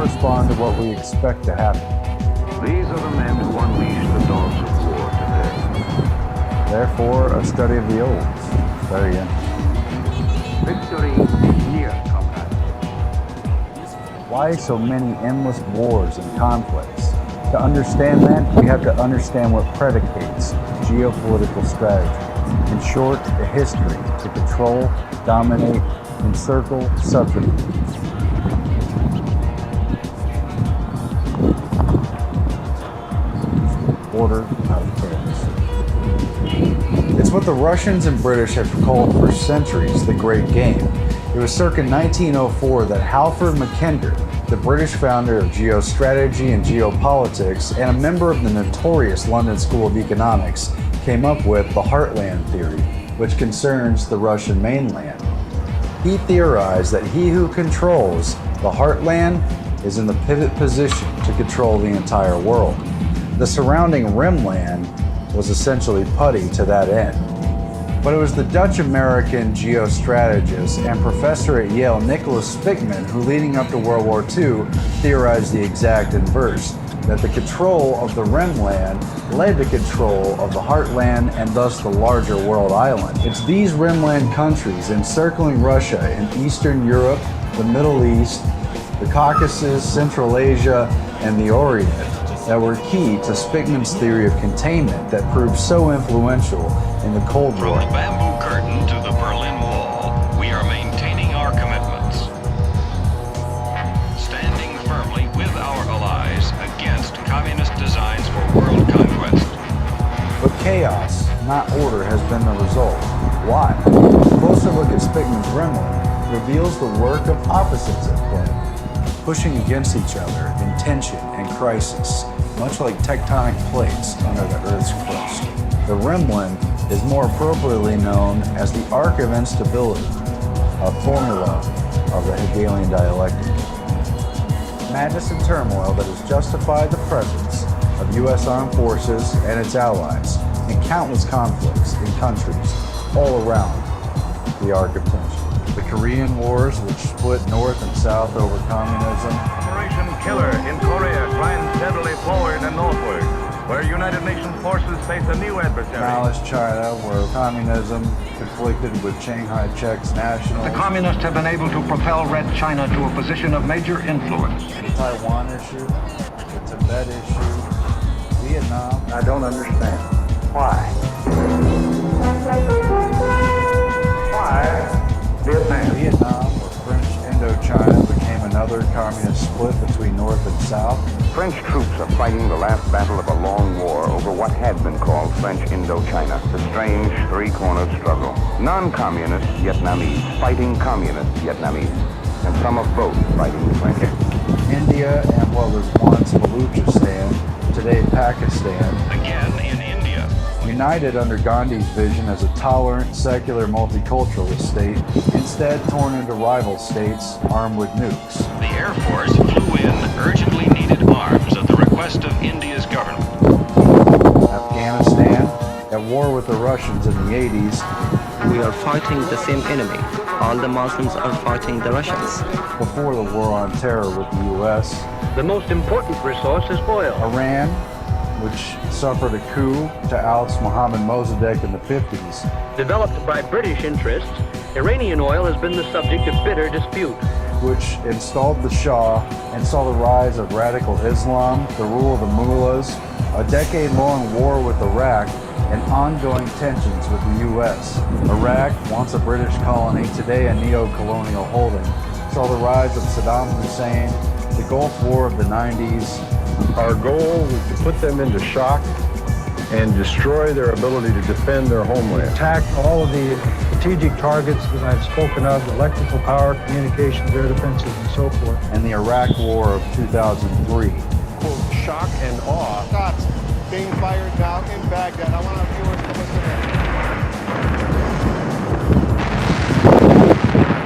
correspond to what we expect to happen. These are the men who unleash the dogs of war today. Therefore, a study of the olds. Very interesting. Victory is near, comrade. Why so many endless wars and conflicts? To understand that, we have to understand what predicates geopolitical strategy. In short, a history to control, dominate, encircle, subjugate. Order out of chaos. It's what the Russians and British have called for centuries the Great Game. It was circa 1904 that Halford Mackinder, the British founder of geostrategy and geopolitics and a member of the notorious London School of Economics, came up with the Heartland theory, which concerns the Russian mainland. He theorized that he who controls the heartland is in the pivot position to control the entire world. The surrounding rimland was essentially putty to that end. But it was the Dutch-American geostrategist and professor at Yale, Nicholas Spickman, who leading up to World War II theorized the exact inverse, that the control of the rimland led to control of the heartland and thus the larger world island. It's these rimland countries encircling Russia in Eastern Europe, the Middle East, the Caucasus, Central Asia, and the Orient that were key to Spickman's theory of containment that proved so influential in the Cold War. From the bamboo curtain to the Berlin Wall, we are maintaining our commitments. Standing firmly with our allies against communist designs for world conquest. But chaos, not order, has been the result. Why? A closer look at Spickman's rimland reveals the work of opposites at play, pushing against each other in tension and crisis, much like tectonic plates under the Earth's crust. The rimland is more appropriately known as the arc of instability, a formula of the Hegelian dialectic. Madness and turmoil that has justified the presence of U.S. armed forces and its allies in countless conflicts in countries all around the arc of tension. The Korean Wars, which split North and South over communism. Operation Killer in Korea climbs steadily forward and northward, where United Nations forces face a new adversary. Maoist China, where communism conflicted with Shanghai Czechs nationals. The communists have been able to propel Red China to a position of major influence. The Taiwan issue, the Tibet issue, Vietnam. I don't understand. Why? Vietnam, where French Indochina became another communist split between North and South. French troops are fighting the last battle of a long war over what had been called French Indochina, the strange three-cornered struggle. Non-communist Vietnamese fighting communist Vietnamese, and some of both fighting the French. India and what was once Baluchistan, today Pakistan. Again in India. United under Gandhi's vision as a tolerant, secular, multiculturalist state, instead torn into rival states armed with nukes. The Air Force flew in urgently needed arms at the request of India's government. Afghanistan, at war with the Russians in the 80s. We are fighting the same enemy. All the Muslims are fighting the Russians. Before the war on terror with the U.S. The most important resource is oil. Iran, which suffered a coup to oust Mohammad Mossadegh in the 50s. Developed by British interests, Iranian oil has been the subject of bitter dispute. Which installed the Shah and saw the rise of radical Islam, the rule of the mullahs, a decade-long war with Iraq, and ongoing tensions with the U.S. Iraq, once a British colony, today a neo-colonial holding, saw the rise of Saddam Hussein, the Gulf War of the 90s. Our goal was to put them into shock and destroy their ability to defend their homeland. Attack all of the strategic targets that I've spoken of, electrical power, communications, air defenses, and so forth. And the Iraq War of 2003. Shock and awe. Shots being fired now in Baghdad. I want our viewers to listen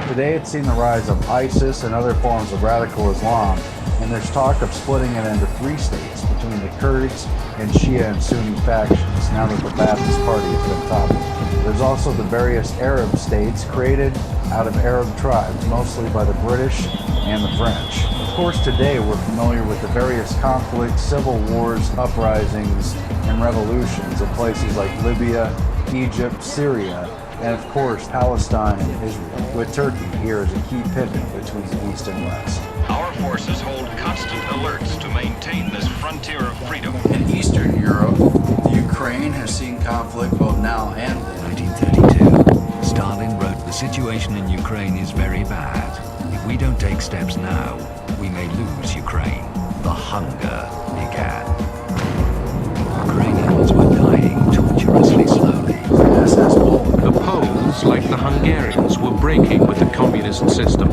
in. Today it's seen the rise of ISIS and other forms of radical Islam, and there's talk of splitting it into 3 states between the Kurds and Shia and Sunni factions now that the Ba'athist Party has been toppled. There's also the various Arab states created out of Arab tribes, mostly by the British and the French. course, today we're familiar with the various conflicts, civil wars, uprisings, and revolutions in places like Libya, Egypt, Syria, and of course Palestine and Israel, with Turkey here as a key pivot between East and West. Our forces hold constant alerts to maintain this frontier of freedom. In Eastern Europe, Ukraine has seen conflict both now and then. 1932, Stalin wrote, "The situation in Ukraine is very bad. If we don't take steps now, we may lose Ukraine." The hunger began. Ukrainians were dying torturously slowly. The Poles, like the Hungarians, were breaking with the communist system.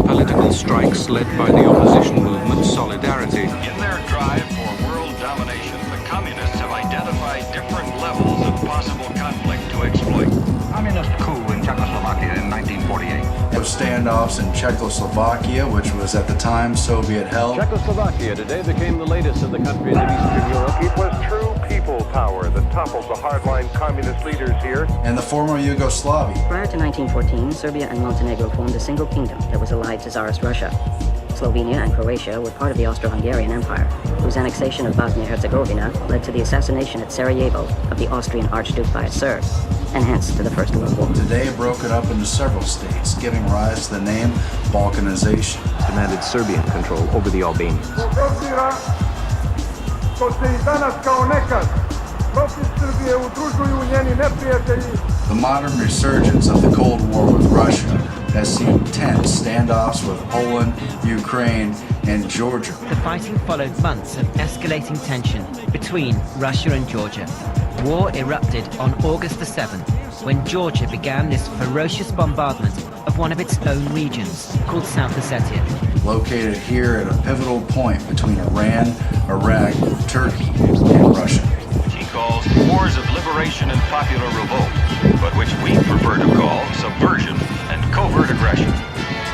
Political strikes led by the opposition movement Solidarity. In their drive for world domination, the communists have identified different levels of possible conflict to exploit. Communist coup in Czechoslovakia in 1948. Standoffs in Czechoslovakia, which was at the time Soviet held. Czechoslovakia today became the latest of the countries of Eastern Europe. It was true people power that toppled the hardline communist leaders here. And the former Yugoslavia. Prior to 1914, Serbia and Montenegro formed a single kingdom that was allied to Tsarist Russia. Slovenia and Croatia were part of the Austro-Hungarian Empire, whose annexation of Bosnia-Herzegovina led to the assassination at Sarajevo of the Austrian Archduke by a Serb, and hence to the First World War. Today broken up into several states, giving rise to the name Balkanization. Demanded Serbian control over the Albanians. The modern resurgence of the Cold War with Russia has seen tense standoffs with Poland, Ukraine, and Georgia. The fighting followed months of escalating tension between Russia and Georgia. War erupted on August the 7th, when Georgia began this ferocious bombardment of one of its own regions, called South Ossetia. Located here at a pivotal point between Iran, Iraq, Turkey, and Russia. Which he calls wars of liberation and popular revolt, but which we prefer to call subversion and covert aggression.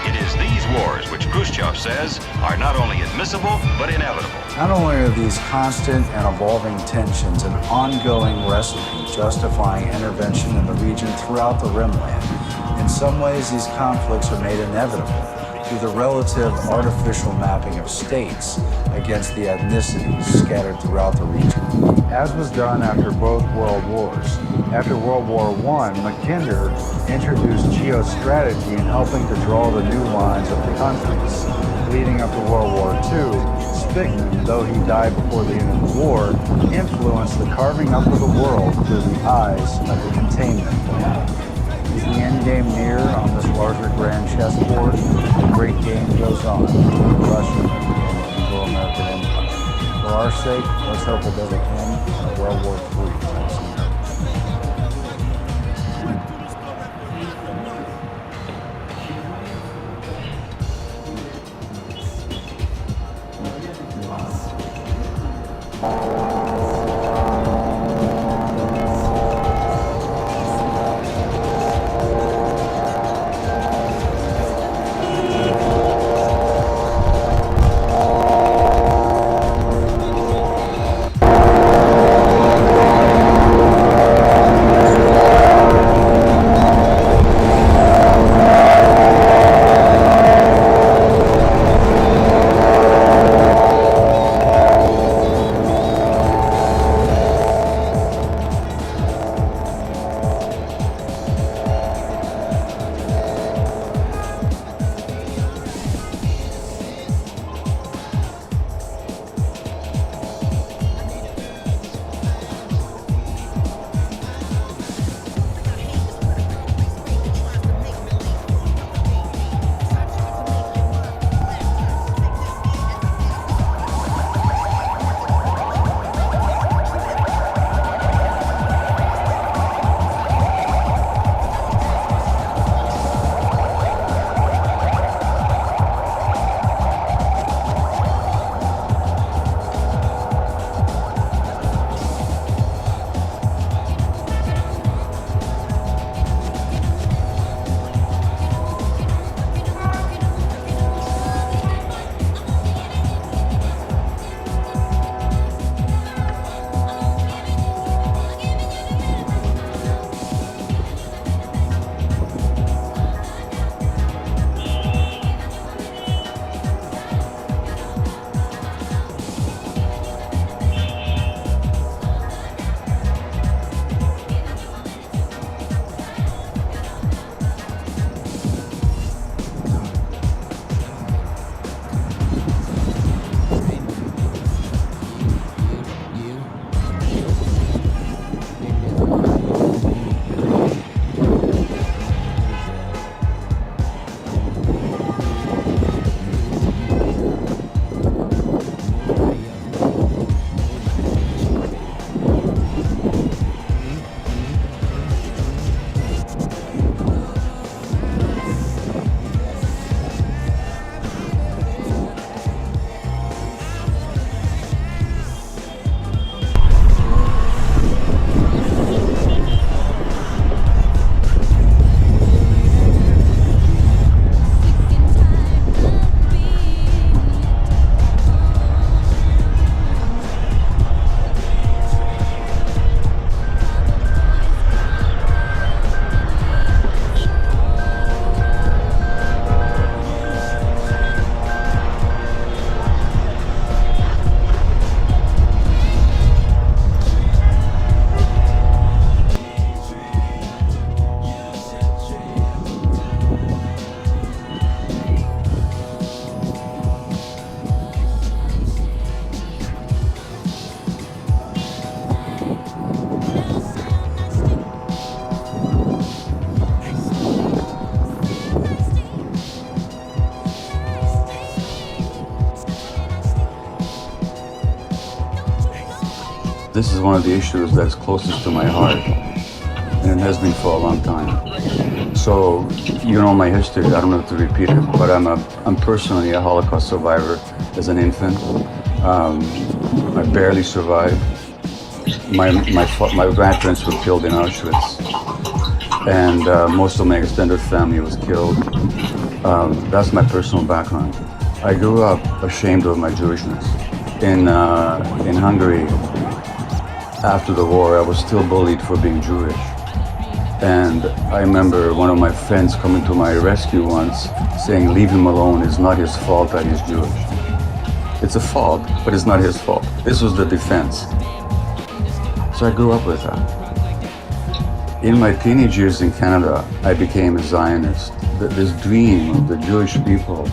It is these wars which Khrushchev says are not only admissible, but inevitable. Not only are these constant and evolving tensions an ongoing recipe justifying intervention in the region throughout the rimland, in some ways these conflicts are made inevitable through the relative artificial mapping of states against the ethnicities scattered throughout the region. As was done after both world wars. After World War I, Mackinder introduced geostrategy in helping to draw the new lines of the countries. Leading up to World War II, Spigman, though he died before the end of the war, influenced the carving up of the world through the eyes of the containment plan. Is the end game near on this larger grand chessboard? The great game goes on. The Russian and Anglo-American Empire. For our sake, let's hope it doesn't end in a World War III type scenario. this is one of the issues that's closest to my heart, and it has been for a long time. So, you know my history, I don't have to repeat it, but I'm personally a Holocaust survivor as an infant. I barely survived. My grandparents were killed in Auschwitz, and most of my extended family was killed. That's my personal background. I grew up ashamed of my Jewishness. In Hungary, after the war, I was still bullied for being Jewish. And I remember one of my friends coming to my rescue once saying, leave him alone, it's not his fault that he's Jewish. It's a fault, but it's not his fault. This was the defense. So I grew up with that. In my teenage years in Canada, I became a Zionist. This dream of the Jewish people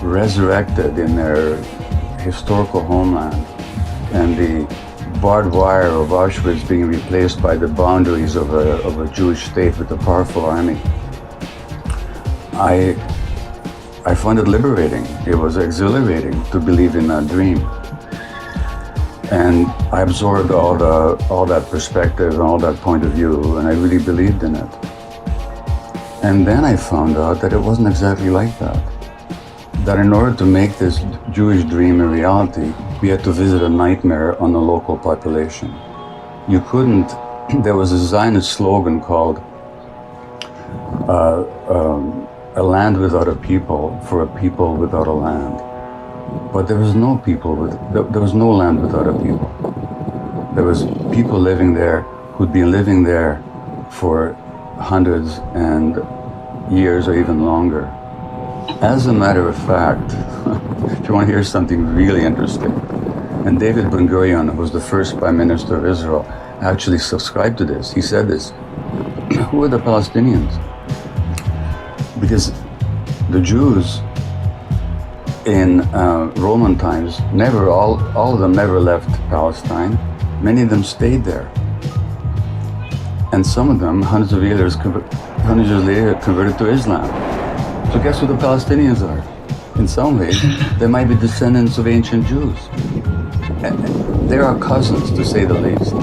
resurrected in their historical homeland, and the barbed wire of Auschwitz being replaced by the boundaries of a Jewish state with a powerful army. I found it liberating. It was exhilarating to believe in that dream. And I absorbed all that perspective and all that point of view, and I really believed in it. And then I found out that it wasn't exactly like that. That in order to make this Jewish dream a reality, we had to visit a nightmare on the local population. You couldn't, there was a Zionist slogan called a land without a people for a people without a land. But there was no there was no land without a people. There was people living there who'd been living there for hundreds and years or even longer. As a matter of fact, if you want to hear something really interesting, and David Ben-Gurion, who was the first Prime Minister of Israel, actually subscribed to this. He said this, who are the Palestinians? Because the Jews in Roman times, all of them never left Palestine. Many of them stayed there. And some of them, hundreds of years later, converted to Islam. So guess who the Palestinians are? In some ways, they might be descendants of ancient Jews. And they are cousins, to say the least,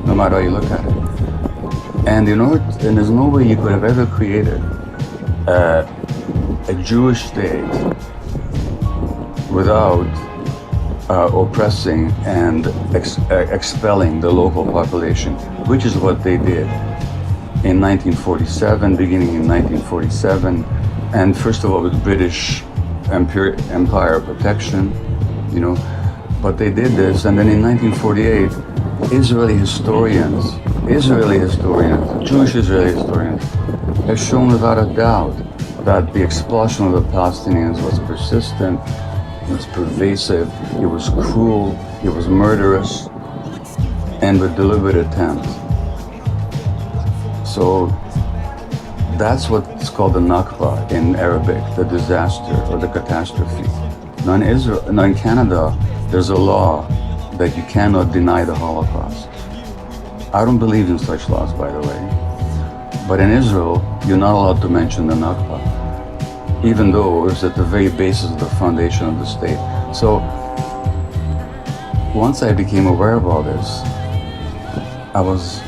no matter how you look at it. And and there's no way you could have ever created a Jewish state without oppressing and expelling the local population, which is what they did in 1947, beginning in 1947. And first of all, with British Empire protection, but they did this. And then in 1948, Israeli historians, Jewish Israeli historians, have shown without a doubt that the expulsion of the Palestinians was persistent, it was pervasive, it was cruel, it was murderous, and with deliberate intent. So that's what's called the Nakba in Arabic, the disaster or the catastrophe. Now in Canada, there's a law that you cannot deny the Holocaust. I don't believe in such laws, by the way. But in Israel, you're not allowed to mention the Nakba, even though it's at the very basis of the foundation of the state. So once I became aware of all this, I was,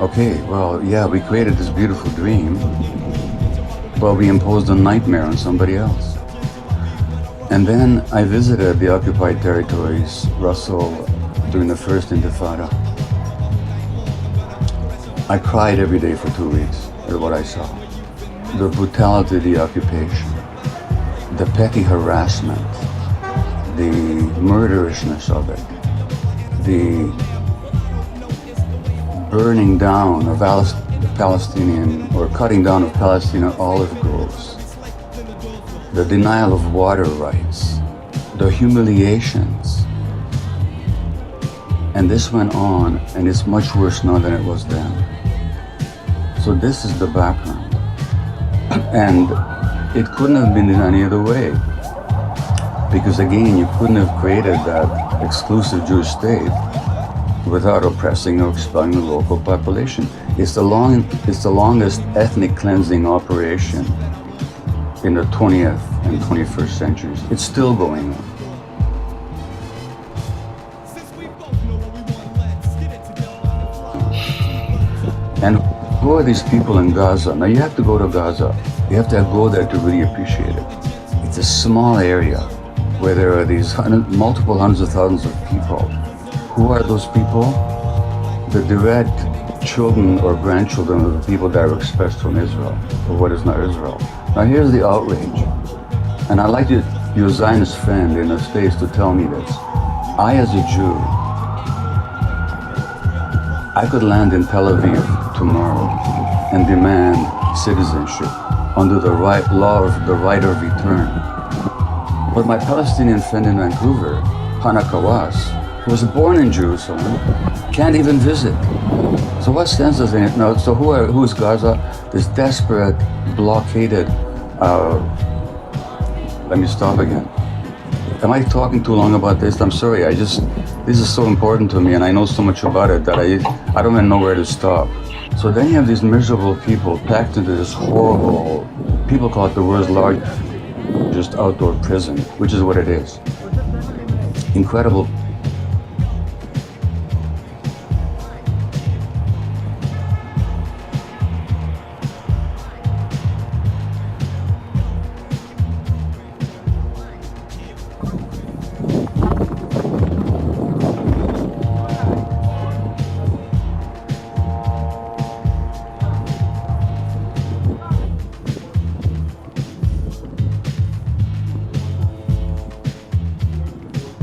okay, well, yeah, we created this beautiful dream, but we imposed a nightmare on somebody else. And then I visited the occupied territories, Russell, during the first Intifada. I cried every day for 2 weeks at what I saw. The brutality of the occupation, the petty harassment, the murderousness of it, the burning down of Palestinian or cutting down of Palestinian olive groves, the denial of water rights, the humiliations. And this went on, and it's much worse now than it was then. So this is the background. And it couldn't have been in any other way. Because again, you couldn't have created that exclusive Jewish state without oppressing or expelling the local population. It's the longest ethnic cleansing operation in the 20th and 21st centuries. It's still going on. And who are these people in Gaza? Now you have to go to Gaza. You have to go there to really appreciate it. It's a small area where there are these multiple hundreds of thousands of people. Who are those people? The direct children or grandchildren of the people that were expelled from Israel, or what is now Israel. Now here's the outrage. And I'd like your Zionist friend in the States to tell me this. I, as a Jew, I could land in Tel Aviv tomorrow and demand citizenship under the law of the right of return. But my Palestinian friend in Vancouver, Hana Kawas, who was born in Jerusalem, can't even visit. So what sense does it know? So who is Gaza? This desperate, blockaded, let me stop again. Am I talking too long about this? I'm sorry, this is so important to me and I know so much about it that I don't even know where to stop. So then you have these miserable people packed into this horrible, people call it the world's largest outdoor prison, which is what it is. Incredible.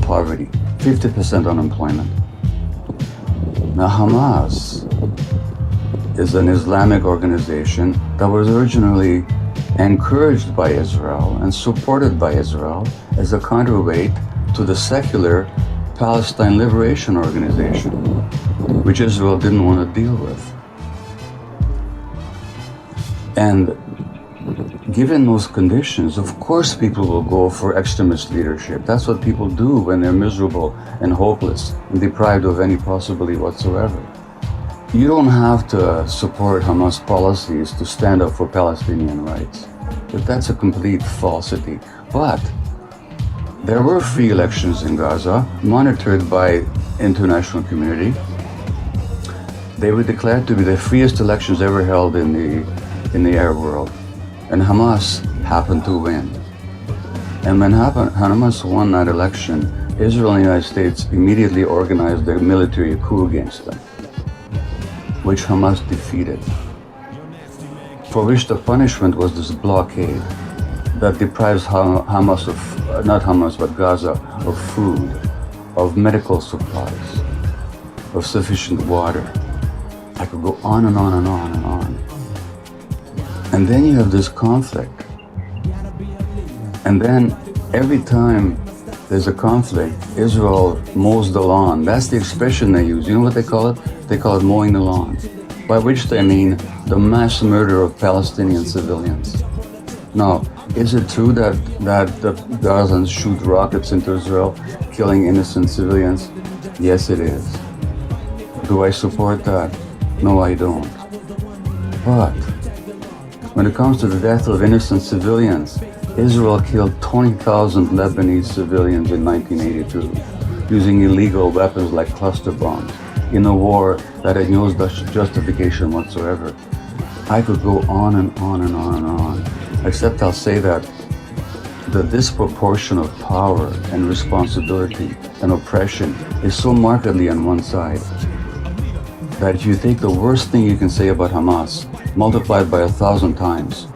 Poverty, 50% unemployment. Now Hamas is an Islamic organization that was originally encouraged by Israel and supported by Israel as a counterweight to the secular Palestine Liberation Organization, which Israel didn't want to deal with. And given those conditions, of course people will go for extremist leadership. That's what people do when they're miserable and hopeless and deprived of any possibility whatsoever. You don't have to support Hamas policies to stand up for Palestinian rights. But that's a complete falsity. But there were free elections in Gaza, monitored by international community. They were declared to be the freest elections ever held in the Arab world. And Hamas happened to win. And when Hamas won that election, Israel and the United States immediately organized a military coup against them, which Hamas defeated, for which the punishment was this blockade that deprives Hamas of, not Hamas, but Gaza, of food, of medical supplies, of sufficient water. I could go on and on and on and on. And then you have this conflict. And then every time there's a conflict, Israel mows the lawn. That's the expression they use. You know what they call it? They call it mowing the lawn, by which they mean the mass murder of Palestinian civilians. Now, is it true that the Gazans shoot rockets into Israel, killing innocent civilians? Yes, it is. Do I support that? No, I don't. But when it comes to the death of innocent civilians, Israel killed 20,000 Lebanese civilians in 1982 using illegal weapons like cluster bombs in a war that had no justification whatsoever. I could go on and on and on and on, except I'll say that the disproportion of power and responsibility and oppression is so markedly on one side that if you take the worst thing you can say about Hamas, multiplied by 1,000 times,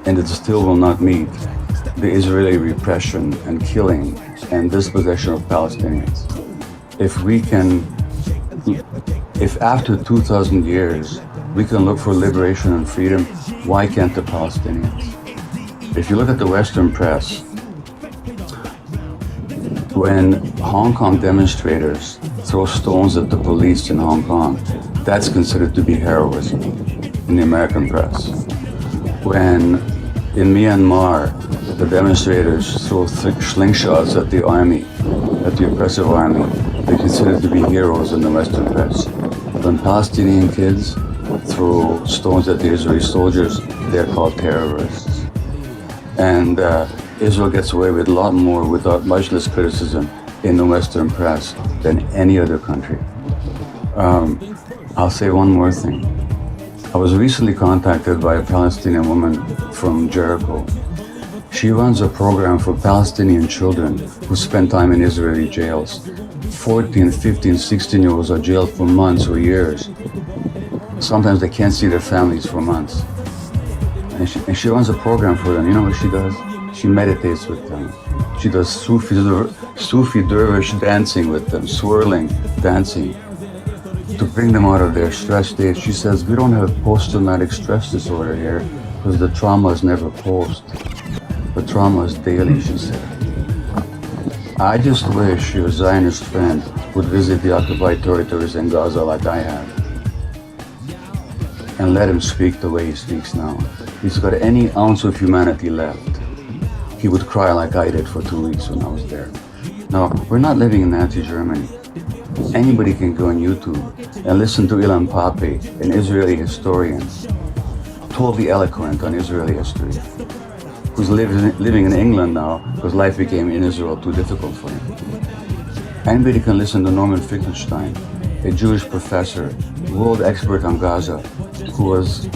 and it still will not meet the Israeli repression and killing and dispossession of Palestinians. If after 2,000 years we can look for liberation and freedom, why can't the Palestinians? If you look at the Western press, when Hong Kong demonstrators throw stones at the police in Hong Kong, that's considered to be heroism in the American press. When in Myanmar, the demonstrators throw slingshots at the army, at the oppressive army, they're considered to be heroes in the Western press. When Palestinian kids throw stones at the Israeli soldiers, they're called terrorists. And Israel gets away with a lot more without much less criticism in the Western press than any other country. I'll say one more thing. I was recently contacted by a Palestinian woman from Jericho. She runs a program for Palestinian children who spend time in Israeli jails. 14, 15, 16-year-olds are jailed for months or years. Sometimes they can't see their families for months. And she runs a program for them. You know what she does? She meditates with them. She does Sufi dervish dancing with them, swirling, dancing, to bring them out of their stress state. She says, we don't have post-traumatic stress disorder here because the trauma is never post. The trauma is daily, she said. I just wish your Zionist friend would visit the occupied territories in Gaza like I have. And let him speak the way he speaks now. If he's got any ounce of humanity left, he would cry like I did for 2 weeks when I was there. Now, we're not living in Nazi Germany. Anybody can go on YouTube and listen to Ilan Pape, an Israeli historian, totally eloquent on Israeli history, who's living in England now because life became in Israel too difficult for him. Anybody can listen to Norman Finkelstein, a Jewish professor, world expert on Gaza, who was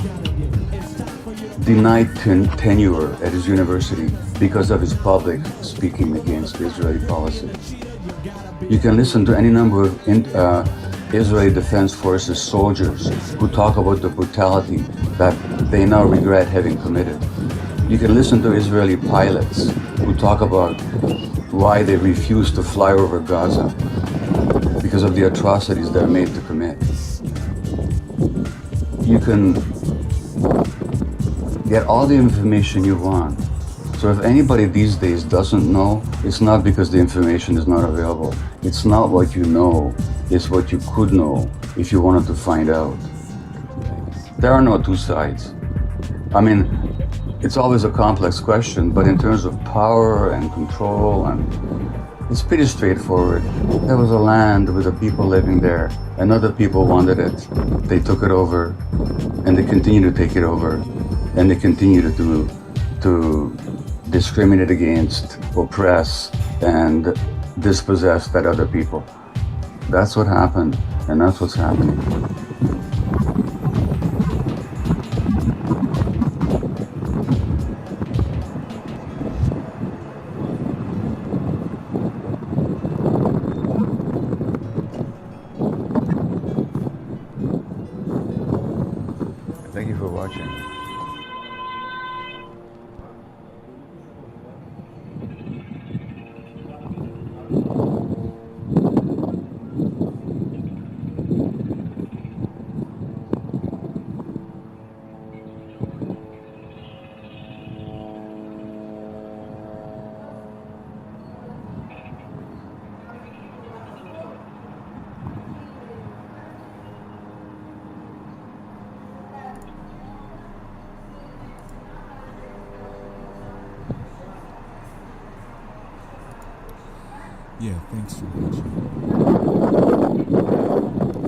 denied tenure at his university because of his public speaking against the Israeli policy. You can listen to any number of Israeli Defense Forces soldiers who talk about the brutality that they now regret having committed. You can listen to Israeli pilots who talk about why they refuse to fly over Gaza because of the atrocities they're made to commit. You can get all the information you want. So if anybody these days doesn't know, it's not because the information is not available. It's not what you know, it's what you could know if you wanted to find out. There are no two sides. I mean, it's always a complex question, but in terms of power and control, and it's pretty straightforward. There was a land with the people living there, and other people wanted it. They took it over, and they continue to take it over, and they continue to discriminate against, oppress, and dispossess that other people. That's what happened, and that's what's happening. Thank you for watching. Yeah, thanks for watching.